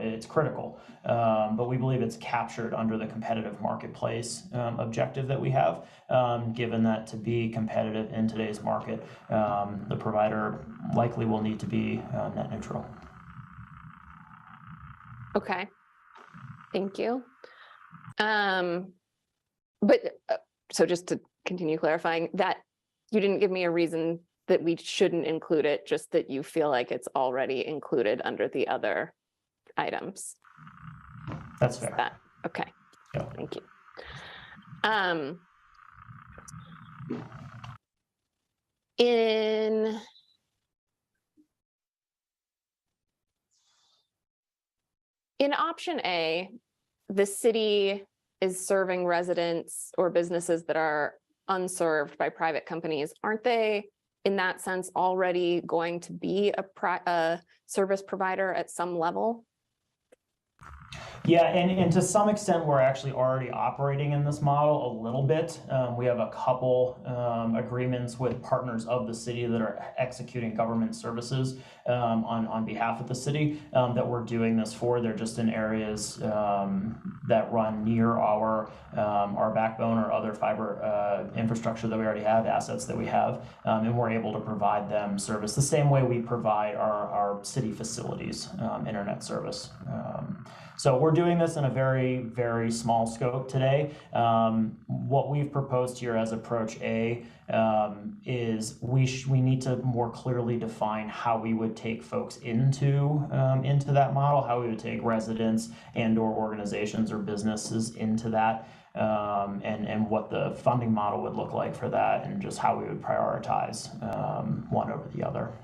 It's critical. But we believe it's captured under the competitive marketplace objective that we have, given that to be competitive in today's market, the provider likely will need to be net neutral. Okay, thank you. So just to continue clarifying that, you didn't give me a reason that we shouldn't include it, just that you feel like it's already included under the other items. That's fair. Okay, yeah. Thank you. In option A, the city is serving residents or businesses that are unserved by private companies. Aren't they, in that sense, already going to be a service provider at some level? Yeah, and to some extent, we're actually already operating in this model a little bit. We have a couple agreements with partners of the city that are executing government services on behalf of the city that we're doing this for. They're just in areas that run near our backbone or other fiber infrastructure that we already have, assets that we have, and we're able to provide them service the same way we provide our city facilities internet service. So we're doing this in a very, very small scope today. What we've proposed here as approach A is we need to more clearly define how we would take folks into that model, how we would take residents and or organizations or businesses into that, and what the funding model would look like for that, and just how we would prioritize one over the other.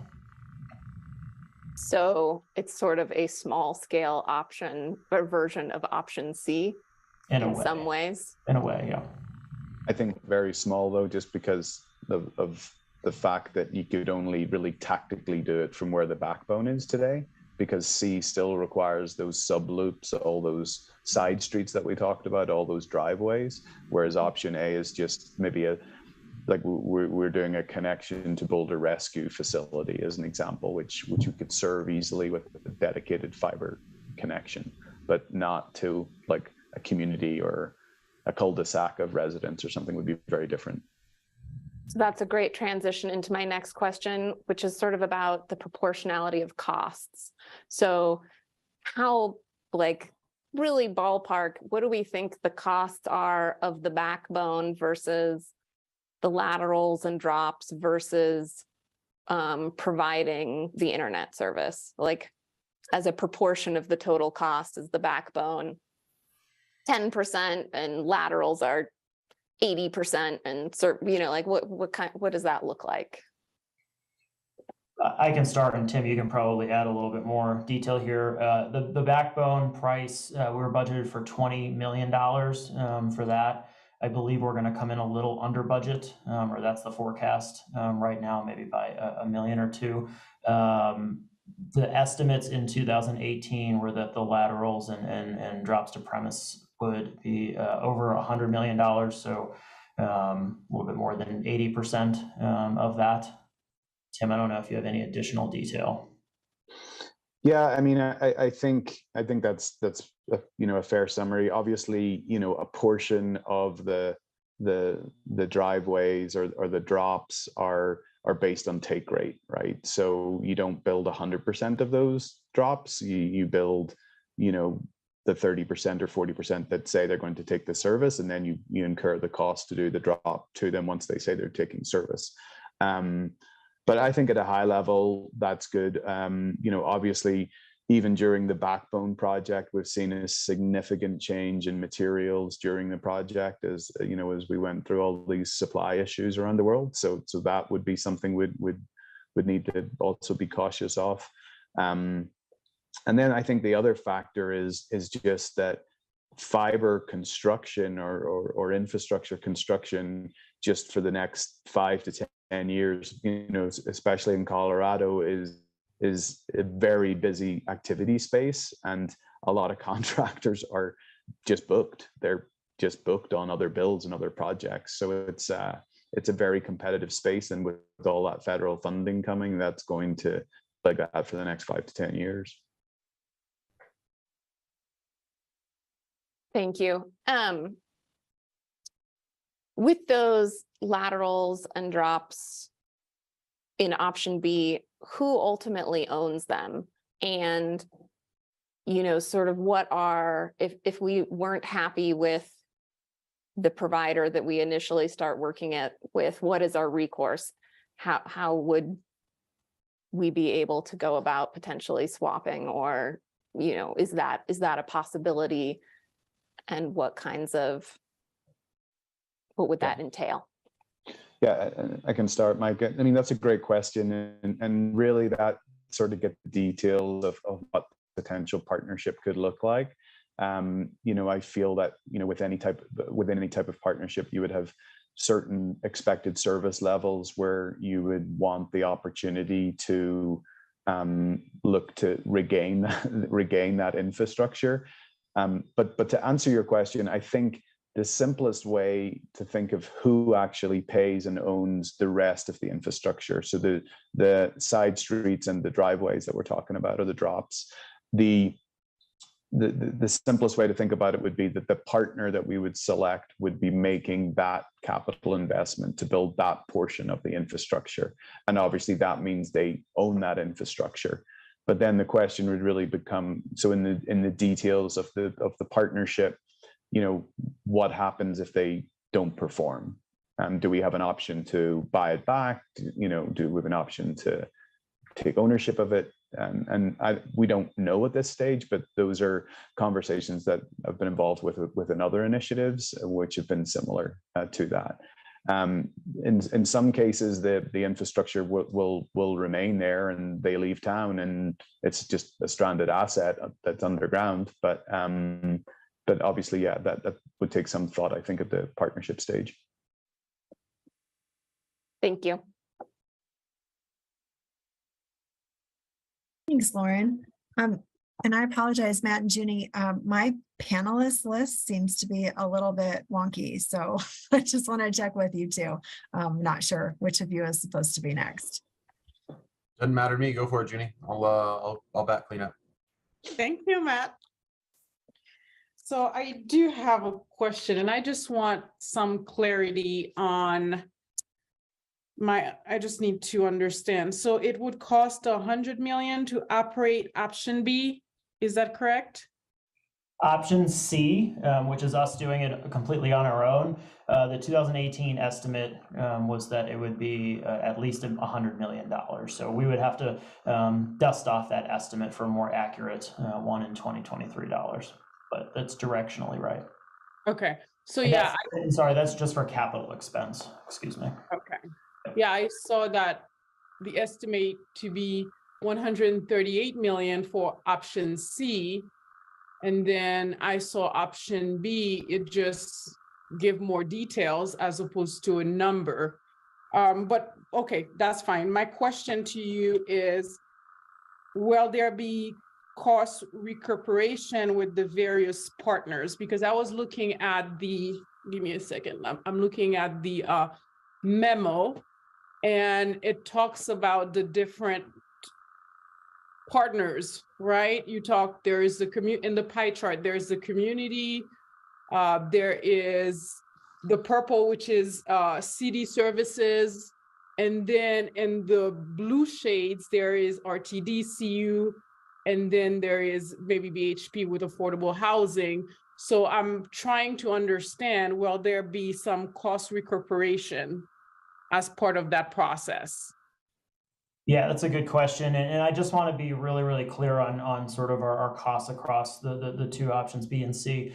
So it's sort of a small scale option or version of option C in some ways. In a way, yeah. I think very small though, just because of the fact that you could only really tactically do it from where the backbone is today. because C still requires those sub loops, all those side streets that we talked about, all those driveways, whereas option A is just maybe we're doing a connection to Boulder Rescue Facility as an example, which you could serve easily with a dedicated fiber connection, but not to like a community or a cul-de-sac of residents or something would be very different. So that's a great transition into my next question, which is sort of about the proportionality of costs. So how, like, really ballpark, what do we think the costs are of the backbone versus the laterals and drops versus providing the internet service? Like, as a proportion of the total cost, is the backbone 10% and laterals are 80%, and like what does that look like? I can start, and Tim, you can probably add a little bit more detail here. The backbone price, we were budgeted for $20 million for that. I believe we're going to come in a little under budget, or that's the forecast right now, maybe by $1 million or $2 million. The estimates in 2018 were that the laterals and drops to premise would be over $100 million, so a little bit more than 80% of that. Tim, I don't know if you have any additional detail. Yeah, I mean, I think that's a fair summary. Obviously, a portion of the driveways or the drops are based on take rate, right? So you don't build 100% of those drops. You build, the 30% or 40% that say they're going to take the service, and then you incur the cost to do the drop to them once they say they're taking service. But I think at a high level, that's good. Obviously, even during the backbone project, we've seen a significant change in materials during the project as we went through all these supply issues around the world. So that would be something we'd need to also be cautious of. And then I think the other factor is just that fiber construction or infrastructure construction just for the next 5 to 10 years, especially in Colorado, is a very busy activity space, and a lot of contractors are just booked. They're just booked on other builds and other projects. So it's a very competitive space, and with all that federal funding coming, that's going to like that for the next 5 to 10 years. Thank you. With those laterals and drops in option B, who ultimately owns them? And, sort of what are, if we weren't happy with the provider that we initially start working with, what is our recourse? How would we be able to go about potentially swapping, or, is that a possibility? And what would that entail? Yeah, I can start, Mike. I mean, that's a great question. And really that sort of gets the details of what potential partnership could look like. I feel that, within any type of partnership, you would have certain expected service levels where you would want the opportunity to look to regain that infrastructure. But to answer your question, I think the simplest way to think of who actually pays and owns the rest of the infrastructure, so the side streets and the driveways that we're talking about, or the drops, the simplest way to think about it would be that the partner that we would select would be making that capital investment to build that portion of the infrastructure. And obviously that means they own that infrastructure. But then the question would really become, so in the details of the partnership, what happens if they don't perform? Do we have an option to buy it back? Do we have an option to take ownership of it? And we don't know at this stage, but those are conversations that I've been involved with in other initiatives, which have been similar to that. In some cases, the infrastructure will remain there, and they leave town, and it's just a stranded asset that's underground. But obviously, yeah, that would take some thought, I think, at the partnership stage. Thank you. Thanks, Lauren. And I apologize, Matt and Junie, my panelist list seems to be a little bit wonky, so I just want to check with you too. Not sure which of you is supposed to be next. Doesn't matter to me. Go for it, Junie. I'll back clean up. Thank you, Matt. So I do have a question, and I just want some clarity on I just need to understand. So it would cost 100 million to operate option B. Is that correct? Option C, which is us doing it completely on our own, the 2018 estimate was that it would be at least $100 million. So we would have to dust off that estimate for a more accurate one in 2023 dollars, but that's directionally right. Okay, so And yeah. Sorry, that's just for capital expense, excuse me. Okay, yeah, I saw that the estimate to be 138 million for option C. And then I saw option B, it just give more details as opposed to a number. But okay, that's fine. My question to you is, will there be cost recuperation with the various partners? Because I was looking at give me a second, I'm looking at the memo, and it talks about the different partners, right? There is the in the pie chart, there's the community, there is the purple, which is city services, and then in the blue shades, there is RTD, CU, and then there is maybe BHP with affordable housing. So I'm trying to understand, will there be some cost recuperation as part of that process? Yeah, that's a good question. And I just want to be really, really clear on sort of our costs across the two options, B and C.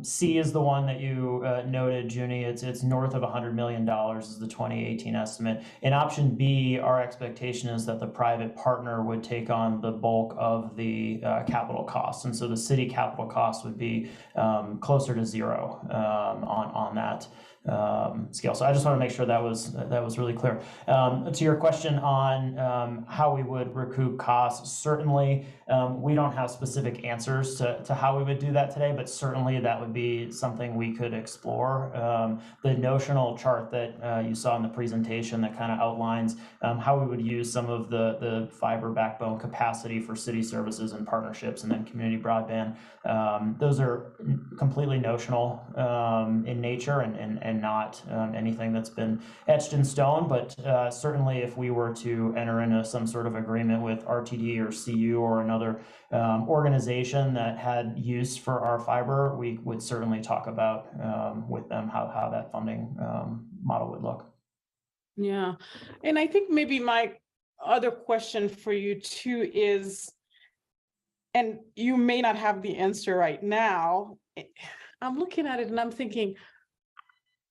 C is the one that you noted, Junie. It's north of $100 million is the 2018 estimate. In option B, our expectation is that the private partner would take on the bulk of the capital costs. And so the city capital cost would be closer to zero on that scale. So I just want to make sure that was really clear. To your question on how we would recoup costs, certainly we don't have specific answers to how we would do that today, but certainly that would be something we could explore. The notional chart that you saw in the presentation that kind of outlines how we would use some of the fiber backbone capacity for city services and partnerships and then community broadband. Those are completely notional in nature and not anything that's been etched in stone, but certainly if we were to enter into some sort of agreement with RTD or CU or another organization that had use for our fiber, we would certainly talk about with them how that funding model would look. Yeah, and I think maybe my other question for you too is, and you may not have the answer right now, I'm looking at it and I'm thinking,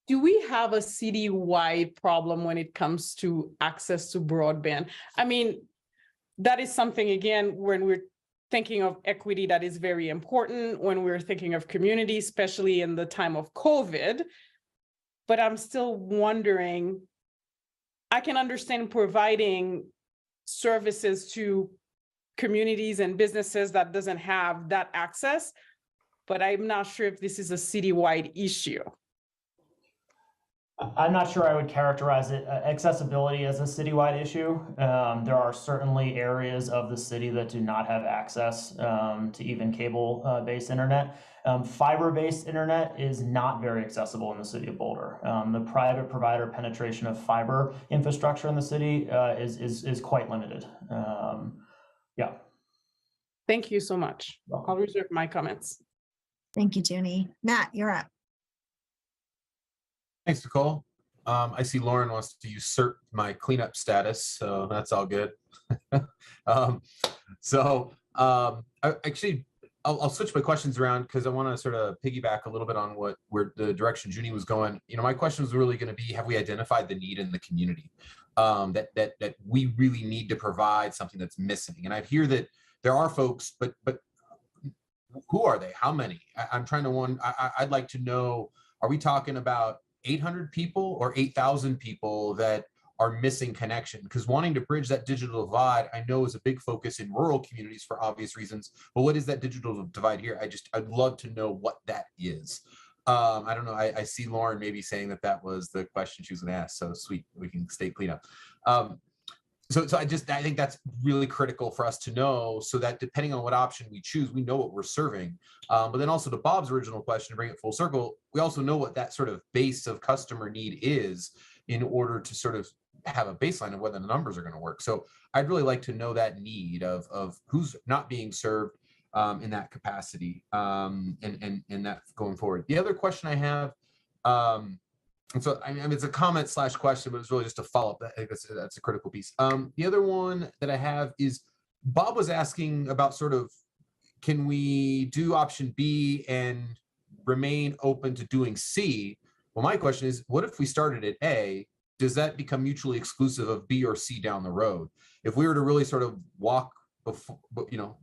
do we have a city-wide problem when it comes to access to broadband? I mean, that is something, again, when we're thinking of equity, that is very important when we're thinking of community, especially in the time of COVID. But I'm still wondering, I can understand providing services to communities and businesses that doesn't have that access, but I'm not sure if this is a citywide issue. I'm not sure I would characterize it accessibility as a citywide issue. There are certainly areas of the city that do not have access to even cable-based internet. Fiber-based internet is not very accessible in the city of Boulder. The private provider penetration of fiber infrastructure in the city is quite limited. Yeah. Thank you so much. I'll reserve my comments. Thank you, Junie. Matt, you're up. Thanks, Nicole. I see Lauren wants to usurp my cleanup status, so that's all good. I'll switch my questions around because I want to sort of piggyback a little bit on where the direction Junie was going. You know, my question was really going to be: have we identified the need in the community that we really need to provide something that's missing? And I hear that there are folks, but who are they? How many? I'm trying to I'd like to know: are we talking about 800 people or 8,000 people that are missing connection, because wanting to bridge that digital divide, I know, is a big focus in rural communities for obvious reasons. But what is that digital divide here? I'd love to know what that is. I don't know. I see Lauren maybe saying that was the question she was going to ask. So sweet, we can stay clean up. So I think that's really critical for us to know, so that depending on what option we choose, we know what we're serving. But then also to Bob's original question, to bring it full circle, we also know what that sort of base of customer need is in order to sort of have a baseline of whether the numbers are going to work. So I'd really like to know that need of who's not being served in that capacity, and that going forward. The other question I have, and so I mean, it's a comment / question, but it's really just a follow-up. I think that's a critical piece. The other one that I have is, Bob was asking about sort of, can we do option B and remain open to doing C? Well, my question is, what if we started at A? Does that become mutually exclusive of B or C down the road? If we were to really sort of walk before,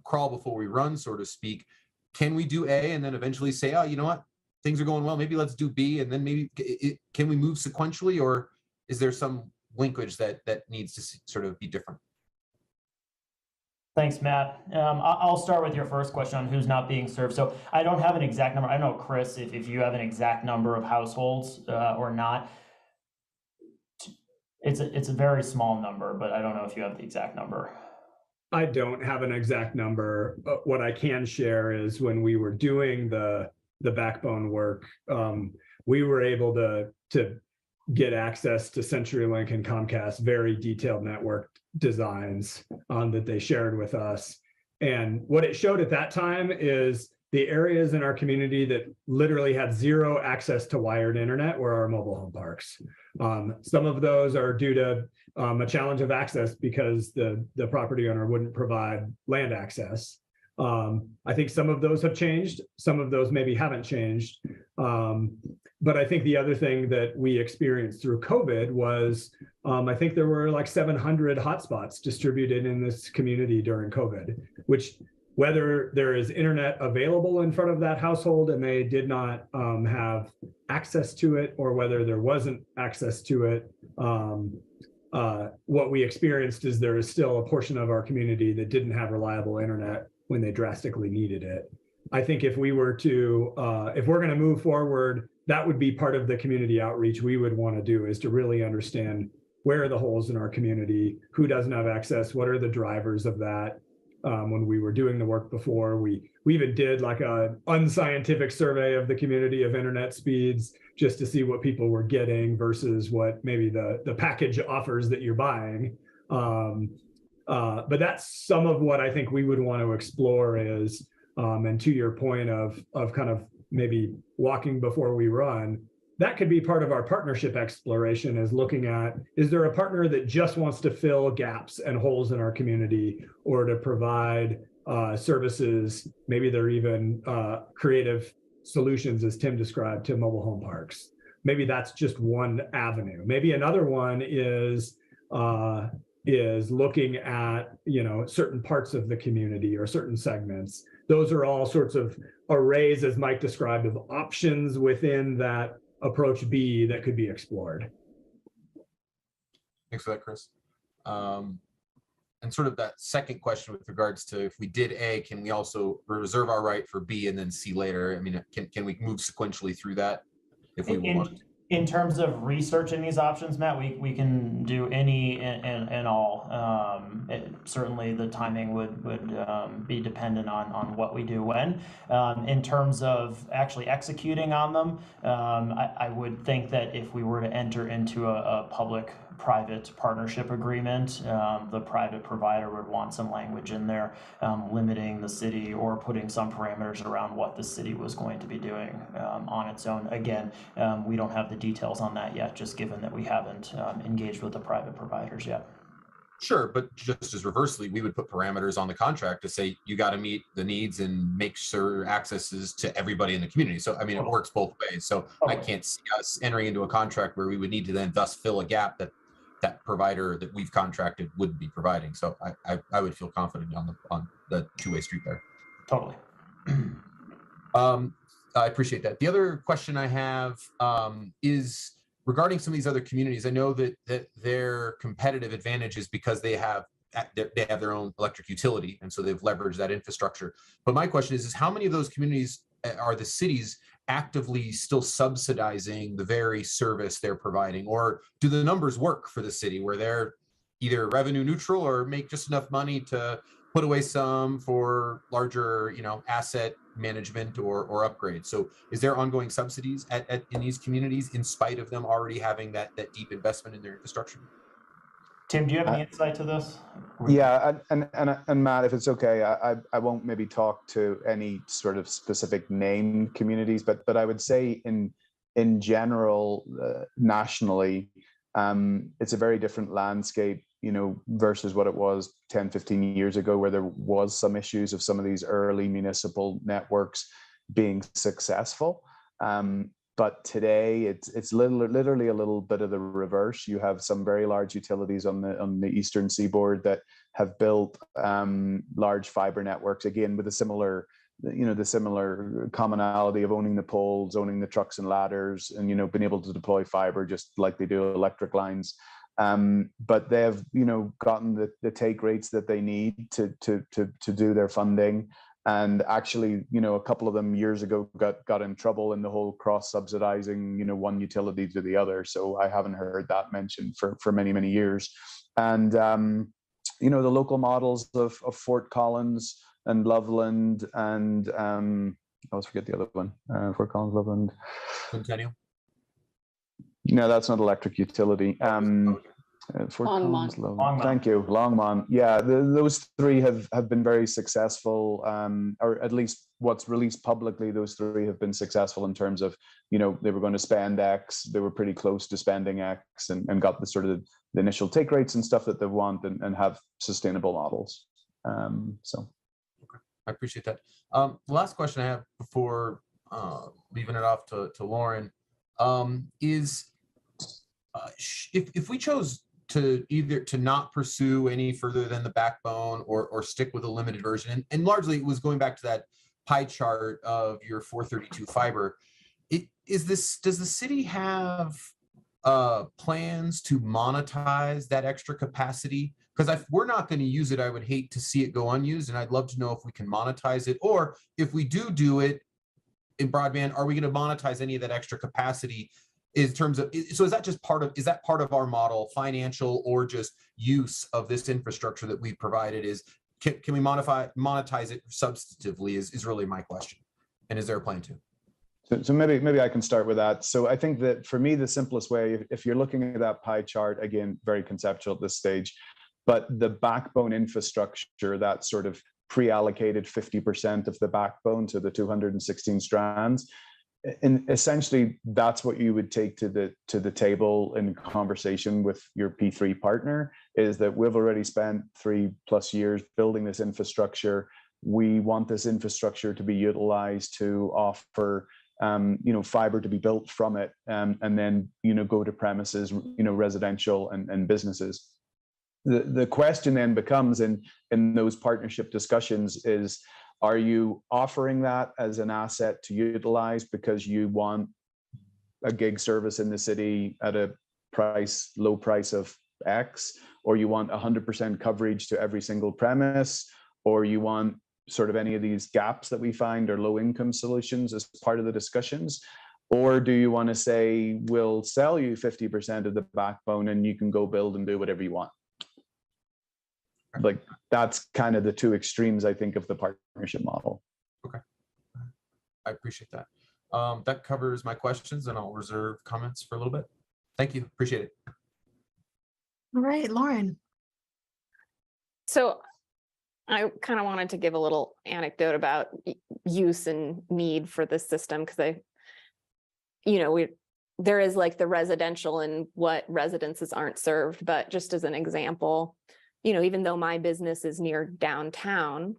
crawl before we run, so to speak, can we do A and then eventually say, oh, you know what? Things are going well, maybe let's do B, and then maybe can we move sequentially, or is there some linkage that needs to sort of be different? Thanks, Matt. I'll start with your first question on who's not being served. So I don't have an exact number. I don't know, Chris, if you have an exact number of households or not. It's a very small number, but I don't know if you have the exact number. I don't have an exact number. What I can share is when we were doing the backbone work, we were able to get access to CenturyLink and Comcast very detailed network designs that they shared with us. And what it showed at that time is the areas in our community that literally had zero access to wired internet were our mobile home parks. Some of those are due to a challenge of access because the property owner wouldn't provide land access. I think some of those have changed. Some of those maybe haven't changed. But I think the other thing that we experienced through COVID was, I think there were like 700 hotspots distributed in this community during COVID, which, whether there is internet available in front of that household and they did not have access to it, or whether there wasn't access to it, what we experienced is there is still a portion of our community that didn't have reliable internet when they drastically needed it. I think if we were to, if we're going to move forward, that would be part of the community outreach we would want to do, is to really understand where are the holes in our community, who doesn't have access, what are the drivers of that. When we were doing the work before, we even did like a unscientific survey of the community of internet speeds, just to see what people were getting versus what maybe the package offers that you're buying. But that's some of what I think we would want to explore is, and to your point of kind of maybe walking before we run, that could be part of our partnership exploration, is looking at, is there a partner that just wants to fill gaps and holes in our community, or to provide services, maybe they're even creative solutions, as Tim described, to mobile home parks. Maybe that's just one avenue. Maybe another one is looking at, certain parts of the community or certain segments. Those are all sorts of arrays, as Mike described, of options within that approach B that could be explored. Thanks for that, Chris. And sort of that second question with regards to, if we did A, can we also reserve our right for B and then C later? I mean, can we move sequentially through that if we want? In terms of researching these options, Matt, we can do any and all. Certainly the timing would be dependent on what we do when. In terms of actually executing on them, I would think that if we were to enter into a public-private partnership agreement, the private provider would want some language in there limiting the city or putting some parameters around what the city was going to be doing on its own. Again, we don't have the details on that yet, just given that we haven't engaged with the private providers yet. Sure, but just as reversely, we would put parameters on the contract to say you got to meet the needs and make sure access is to everybody in the community. So, I mean, it works both ways. So I can't see us entering into a contract where we would need to then thus fill a gap that provider that we've contracted wouldn't be providing. So I would feel confident on the two-way street there. Totally. I appreciate that. The other question I have is, regarding some of these other communities, I know that their competitive advantage is because they have their own electric utility, and so they've leveraged that infrastructure. But my question is how many of those communities are the cities actively still subsidizing the very service they're providing, or do the numbers work for the city where they're either revenue neutral or make just enough money to put away some for larger, asset management or upgrades? So is there ongoing subsidies in these communities in spite of them already having that deep investment in their infrastructure? Tim, do you have any insight to this? Yeah, and Matt, if it's okay, I won't maybe talk to any sort of specific named communities, but I would say in general, nationally, it's a very different landscape, versus what it was 10, 15 years ago, where there was some issues of some of these early municipal networks being successful. But today it's literally a little bit of the reverse. You have some very large utilities on the eastern seaboard that have built large fiber networks, again with a similar, the similar commonality of owning the poles, owning the trucks and ladders, and being able to deploy fiber just like they do electric lines. But they have gotten the take rates that they need to do their funding. And actually, a couple of them years ago got in trouble in the whole cross-subsidizing, one utility to the other. So I haven't heard that mentioned for many, many years. And, the local models of Fort Collins and Loveland and I always forget the other one, Fort Collins, Loveland. Centennial? No, that's not electric utility. Fort Collins, Loveland. Thank you, Longmont. Yeah, those three have been very successful, or at least what's released publicly. Those three have been successful in terms of, they were going to spend X, they were pretty close to spending X, and got the sort of the initial take rates and stuff that they want, and have sustainable models. So, okay, I appreciate that. The last question I have before leaving it off to Lauren is if we chose to either to not pursue any further than the backbone or stick with a limited version, and largely it was going back to that pie chart of your 432 fiber. Does the city have plans to monetize that extra capacity? Because if we're not going to use it, I would hate to see it go unused, and I'd love to know if we can monetize it, or if we do it in broadband, are we going to monetize any of that extra capacity? In terms of, so is that part of our model, financial or just use of this infrastructure that we provided? Can we monetize it substantively is really my question. And is there a plan to? So maybe I can start with that. So I think that for me, the simplest way, if you're looking at that pie chart, again, very conceptual at this stage, but the backbone infrastructure, that sort of pre-allocated 50% of the backbone to the 216 strands, and essentially that's what you would take to the table in conversation with your P3 partner, is that we've already spent 3+ years building this infrastructure. We want this infrastructure to be utilized to offer fiber to be built from it, and then go to premises, residential and businesses. The question then becomes in those partnership discussions is, are you offering that as an asset to utilize because you want a gig service in the city at a low price of X, or you want 100% coverage to every single premise, or you want sort of any of these gaps that we find or low income solutions as part of the discussions? Or do you want to say, we'll sell you 50% of the backbone and you can go build and do whatever you want? Like, that's kind of the two extremes, I think, of the partnership model. Okay, I appreciate that. That covers my questions, and I'll reserve comments for a little bit. Thank you, appreciate it. All right, Lauren. So I kind of wanted to give a little anecdote about use and need for this system, because there is like the residential and what residences aren't served, but just as an example, even though my business is near downtown,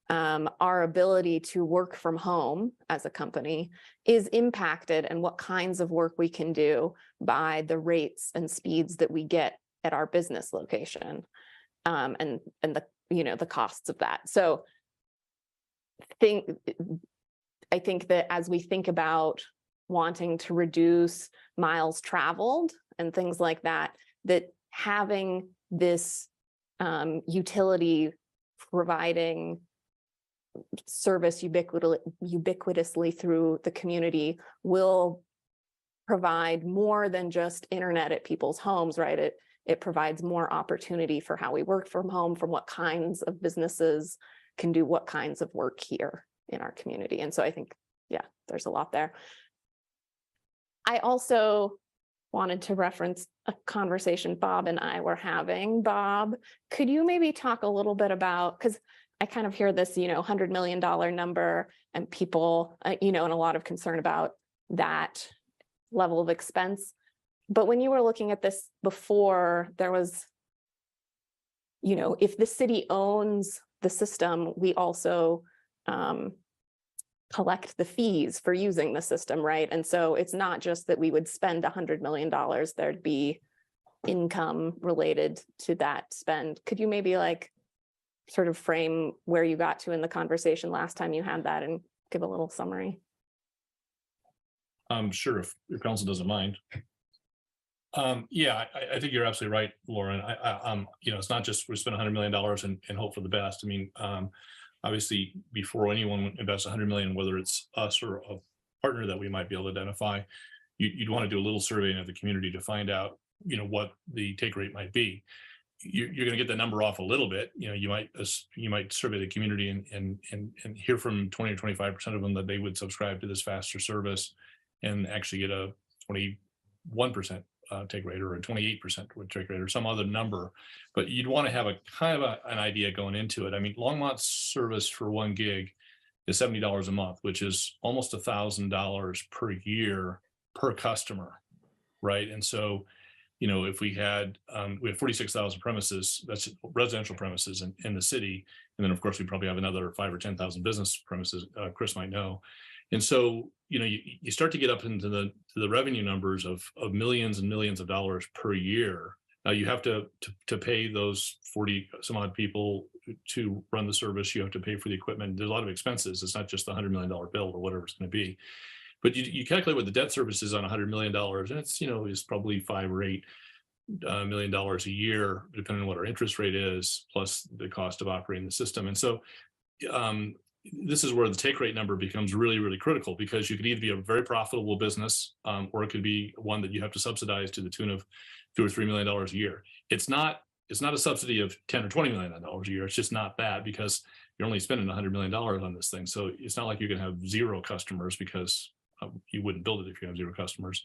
our ability to work from home as a company is impacted, and what kinds of work we can do by the rates and speeds that we get at our business location, and the costs of that. So I think that as we think about wanting to reduce miles traveled and things like that, that having this utility providing service ubiquitously through the community will provide more than just internet at people's homes, right? It provides more opportunity for how we work from home, from what kinds of businesses can do what kinds of work here in our community. And so I think, yeah, there's a lot there. I also wanted to reference a conversation Bob and I were having. Bob, could you maybe talk a little bit about, because I kind of hear this, $100 million number and people, and a lot of concern about that level of expense. But when you were looking at this before, there was, if the city owns the system, we also collect the fees for using the system, right? And so it's not just that we would spend $100 million, there'd be income related to that spend. Could you maybe sort of frame where you got to in the conversation last time you had that and give a little summary? Sure, if your council doesn't mind. Yeah, I think you're absolutely right, Lauren. It's not just we spend $100 million and hope for the best. I mean, obviously, before anyone invests $100 million, whether it's us or a partner that we might be able to identify, you'd want to do a little surveying of the community to find out, what the take rate might be. You're going to get the number off a little bit. You might survey the community and hear from 20 or 25% of them that they would subscribe to this faster service and actually get a 21% take rate or a 28% take rate or some other number. But you'd want to have a kind of an idea going into it. I mean, Longmont's service for 1 gig is $70 a month, which is almost $1,000 per year per customer, right? And so, if we have 46,000 premises, that's residential premises in the city. And then of course we probably have another 5,000 or 10,000 business premises, Chris might know. And so, you start to get up into the revenue numbers of millions and millions of dollars per year. Now you have to pay those 40 some odd people to run the service. You have to pay for the equipment. There's a lot of expenses. It's not just the $100 million bill or whatever it's going to be. But you calculate what the debt service is on $100 million, and it's is probably $5 or $8 million a year, depending on what our interest rate is, plus the cost of operating the system. And so this is where the take rate number becomes really, really critical, because you could either be a very profitable business, or it could be one that you have to subsidize to the tune of $2 or $3 million a year. It's not a subsidy of $10 or $20 million a year. It's just not that, because you're only spending $100 million on this thing. So it's not like you can have 0 customers, because you wouldn't build it if you have 0 customers.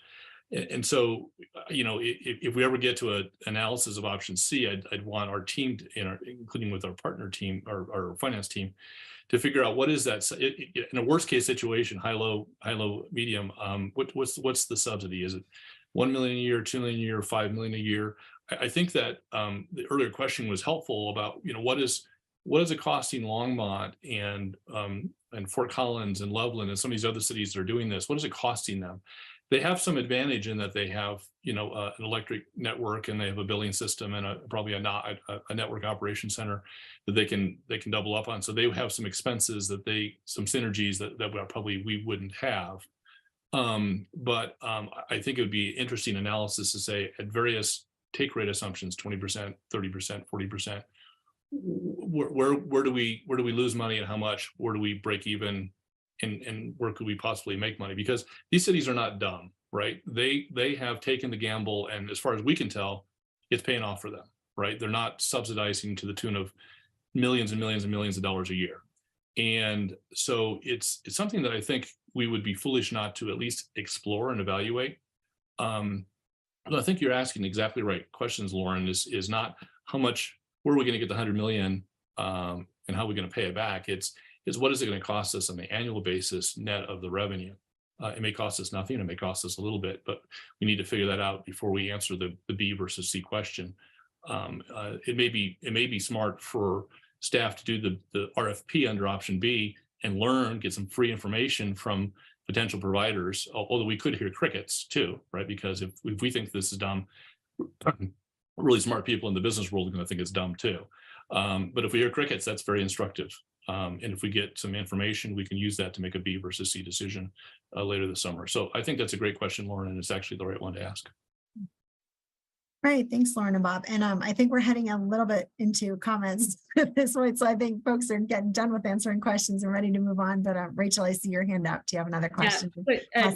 And so, if we ever get to an analysis of option C, I'd want our team, including with our partner team, our finance team, to figure out what is that in a worst case situation, high, low, medium. What's the subsidy? Is it 1 million a year, 2 million a year, 5 million a year? I think that the earlier question was helpful about what is it costing Longmont and Fort Collins and Loveland and some of these other cities that are doing this? What is it costing them? They have some advantage in that they have, an electric network, and they have a billing system and probably a network operation center that they can double up on. So they have some expenses some synergies that probably we wouldn't have. But I think it would be interesting analysis to say at various take rate assumptions, 20%, 30%, 40%, where do we lose money and how much? Where do we break even? And where could we possibly make money? Because these cities are not dumb, right? They have taken the gamble, and as far as we can tell, it's paying off for them, right? They're not subsidizing to the tune of millions and millions and millions of dollars a year. And so it's something that I think we would be foolish not to at least explore and evaluate. I think you're asking exactly right questions, Lauren, is not where are we going to get the 100 million and how are we going to pay it back? It's what is it going to cost us on the annual basis net of the revenue? It may cost us nothing, it may cost us a little bit, but we need to figure that out before we answer the B versus C question. It may be smart for staff to do the RFP under option B and get some free information from potential providers, although we could hear crickets too, right? Because if we think this is dumb, really smart people in the business world are going to think it's dumb too. But if we hear crickets, that's very instructive. And if we get some information, we can use that to make a B versus C decision later this summer. So I think that's a great question, Lauren, and it's actually the right one to ask. Great, thanks, Lauren and Bob. And I think we're heading a little bit into comments at this point. So I think folks are getting done with answering questions and ready to move on. But Rachel, I see your hand up. Do you have another question? Yeah,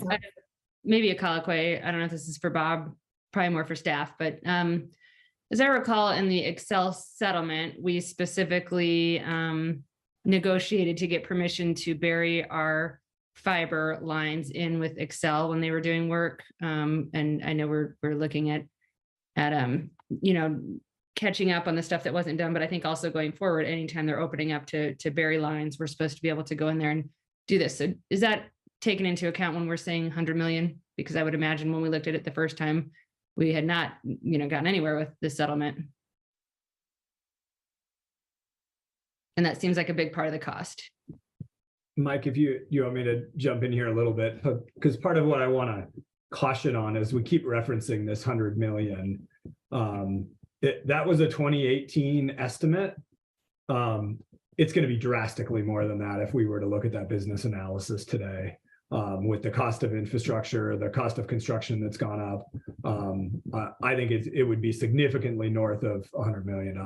maybe a colloquy. I don't know if this is for Bob, probably more for staff, but as I recall, in the Excel settlement, we specifically negotiated to get permission to bury our fiber lines in with Excel when they were doing work. And I know we're looking at you know, catching up on the stuff that wasn't done, but I think also going forward, anytime they're opening up to bury lines, we're supposed to be able to go in there and do this. So is that taken into account when we're saying 100 million? Because I would imagine when we looked at it the first time, we had not, you know, gotten anywhere with this settlement. And that seems like a big part of the cost. Mike, if you want me to jump in here a little bit, because part of what I want to caution on is we keep referencing this 100 million. That was a 2018 estimate. It's going to be drastically more than that if we were to look at that business analysis today. With the cost of infrastructure, the cost of construction that's gone up, I think it would be significantly north of $100 million.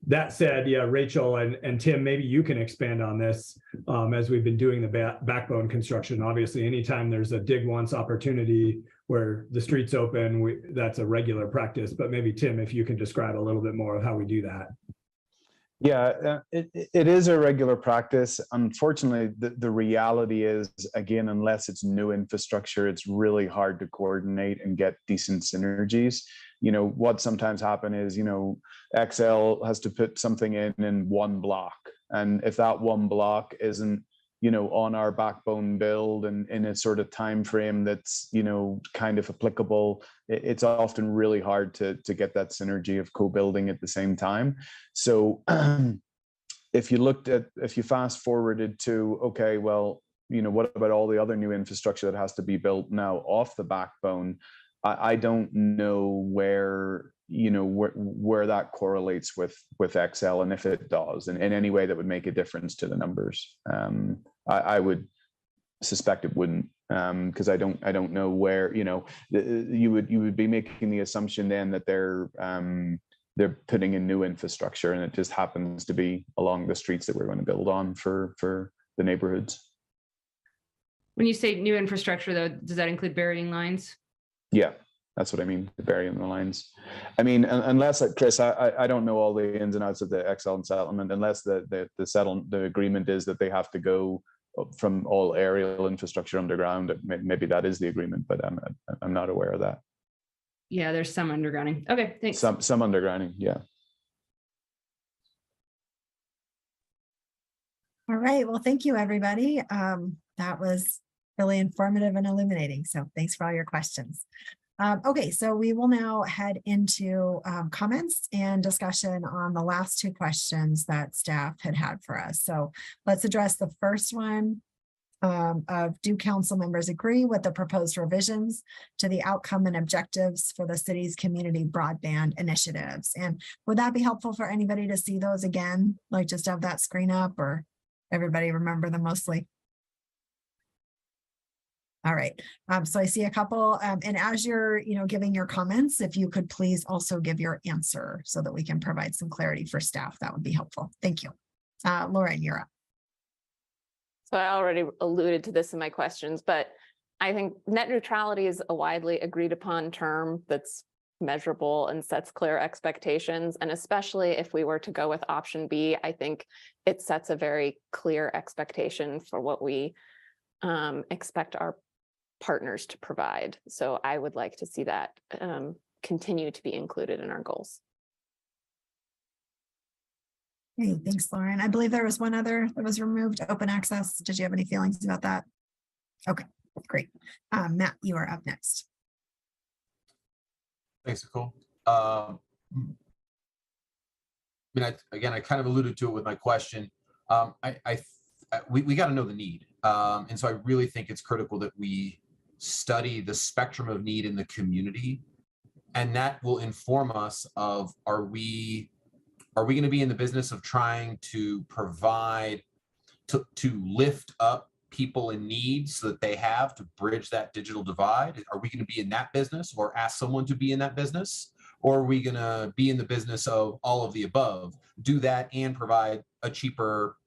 That said, yeah, Rachel and Tim, maybe you can expand on this as we've been doing the backbone construction. Obviously, anytime there's a dig once opportunity where the street's open, that's a regular practice. But maybe Tim, if you can describe a little bit more of how we do that. Yeah, it is a regular practice. Unfortunately, the reality is, again, unless it's new infrastructure, it's really hard to coordinate and get decent synergies. You know, what sometimes happen is, you know, XL has to put something in one block. And if that one block isn't, you know, on our backbone build and in a sort of time frame that's, you know, kind of applicable, it's often really hard to get that synergy of co-building at the same time. So if you fast forwarded to, okay, well, you know, what about all the other new infrastructure that has to be built now off the backbone? I don't know where, you know, where that correlates with XL, and if it does in any way that would make a difference to the numbers. I would suspect it wouldn't, because I don't know where, you know, you would be making the assumption then that they're putting in new infrastructure, and it just happens to be along the streets that we're going to build on for the neighborhoods. When you say new infrastructure, though, does that include burying lines? Yeah, that's what I mean, burying the lines. I mean, unless, Chris, I don't know all the ins and outs of the XL settlement, unless the agreement is that they have to go from all aerial infrastructure underground. Maybe that is the agreement, but I'm not aware of that. Yeah, there's some undergrounding. Okay, thanks. Some undergrounding, yeah. All right, well, thank you, everybody. That was really informative and illuminating. So thanks for all your questions. Okay, so we will now head into comments and discussion on the last two questions that staff had for us. So let's address the first one of, do council members agree with the proposed revisions to the outcome and objectives for the city's community broadband initiatives? And would that be helpful for anybody to see those again, like just have that screen up, or everybody remember them mostly? All right, so I see a couple, and as you're, giving your comments, if you could please also give your answer so that we can provide some clarity for staff, that would be helpful. Thank you. Lauren, you're up. So I already alluded to this in my questions, but I think net neutrality is a widely agreed upon term that's measurable and sets clear expectations. And especially if we were to go with option B, I think it sets a very clear expectation for what we expect our partners to provide. So I would like to see that continue to be included in our goals. Hey, thanks, Lauren. I believe there was one other that was removed, open access. Did you have any feelings about that? Okay, great. Matt, you are up next. Thanks, Nicole. I kind of alluded to it with my question. We got to know the need. And so I really think it's critical that we study the spectrum of need in the community, and that will inform us of, are we Are we going to be in the business of trying to provide, to lift up people in need so that they have to bridge that digital divide? Are we going to be in that business, or ask someone to be in that business? Or are we going to be in the business of all of the above, do that and provide a cheaper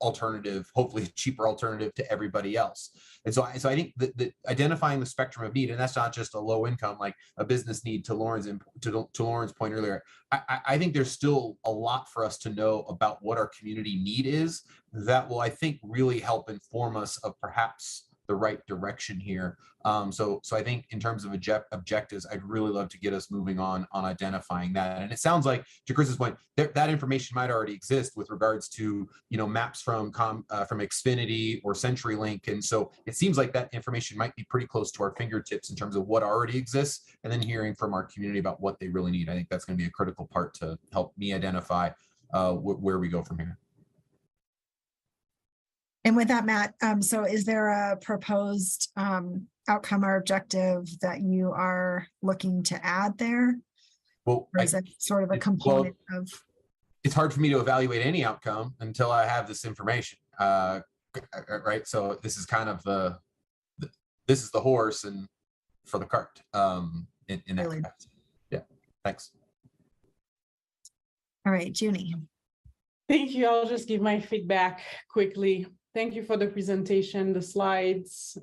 alternative, hopefully a cheaper alternative to everybody else? And so I think that identifying the spectrum of need, and that's not just a low income, like a business need, to Lauren's point earlier, I think there's still a lot for us to know about what our community need is that will, I think, really help inform us of perhaps the right direction here. So I think in terms of objectives, I'd really love to get us moving on identifying that. And it sounds like, to Chris's point, that information might already exist with regards to, you know, maps from Xfinity or CenturyLink. And so it seems like that information might be pretty close to our fingertips in terms of what already exists, and then hearing from our community about what they really need. I think that's going to be a critical part to help me identify where we go from here. And with that, Matt, so is there a proposed outcome or objective that you are looking to add there? Well, or is it sort of a component of? It's hard for me to evaluate any outcome until I have this information, right? So this is kind of this is the horse and for the cart in that capacity. Yeah, thanks. All right, Junie. Thank you. I'll just give my feedback quickly. Thank you for the presentation, the slides.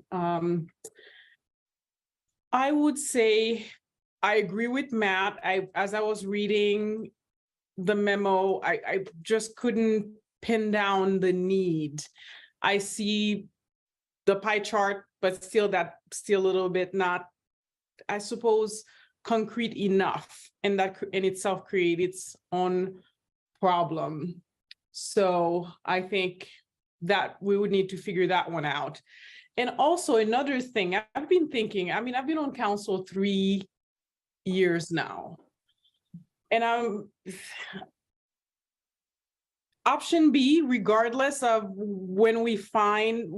I would say I agree with Matt. As I was reading the memo, I just couldn't pin down the need. I see the pie chart, but still a little bit not, I suppose, concrete enough, and that in itself creates its own problem. So I think that we would need to figure that one out. And also another thing I've been thinking, I mean, I've been on council 3 years now, and option B, regardless of when we find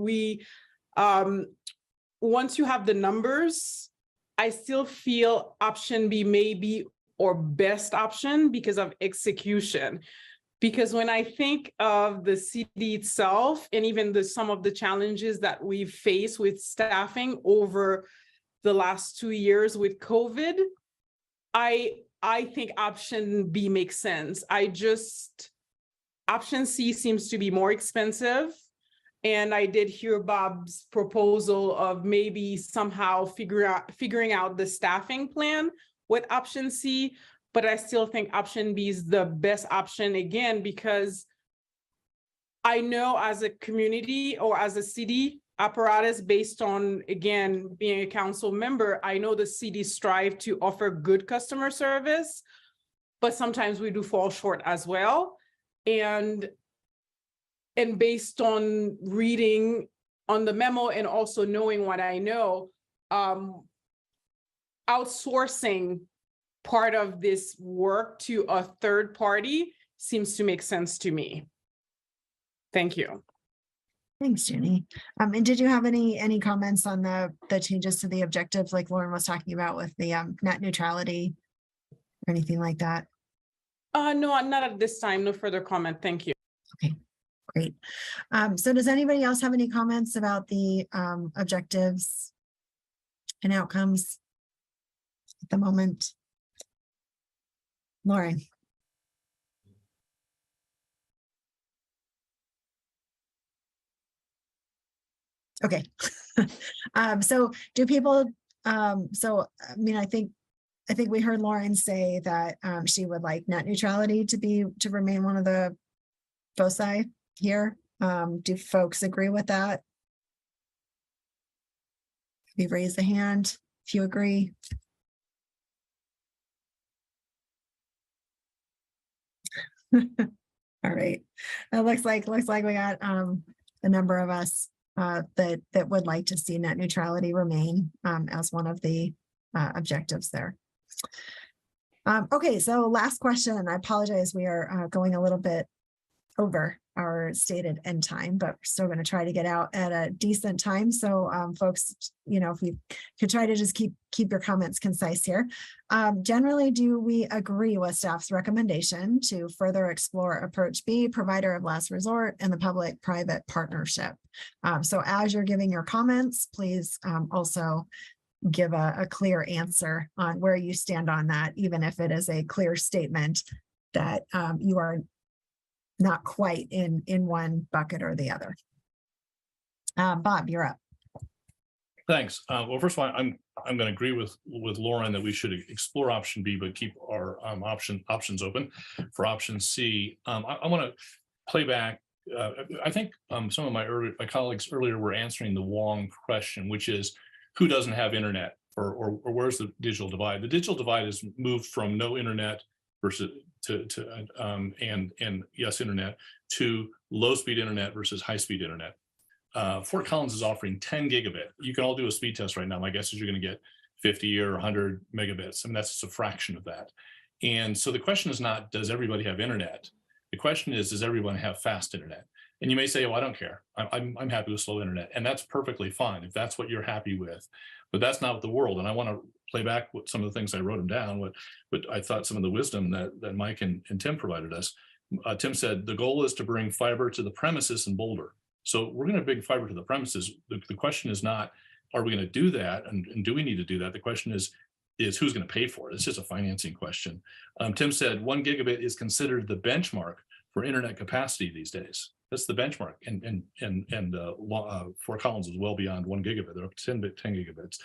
once you have the numbers, I still feel option B may be our best option because of execution. Because when I think of the city itself, and even some of the challenges that we've faced with staffing over the last 2 years with COVID, I think option B makes sense. Option C seems to be more expensive. And I did hear Bob's proposal of maybe somehow figuring out the staffing plan with option C. But I still think option B is the best option, again, because I know as a community or as a city apparatus, based on, again, being a council member, I know the city strive to offer good customer service, but sometimes we do fall short as well. And based on reading on the memo and also knowing what I know, outsourcing part of this work to a third party seems to make sense to me. Thank you. Thanks, Jenny. And did you have any comments on the changes to the objectives, like Lauren was talking about with the net neutrality or anything like that? No, not at this time. No further comment. Thank you. Okay, great. So does anybody else have any comments about the objectives and outcomes at the moment? Lauren. Okay. So do people, so I mean, I think we heard Lauren say that she would like net neutrality to remain one of the foci here. Do folks agree with that? Maybe raise a hand if you agree. All right. It looks like we got a number of us that would like to see net neutrality remain as one of the objectives there. Okay, so last question. I apologize, we are going a little bit over our stated end time, but we're still going to try to get out at a decent time. So folks, if we could try to just keep your comments concise here. Generally, do we agree with staff's recommendation to further explore approach B, provider of last resort, and the public-private partnership? So as you're giving your comments, please also give a clear answer on where you stand on that, even if it is a clear statement that you are not quite in one bucket or the other. Bob, you're up. Thanks. Well, first of all, I'm going to agree with Lauren that we should explore option B, but keep our options open for option C. I want to play back. I think some of my colleagues earlier were answering the wrong question, which is who doesn't have internet, or where's the digital divide? The digital divide has moved from no internet versus and yes, internet, to low speed internet versus high speed internet. Fort Collins is offering 10 gigabit. You can all do a speed test right now. My guess is you're going to get 50 or 100 megabits. I mean, that's just a fraction of that. And so the question is not, does everybody have internet? The question is, does everyone have fast internet? And you may say, well, I don't care. I'm happy with slow internet. And that's perfectly fine if that's what you're happy with. But that's not the world. And I want to play back what some of the things I wrote them down, what I thought some of the wisdom that Mike and Tim provided us. Tim said, the goal is to bring fiber to the premises in Boulder. So we're going to bring fiber to the premises. The question is not, are we going to do that? And do we need to do that? The question is who's going to pay for it? It's just a financing question. Tim said 1 gigabit is considered the benchmark for internet capacity these days. That's the benchmark. And Fort Collins is well beyond 1 gigabit. They're up to 10 gigabits.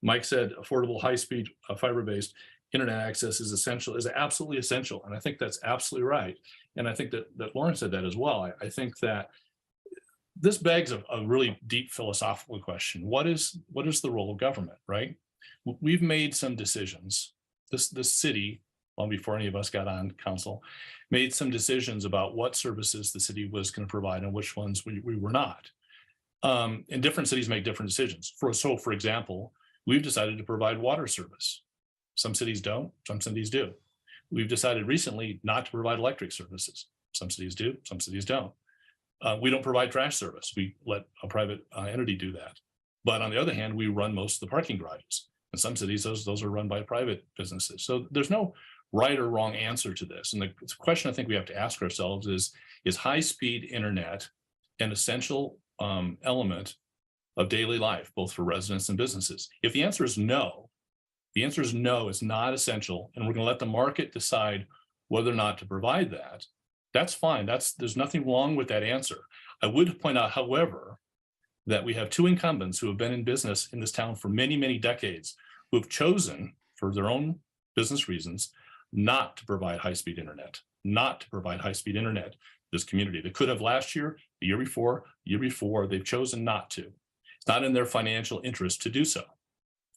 Mike said affordable, high-speed, fiber-based internet access is essential, is absolutely essential. And I think that's absolutely right. And I think that Lauren said that as well. I think that this begs a really deep philosophical question. What is the role of government, right? We've made some decisions. This city, long before any of us got on council, made some decisions about what services the city was going to provide and which ones we were not. And different cities make different decisions. For example, we've decided to provide water service. Some cities don't, some cities do. We've decided recently not to provide electric services. Some cities do, some cities don't. We don't provide trash service. We let a private entity do that. But on the other hand, we run most of the parking garages. In some cities, those are run by private businesses. So there's no right or wrong answer to this. And the question I think we have to ask ourselves is high-speed internet an essential element of daily life, both for residents and businesses? If the answer is no, it's not essential, and we're going to let the market decide whether or not to provide that, that's fine. There's nothing wrong with that answer. I would point out, however, that we have two incumbents who have been in business in this town for many, many decades, who have chosen, for their own business reasons, not to provide high-speed internet, this community. They could have last year, the year before, they've chosen not to. It's not in their financial interest to do so.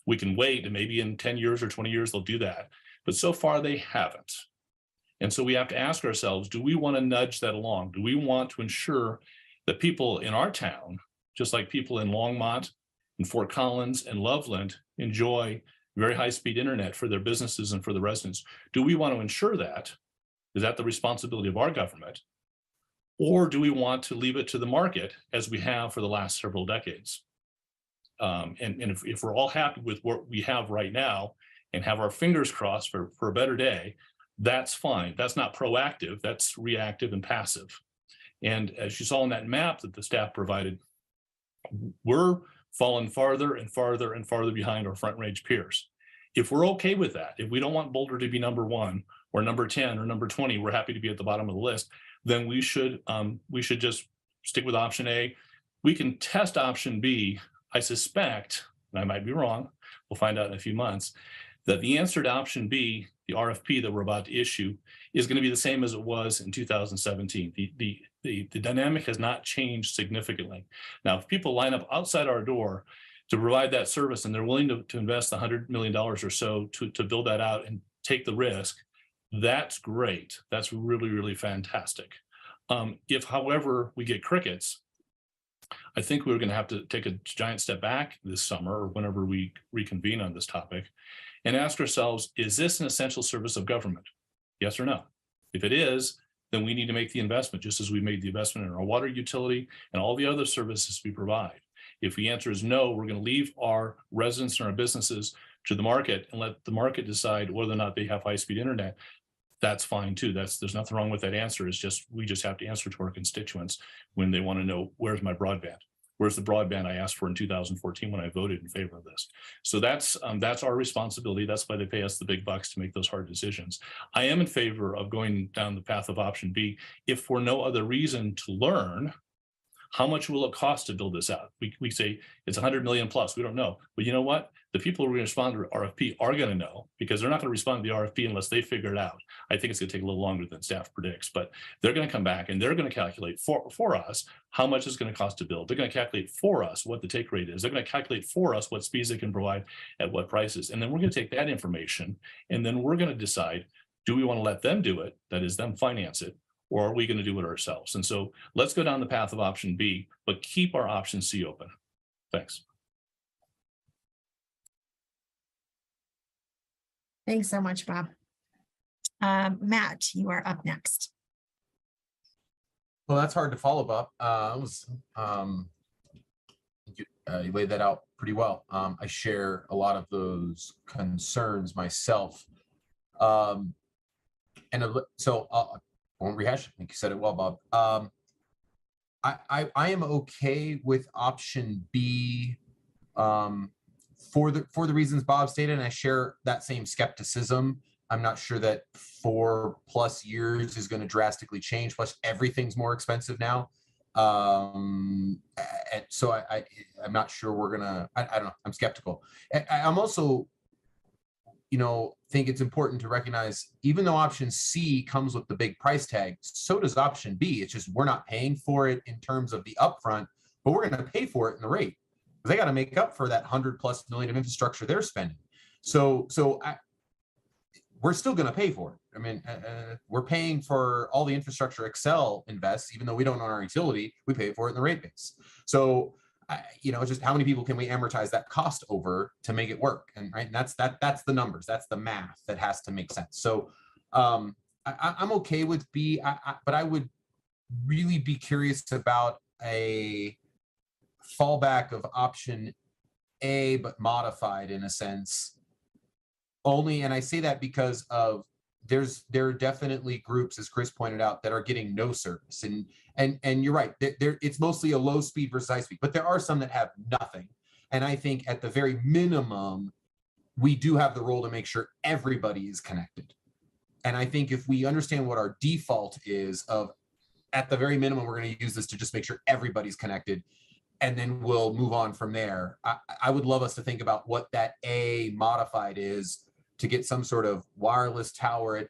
We can wait, and maybe in 10 years or 20 years, they'll do that. But so far, they haven't. And so we have to ask ourselves, do we want to nudge that along? Do we want to ensure that people in our town, just like people in Longmont and Fort Collins and Loveland, enjoy very high-speed internet for their businesses and for the residents? Do we want to ensure that? Is that the responsibility of our government? Or do we want to leave it to the market as we have for the last several decades? And if we're all happy with what we have right now and have our fingers crossed for a better day, that's fine. That's not proactive, that's reactive and passive. And as you saw in that map that the staff provided, we're falling farther and farther and farther behind our front range peers. If we're okay with that, if we don't want Boulder to be number 1 or number 10 or number 20, we're happy to be at the bottom of the list, then we should just stick with option A. We can test option B. I suspect, and I might be wrong, we'll find out in a few months, that the answer to option B, the RFP that we're about to issue, is going to be the same as it was in 2017. The dynamic has not changed significantly. Now, if people line up outside our door to provide that service and they're willing to invest $100 million or so to build that out and take the risk, that's great. That's really, really fantastic. If, however, we get crickets, I think we're going to have to take a giant step back this summer or whenever we reconvene on this topic and ask ourselves, is this an essential service of government? Yes or no? If it is, then we need to make the investment, just as we made the investment in our water utility and all the other services we provide. If the answer is no, we're going to leave our residents and our businesses to the market and let the market decide whether or not they have high-speed internet. That's fine too. There's nothing wrong with that answer. It's just, we just have to answer to our constituents when they want to know, where's my broadband? Where's the broadband I asked for in 2014 when I voted in favor of this? So that's our responsibility. That's why they pay us the big bucks to make those hard decisions. I am in favor of going down the path of option B, if for no other reason to learn how much will it cost to build this out. We say it's 100 million plus. We don't know, but you know what? The people who are going to respond to the RFP are going to know, because they're not going to respond to the RFP unless they figure it out. I think it's going to take a little longer than staff predicts, but they're going to come back and they're going to calculate for us how much it's going to cost to build. They're going to calculate for us what the take rate is. They're going to calculate for us what speeds they can provide at what prices. And then we're going to take that information and then we're going to decide, do we want to let them do it? That is, them finance it. Or are we going to do it ourselves? And so let's go down the path of option B, but keep our option C open. Thanks. Thanks so much, Bob. Matt, you are up next. Well, that's hard to follow, Bob. You laid that out pretty well. I share a lot of those concerns myself. So I won't rehash. I think you said it well, Bob. I am okay with option B for the reasons Bob stated, and I share that same skepticism. I'm not sure that 4+ years is going to drastically change. Plus, everything's more expensive now. And so I'm not sure we're gonna. I don't know. I'm skeptical. I'm also, think it's important to recognize, even though option C comes with the big price tag, so does option B. It's just we're not paying for it in terms of the upfront, but we're going to pay for it in the rate. They got to make up for that $100+ million of infrastructure they're spending. So we're still going to pay for it. I mean, we're paying for all the infrastructure Excel invests, even though we don't own our utility, we pay for it in the rate base. So just how many people can we amortize that cost over to make it work? And that's the numbers, that's the math that has to make sense. So I'm okay with B, but I would really be curious about a fallback of option A, but modified in a sense. Only, and I say that because of there are definitely groups, as Chris pointed out, that are getting no service, and you're right, it's mostly a low speed versus high speed, but there are some that have nothing. And I think at the very minimum, we do have the role to make sure everybody is connected. And I think if we understand what our default is of, at the very minimum, we're going to use this to just make sure everybody's connected, and then we'll move on from there. I would love us to think about what that A modified is, to get some sort of wireless tower at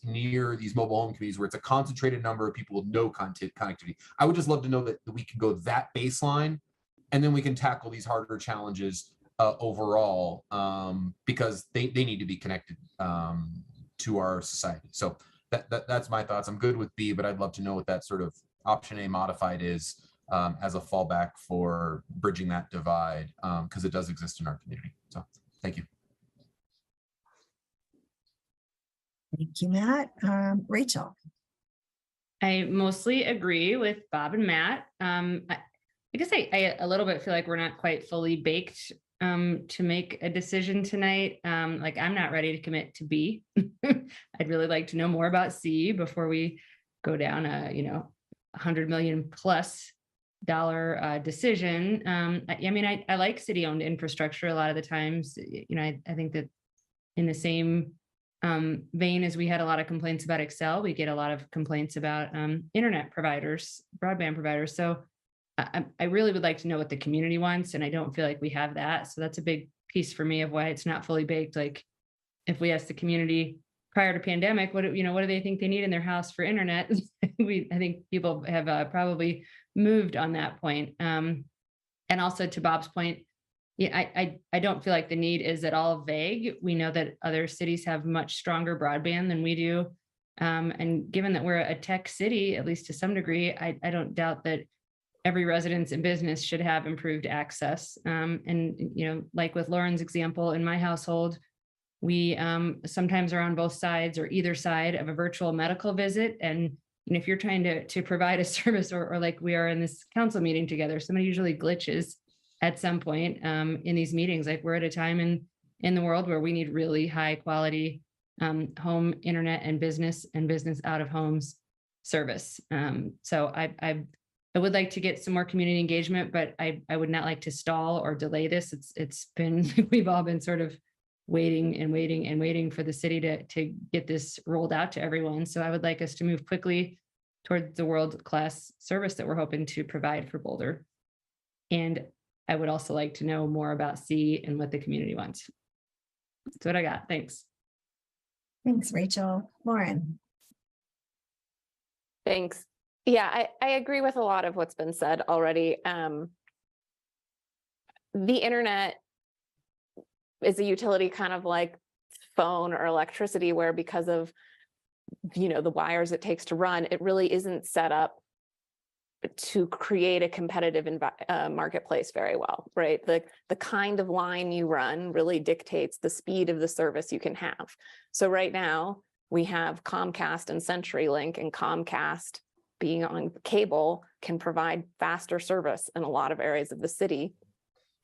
near these mobile home communities where it's a concentrated number of people with no connectivity. I would just love to know that we can go that baseline, and then we can tackle these harder challenges overall, because they need to be connected to our society. So that's my thoughts. I'm good with B, but I'd love to know what that sort of option A modified is as a fallback for bridging that divide, because it does exist in our community. So thank you. Thank you, Matt. Rachel. I mostly agree with Bob and Matt. I guess I a little bit feel like we're not quite fully baked to make a decision tonight. Like, I'm not ready to commit to B. I'd really like to know more about C before we go down a $100 million+ decision. I like city-owned infrastructure a lot of the times. I think that in the same vein as we had a lot of complaints about Excel, we get a lot of complaints about internet providers, broadband providers. So I really would like to know what the community wants, and I don't feel like we have that. So that's a big piece for me of why it's not fully baked. Like, if we ask the community prior to pandemic, what do they think they need in their house for internet? I think people have probably moved on that point. And also, to Bob's point, I don't feel like the need is at all vague. We know that other cities have much stronger broadband than we do. And given that we're a tech city, at least to some degree, I don't doubt that every residence and business should have improved access. And like with Lauren's example, in my household, we sometimes are on both sides or either side of a virtual medical visit. And if you're trying to provide a service or like we are in this council meeting together, somebody usually glitches at some point in these meetings. Like we're at a time in the world where we need really high quality home internet and business out of homes service. So I would like to get some more community engagement, but I would not like to stall or delay this. It's been, we've all been sort of waiting for the city to get this rolled out to everyone. So I would like us to move quickly towards the world-class service that we're hoping to provide for Boulder. And I would also like to know more about C and what the community wants. That's what I got. Thanks. Thanks, Rachel. Lauren. Thanks. Yeah, I agree with a lot of what's been said already. The internet is a utility kind of like phone or electricity, where because of, the wires it takes to run, it really isn't set up to create a competitive marketplace very well, right? The kind of line you run really dictates the speed of the service you can have. So right now we have Comcast and CenturyLink, and Comcast being on cable can provide faster service in a lot of areas of the city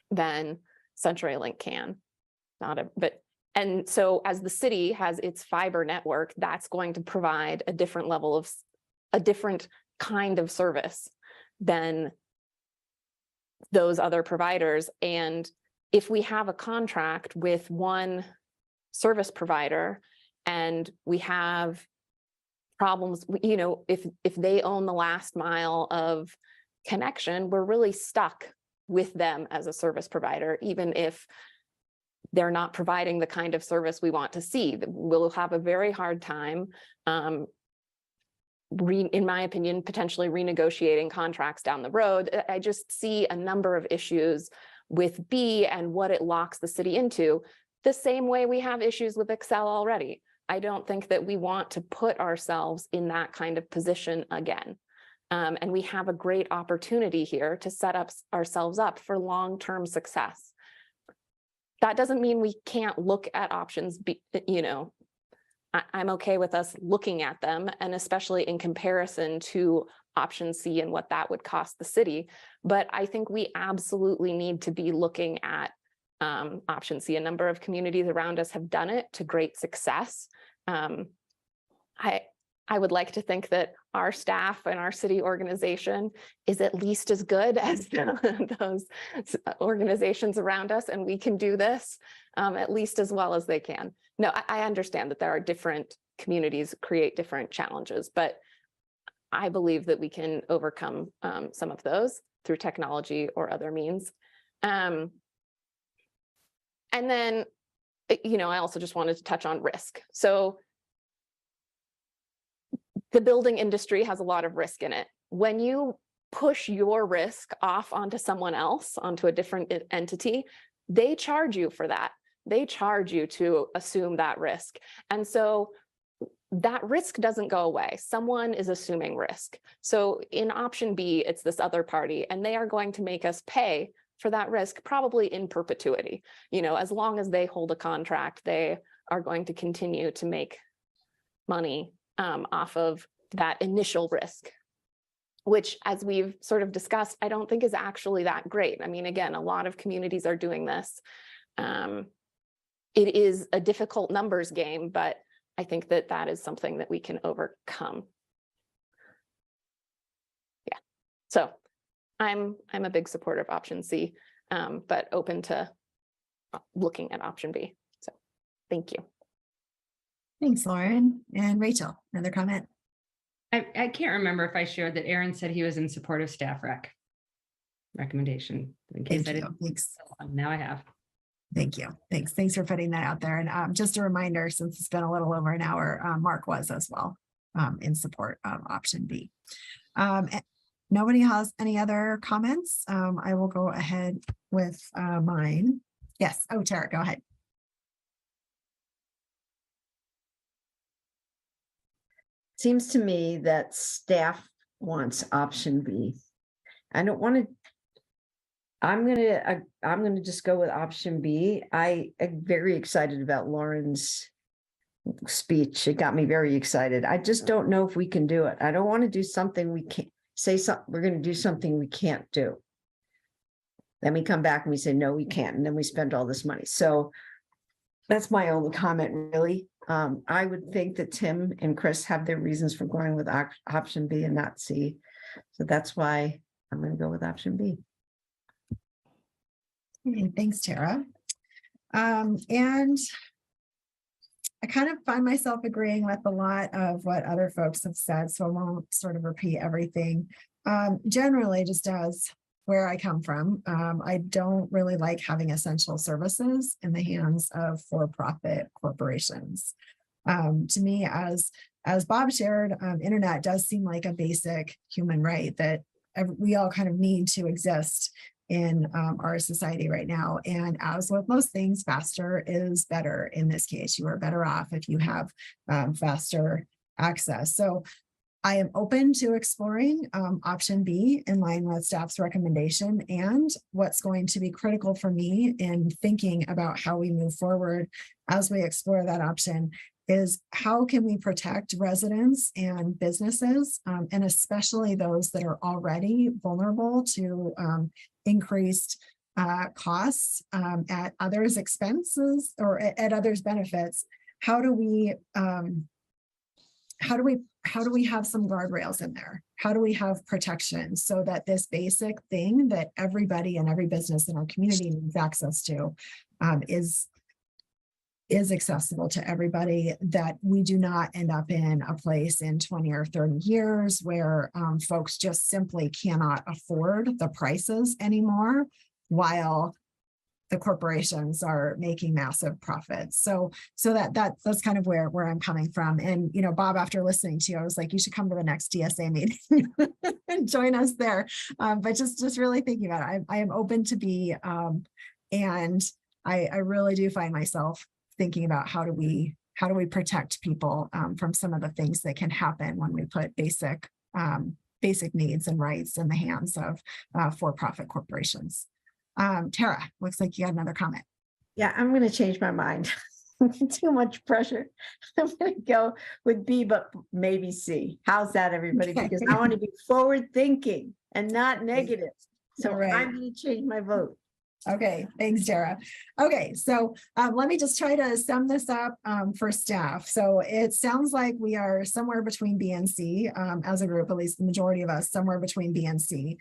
than CenturyLink can. And so as the city has its fiber network, that's going to provide a different level of a different kind of service than those other providers. And if we have a contract with one service provider and we have problems, if they own the last mile of connection, we're really stuck with them as a service provider, even if they're not providing the kind of service we want to see. We'll have a very hard time, in my opinion, potentially renegotiating contracts down the road. I just see a number of issues with B and what it locks the city into, the same way we have issues with Excel already. I don't think that we want to put ourselves in that kind of position again. And we have a great opportunity here to set ourselves up for long-term success. That doesn't mean we can't look at options, I'm okay with us looking at them, and especially in comparison to option C and what that would cost the city. But I think we absolutely need to be looking at option C. A number of communities around us have done it to great success. I would like to think that our staff and our city organization is at least as good as those organizations around us, and we can do this at least as well as they can. No, I understand that there are different communities create different challenges, but I believe that we can overcome some of those through technology or other means. And then, I also just wanted to touch on risk. So the building industry has a lot of risk in it. When you push your risk off onto someone else, onto a different entity, they charge you for that. They charge you to assume that risk. And so that risk doesn't go away. Someone is assuming risk. So in option B, it's this other party, and they are going to make us pay for that risk, probably in perpetuity. As long as they hold a contract, they are going to continue to make money off of that initial risk, which, as we've sort of discussed, I don't think is actually that great. I mean, again, a lot of communities are doing this. It is a difficult numbers game, but I think that that is something that we can overcome. Yeah, so I'm a big supporter of option C, but open to looking at option B. So thank you. Thanks, Lauren. And Rachel, another comment. I can't remember if I shared that Aaron said he was in support of staff recommendation. In case I didn't. Thanks. Now I have. Thank you. Thanks for putting that out there. And just a reminder, since it's been a little over an hour, Mark was as well in support of option B. Nobody has any other comments. I will go ahead with mine. Yes. Oh, Tara, go ahead. Seems to me that staff wants option B. I don't want to. I'm gonna just go with option B. I am very excited about Lauren's speech. It got me very excited. I just don't know if we can do it. I don't want to do something we can't say something. We're going to do something we can't do. Then we come back and we say, no, we can't. And then we spend all this money. So that's my only comment, really. I would think that Tim and Chris have their reasons for going with option B and not C. So that's why I'm going to go with option B. Okay, thanks, Tara. And I kind of find myself agreeing with a lot of what other folks have said, so I won't sort of repeat everything. Generally, just as where I come from, I don't really like having essential services in the hands of for-profit corporations. To me, as Bob shared, internet does seem like a basic human right that we all kind of need to exist in our society right now. And as with most things, faster is better. In this case, you are better off if you have faster access. So I am open to exploring option B in line with staff's recommendation. And what's going to be critical for me in thinking about how we move forward as we explore that option is how can we protect residents and businesses, and especially those that are already vulnerable to increased costs at others' expenses or at others' benefits. How do we have some guardrails in there? How do we have protection so that this basic thing that everybody and every business in our community needs access to is accessible to everybody, that we do not end up in a place in 20 or 30 years where folks just simply cannot afford the prices anymore while the corporations are making massive profits. So that's kind of where I'm coming from. And, you know, Bob, after listening to you, I was like, you should come to the next DSA meeting and join us there. But just really thinking about it, I am open to be, and I really do find myself thinking about how do we protect people from some of the things that can happen when we put basic needs and rights in the hands of for-profit corporations. Tara, looks like you had another comment. Yeah, I'm going to change my mind. Too much pressure. I'm going to go with B, but maybe C. How's that, everybody? Because I want to be forward thinking and not negative. So Right. I'm going to change my vote. Okay, thanks, Tara. Okay, so let me just try to sum this up for staff. So it sounds like we are somewhere between B and C as a group, at least the majority of us, somewhere between B and C.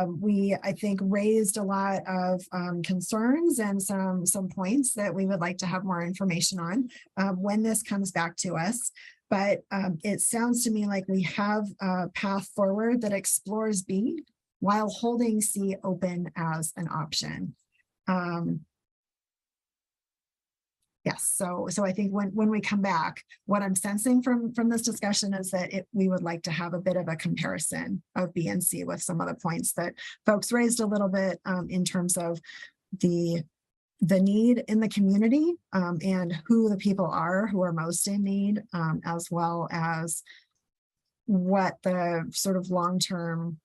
We, I think, raised a lot of concerns and some points that we would like to have more information on when this comes back to us. But it sounds to me like we have a path forward that explores B while holding C open as an option. Yes, so I think when we come back, what I'm sensing from this discussion is that we would like to have a bit of a comparison of B and C with some of the points that folks raised a little bit in terms of the need in the community and who the people are who are most in need, as well as what the sort of long-term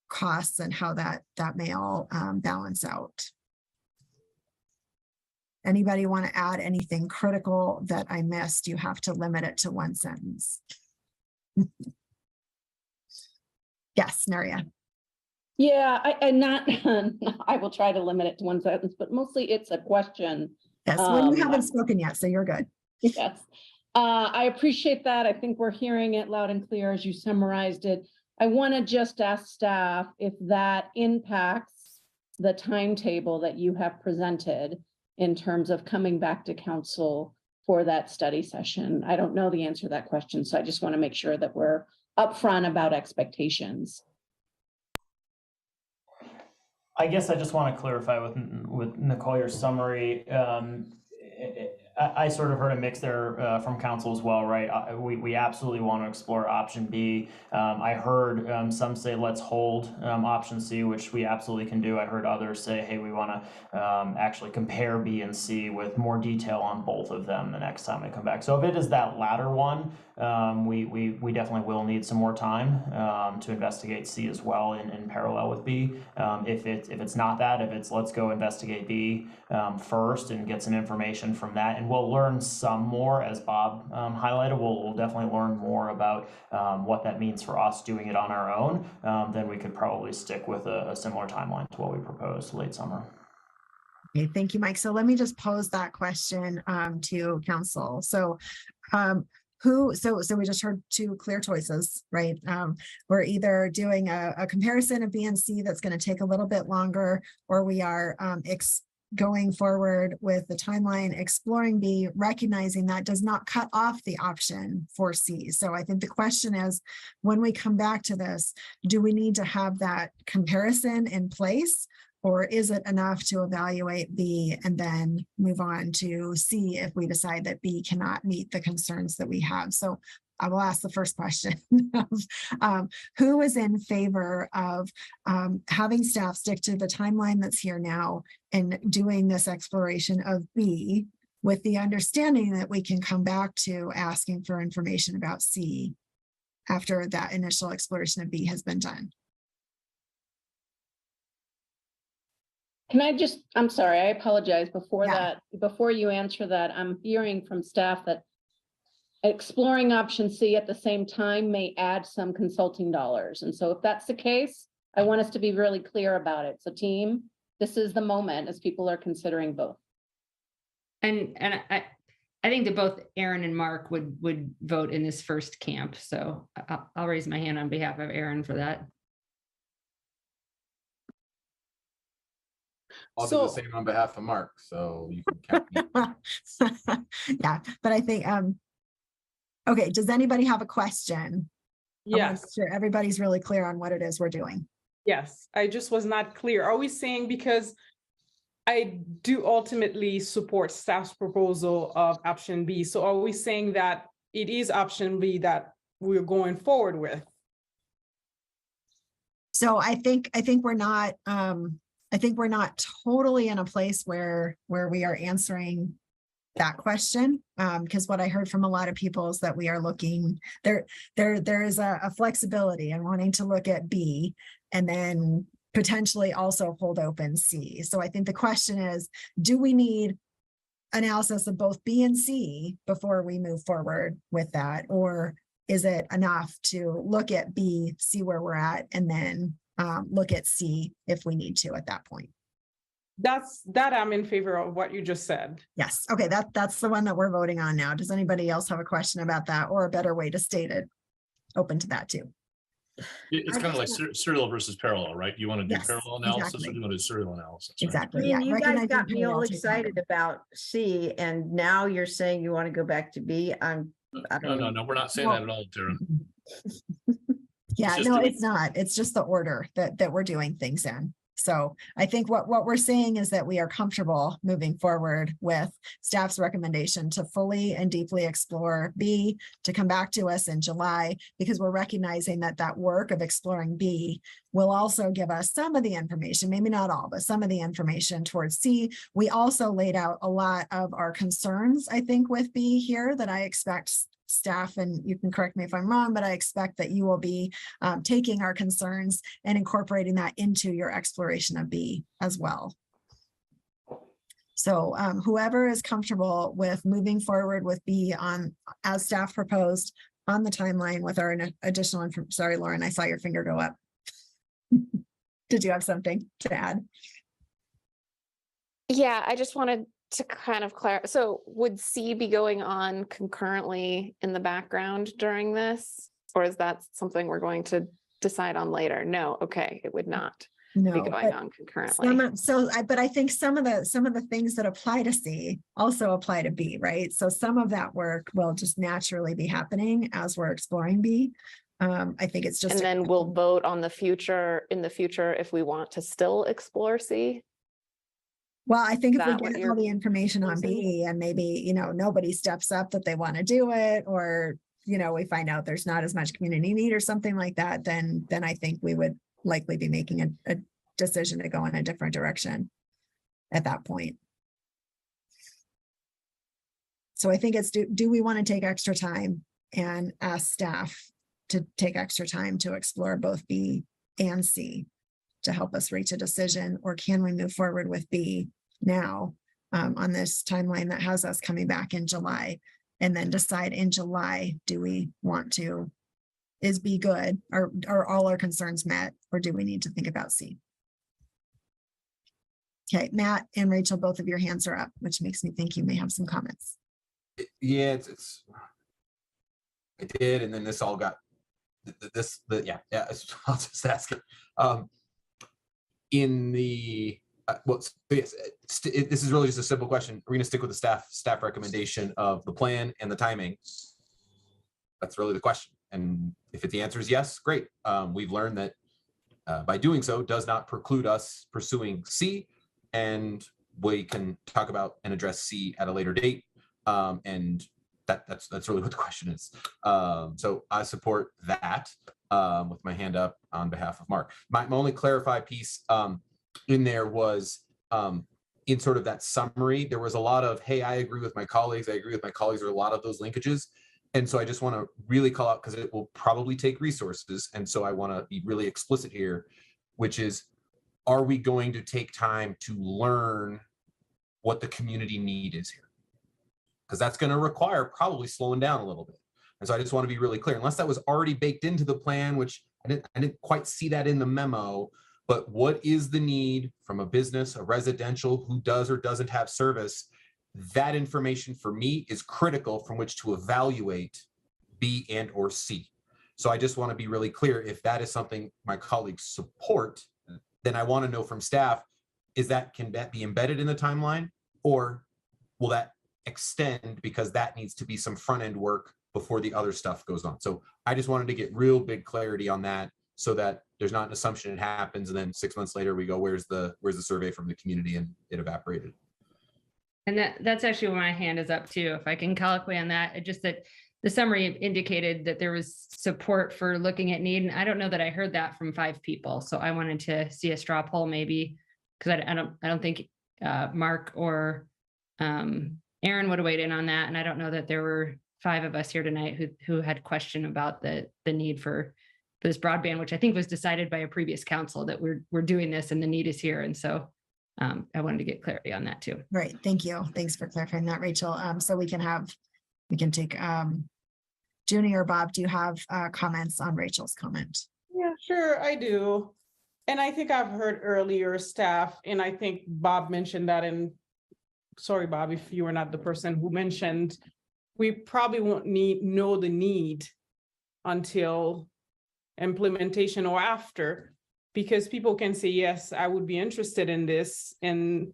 costs and how that may all balance out. Anybody want to add anything critical that I missed? You have to limit it to one sentence. Yes, Naria. Yeah, I will try to limit it to one sentence, but mostly it's a question. Yes, well, you haven't spoken yet, so you're good. Yes, I appreciate that. I think we're hearing it loud and clear as you summarized it. I want to just ask staff if that impacts the timetable that you have presented in terms of coming back to council for that study session. I don't know the answer to that question, so I just want to make sure that we're upfront about expectations. I guess I just want to clarify with Nicole, your summary. I sort of heard a mix there from council as well, right? We absolutely want to explore option B. I heard some say let's hold option C, which we absolutely can do. I heard others say, hey, we want to actually compare B and C with more detail on both of them the next time we come back. So if it is that latter one, we definitely will need some more time to investigate C as well in parallel with B. If it's not that, if it's let's go investigate B first and get some information from that, and we'll learn some more, as Bob highlighted. We'll definitely learn more about what that means for us doing it on our own. Then we could probably stick with a similar timeline to what we proposed late summer. Okay, thank you, Mike. So let me just pose that question to council. So so we just heard two clear choices, right? We're either doing a comparison of B and C that's going to take a little bit longer, or we are going forward with the timeline, exploring B, recognizing that does not cut off the option for C. So I think the question is, when we come back to this, do we need to have that comparison in place? Or is it enough to evaluate B and then move on to C if we decide that B cannot meet the concerns that we have? So I will ask the first question of who is in favor of having staff stick to the timeline that's here now and doing this exploration of B with the understanding that we can come back to asking for information about C after that initial exploration of B has been done? Can I just, I'm sorry, I apologize. Before you answer that, I'm hearing from staff that exploring option C at the same time may add some consulting dollars. And so if that's the case, I want us to be really clear about it. So team, this is the moment as people are considering both. And I think that both Aaron and Mark would vote in this first camp. So I'll raise my hand on behalf of Aaron for that. I'll do the same on behalf of Mark, so you can count me. Yeah, but I think, okay, does anybody have a question? Yes. Sure, everybody's really clear on what it is we're doing. Yes, I just was not clear. Are we saying, because I do ultimately support staff's proposal of option B, so are we saying that it is option B that we're going forward with? So I think we're not, I think we're not totally in a place where we are answering that question, because what I heard from a lot of people is that we are looking there is a flexibility and wanting to look at B and then potentially also hold open C. So I think the question is, do we need analysis of both B and C before we move forward with that, or is it enough to look at B, see where we're at, and then look at C if we need to at that point? That I'm in favor of what you just said. Yes. Okay. That's the one that we're voting on now. Does anybody else have a question about that, or a better way to state it? Open to that too. It's kind of like serial versus parallel, right? You want to do parallel analysis, or do you want to do serial analysis? Right? Exactly. Yeah, Yeah. you guys got me all excited about C, and now you're saying you want to go back to B. I don't know. No, we're not saying that at all, Tara. Yeah, no, it's not. It's just the order that we're doing things in. So I think what we're saying is that we are comfortable moving forward with staff's recommendation to fully and deeply explore B, to come back to us in July, because we're recognizing that work of exploring B will also give us some of the information, maybe not all, but some of the information towards C. We also laid out a lot of our concerns, I think, with B here that I expect staff, and you can correct me if I'm wrong, but I expect that you will be taking our concerns and incorporating that into your exploration of B as well. So whoever is comfortable with moving forward with B on, as staff proposed, on the timeline with our additional information. Sorry, Lauren, I saw your finger go up. Did you have something to add? Yeah, I just wanted to kind of clarify. So would C be going on concurrently in the background during this? Or is that something we're going to decide on later? No, okay, it would not be going on concurrently. But I think some of the things that apply to C also apply to B, right? So some of that work will just naturally be happening as we're exploring B. I think it's just. And then we'll vote on the future, in the future, if we want to still explore C. Well, I think if we get all the information on B and maybe, nobody steps up that they want to do it, or, we find out there's not as much community need or something like that, then I think we would likely be making a decision to go in a different direction at that point. So I think it's, do we want to take extra time and ask staff to take extra time to explore both B and C to help us reach a decision? Or can we move forward with B now on this timeline that has us coming back in July, and then decide in July, do we want to, is B good? Are all our concerns met, or do we need to think about C? Okay, Matt and Rachel, both of your hands are up, which makes me think you may have some comments. Yeah, I did, and then this all got yeah. I'll just ask it. In the well, yes, this is really just a simple question. We're going to stick with the staff recommendation of the plan and the timing. That's really the question. And if the answer is yes, great. We've learned that by doing so does not preclude us pursuing C, and we can talk about and address C at a later date. And that's really what the question is. So I support that with my hand up on behalf of Mark. My only clarified piece in there was in sort of that summary, there was a lot of, hey, I agree with my colleagues. I agree with my colleagues. There are a lot of those linkages. And so I just want to really call out, because it will probably take resources. And so I want to be really explicit here, which is, are we going to take time to learn what the community need is here? Because that's going to require probably slowing down a little bit. And so I just want to be really clear, unless that was already baked into the plan, which I didn't quite see that in the memo, but what is the need from a business, a residential who does or doesn't have service? That information for me is critical from which to evaluate B and or C. So I just want to be really clear, if that is something my colleagues support, then I want to know from staff, can that be embedded in the timeline, or will that extend because that needs to be some front end work before the other stuff goes on? So I just wanted to get real big clarity on that, so that there's not an assumption it happens and then 6 months later we go, where's the survey from the community, and it evaporated. And that's actually where my hand is up too. If I can colloquy on that, it just that the summary indicated that there was support for looking at need. And I don't know that I heard that from 5 people. So I wanted to see a straw poll maybe, because I don't think Mark or Aaron would have weighed in on that. And I don't know that there were 5 of us here tonight who had question about the need for this broadband, which I think was decided by a previous council, that we're doing this and the need is here. And so I wanted to get clarity on that too. Right. Thank you. Thanks for clarifying that, Rachel. So we can take Junie or Bob, do you have comments on Rachel's comment? Yeah, sure, I do. And I think I've heard earlier staff, and I think Bob mentioned that, and sorry, Bob, if you were not the person who mentioned, we probably won't know the need until implementation or after, because people can say, yes, I would be interested in this. And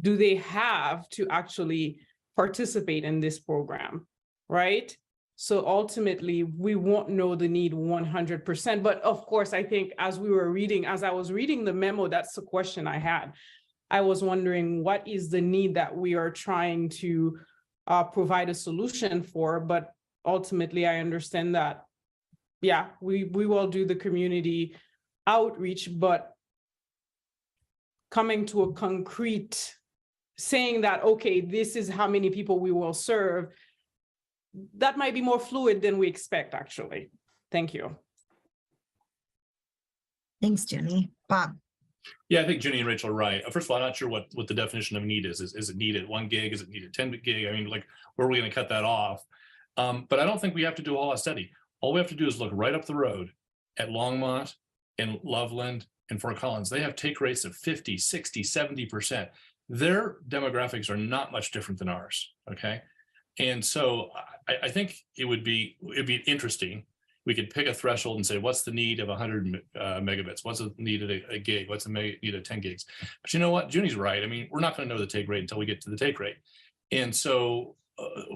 do they have to actually participate in this program, right? So ultimately, we won't know the need 100%. But of course, I think as I was reading the memo, that's the question I had. I was wondering, what is the need that we are trying to provide a solution for? But ultimately, I understand that, yeah, we will do the community outreach, but coming to a concrete, saying that, okay, this is how many people we will serve, that might be more fluid than we expect, actually. Thank you. Thanks, Junie. Bob. Yeah, I think Junie and Rachel are right. First of all, I'm not sure what the definition of need is. Is it needed 1 gig? Is it needed 10 gig? I mean, like, where are we going to cut that off? But I don't think we have to do a whole lot of study. All we have to do is look right up the road at Longmont and Loveland and Fort Collins. They have take rates of 50, 60, 70%. Their demographics are not much different than ours, okay? And so I think it'd be interesting. We could pick a threshold and say, what's the need of 100 megabits? What's the need of a gig? What's the need of 10 gigs? But you know what? Junie's right. I mean, we're not going to know the take rate until we get to the take rate. And so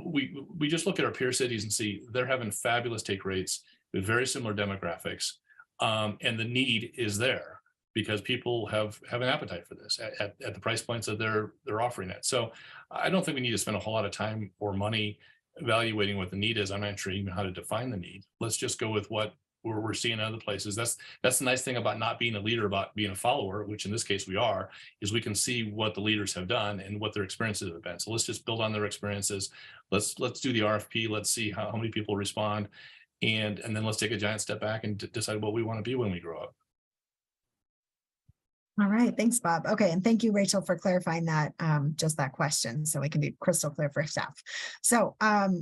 we just look at our peer cities and see they're having fabulous take rates with very similar demographics. And the need is there because people have an appetite for this at the price points that they're offering it. So I don't think we need to spend a whole lot of time or money evaluating what the need is. I'm not sure even how to define the need. Let's just go with what we're seeing in other places. That's the nice thing about not being a leader, about being a follower, which in this case we are, is we can see what the leaders have done and what their experiences have been. So let's just build on their experiences. Let's do the RFP. Let's see how many people respond. And then let's take a giant step back and decide what we want to be when we grow up. All right, thanks, Bob. Okay, and thank you, Rachel, for clarifying that, just that question, so we can be crystal clear for staff. So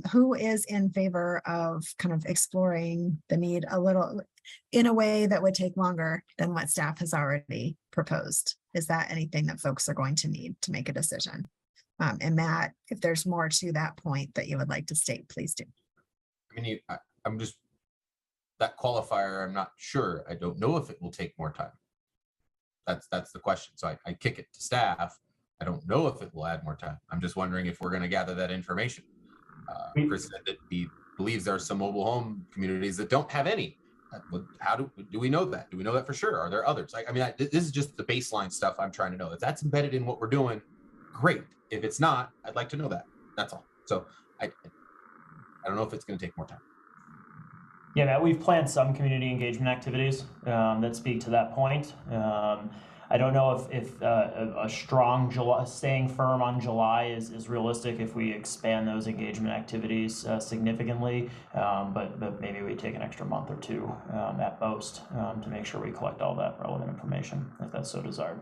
who is in favor of kind of exploring the need a little in a way that would take longer than what staff has already proposed? Is that anything that folks are going to need to make a decision? And Matt, if there's more to that point that you would like to state, please do. I mean, I'm just, that qualifier, I'm not sure. I don't know if it will take more time. That's the question. So I kick it to staff. I don't know if it will add more time. I'm just wondering if we're going to gather that information. Chris said that he believes there are some mobile home communities that don't have any. How do we know that? Do we know that for sure? Are there others? I mean, this is just the baseline stuff I'm trying to know. If that's embedded in what we're doing, great. If it's not, I'd like to know that. That's all. So I don't know if it's going to take more time. Yeah, Matt, we've planned some community engagement activities that speak to that point. I don't know if a strong July, staying firm on July is realistic if we expand those engagement activities significantly, but maybe we take an extra month or two at most to make sure we collect all that relevant information if that's so desired.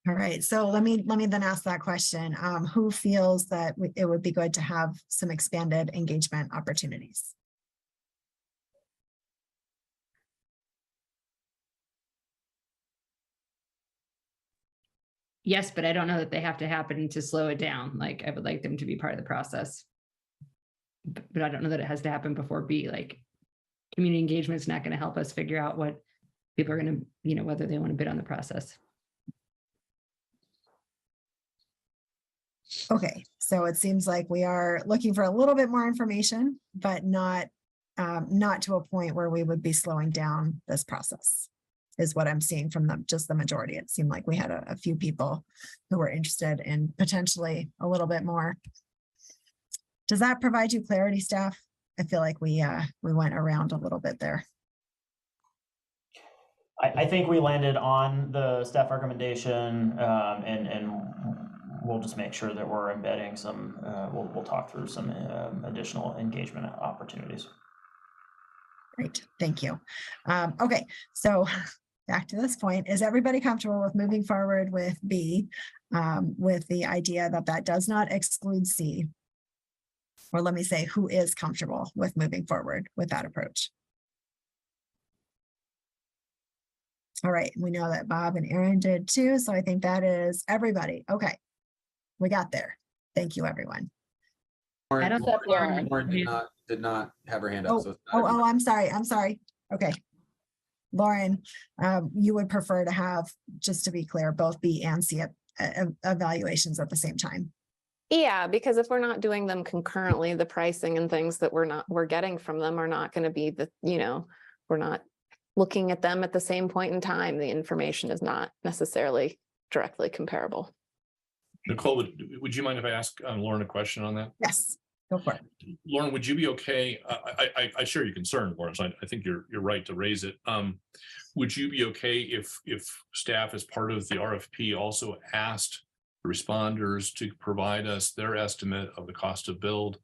All right, so let me then ask that question. Who feels that it would be good to have some expanded engagement opportunities? Yes, but I don't know that they have to happen to slow it down. Like, I would like them to be part of the process. But I don't know that it has to happen before B. Like, community engagement is not going to help us figure out what people are going to, whether they want to bid on the process. Okay, so it seems like we are looking for a little bit more information, but not to a point where we would be slowing down this process, is what I'm seeing from just the majority. It seemed like we had a few people who were interested in potentially a little bit more. Does that provide you clarity, staff? I feel like we went around a little bit there. I think we landed on the staff recommendation, and we'll just make sure that we're embedding some. We'll talk through some additional engagement opportunities. Great, thank you. Okay, so back to this point, is everybody comfortable with moving forward with B, with the idea that that does not exclude C? Or let me say, who is comfortable with moving forward with that approach? All right, we know that Bob and Aaron did too, so I think that is everybody. Okay, we got there. Thank you, everyone. Lauren did not have her hand up. So I'm sorry. Okay. Lauren, you would prefer to have, just to be clear, both B and C evaluations at the same time. Yeah, because if we're not doing them concurrently, the pricing and things that we're getting from them are not going to be we're not looking at them at the same point in time. The information is not necessarily directly comparable. Nicole, would you mind if I ask Lauren a question on that? Yes, go for it. Lauren, would you be okay? I share your concern, Lauren, so I think you're right to raise it. Would you be okay if staff, as part of the RFP, also asked the responders to provide us their estimate of the cost of build,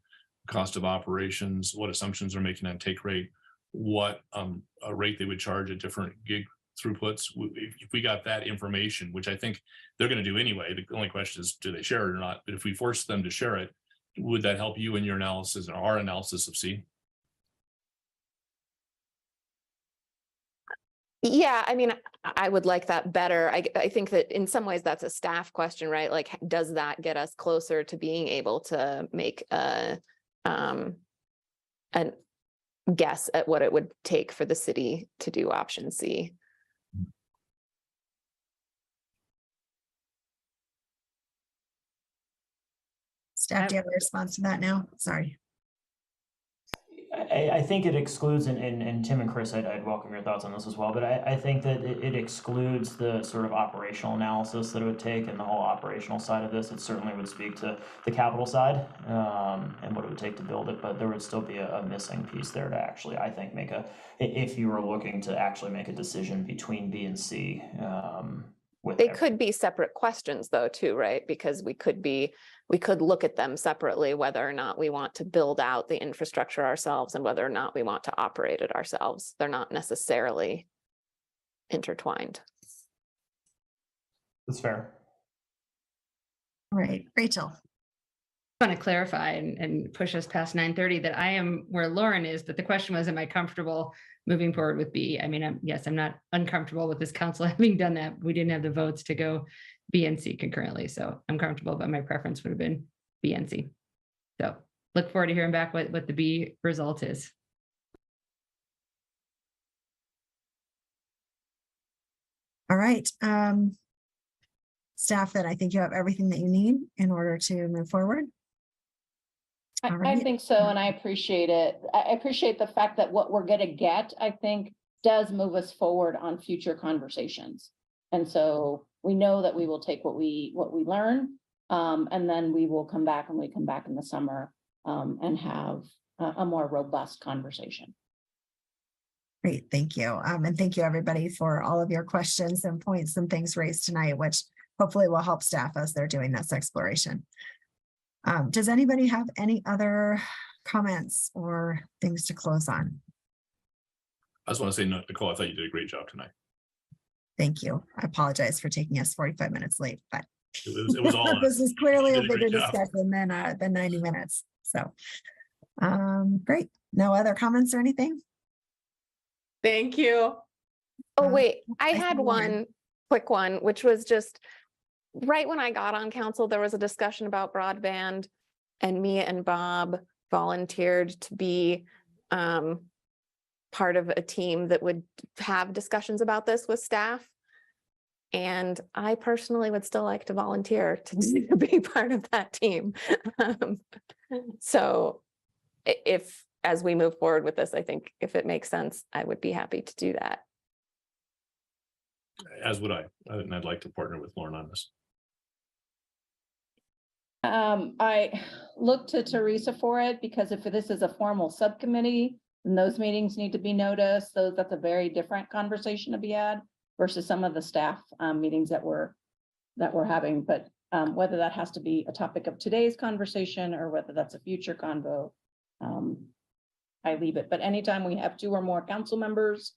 cost of operations, what assumptions they're making on take rate, what a rate they would charge at different gig throughputs? If we got that information, which I think they're going to do anyway, the only question is, do they share it or not? But if we force them to share it, would that help you in your analysis and our analysis of C? Yeah, I mean, I would like that better. I think that in some ways that's a staff question, right? Like, does that get us closer to being able to make a guess at what it would take for the city to do option C? Staff, do you have a response to that now? Sorry. I think it excludes, and Tim and Chris, I'd welcome your thoughts on this as well, but I think that it excludes the sort of operational analysis that it would take and the whole operational side of this. It certainly would speak to the capital side and what it would take to build it, but there would still be a missing piece there to actually, I think, if you were looking to actually make a decision between B and C. They could be separate questions though, too, right? Because we could look at them separately, whether or not we want to build out the infrastructure ourselves and whether or not we want to operate it ourselves. They're not necessarily intertwined. That's fair. All right, Rachel. I want to clarify and push us past 9:30 that I am where Lauren is, but the question was, am I comfortable moving forward with B? I mean, yes, I'm not uncomfortable with this council having done that. We didn't have the votes to go B and C concurrently, so I'm comfortable, but my preference would have been B and C. So look forward to hearing back what the B result is. All right. Staff, that I think you have everything that you need in order to move forward. I think so, and I appreciate it. I appreciate the fact that what we're going to get, I think, does move us forward on future conversations. And so we know that we will take what we learn, and then we will come back, and we come back in the summer and have a more robust conversation. Great, thank you. And thank you, everybody, for all of your questions and points and things raised tonight, which hopefully will help staff as they're doing this exploration. Does anybody have any other comments or things to close on? I just want to say, Nicole, I thought you did a great job tonight. Thank you. I apologize for taking us 45 minutes late, but it was all this is clearly a bigger job. discussion than 90 minutes. So great. No other comments or anything? Thank you. Oh, wait, I had one quick one, which was just right when I got on council, there was a discussion about broadband, and me and Bob volunteered to be part of a team that would have discussions about this with staff. And I personally would still like to volunteer to be part of that team. So if, as we move forward with this, I think if it makes sense, I would be happy to do that. As would I. And I'd like to partner with Lauren on this. I look to Teresa for it, because if this is a formal subcommittee, then those meetings need to be noticed. So that's a very different conversation to be had versus some of the staff meetings that we're having. But whether that has to be a topic of today's conversation or whether that's a future convo, I leave it. But anytime we have 2 or more council members,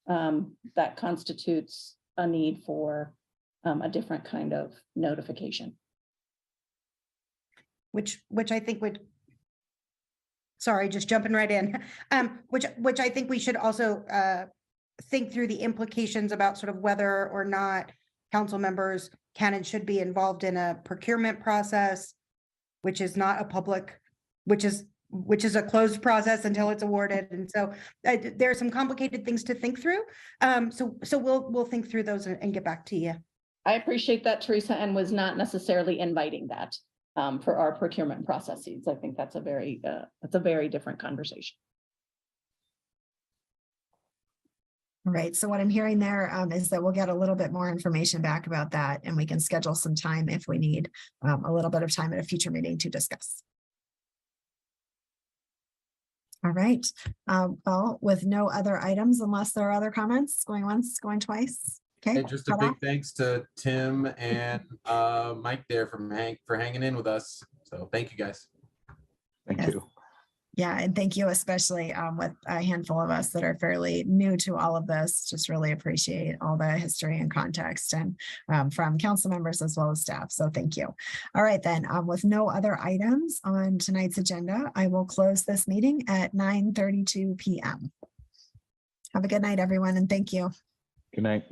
that constitutes a need for a different kind of notification. Which I think would, sorry, just jumping right in, which I think we should also think through the implications about sort of whether or not council members can and should be involved in a procurement process, which is not a public, which is a closed process until it's awarded. And so there are some complicated things to think through. So we'll think through those and get back to you. I appreciate that, Teresa, and was not necessarily inviting that for our procurement processes. I think that's a very different conversation. All right. So what I'm hearing there is that we'll get a little bit more information back about that, and we can schedule some time if we need a little bit of time at a future meeting to discuss. All right. Well, with no other items, unless there are other comments, going once, going twice. Okay. And just a big thanks to Tim and Mike there for hanging in with us. So thank you guys. Thank you. Yeah, and thank you, especially with a handful of us that are fairly new to all of this. Just really appreciate all the history and context, and from council members as well as staff. So thank you. All right, then, with no other items on tonight's agenda, I will close this meeting at 9:32 p.m. Have a good night, everyone, and thank you. Good night.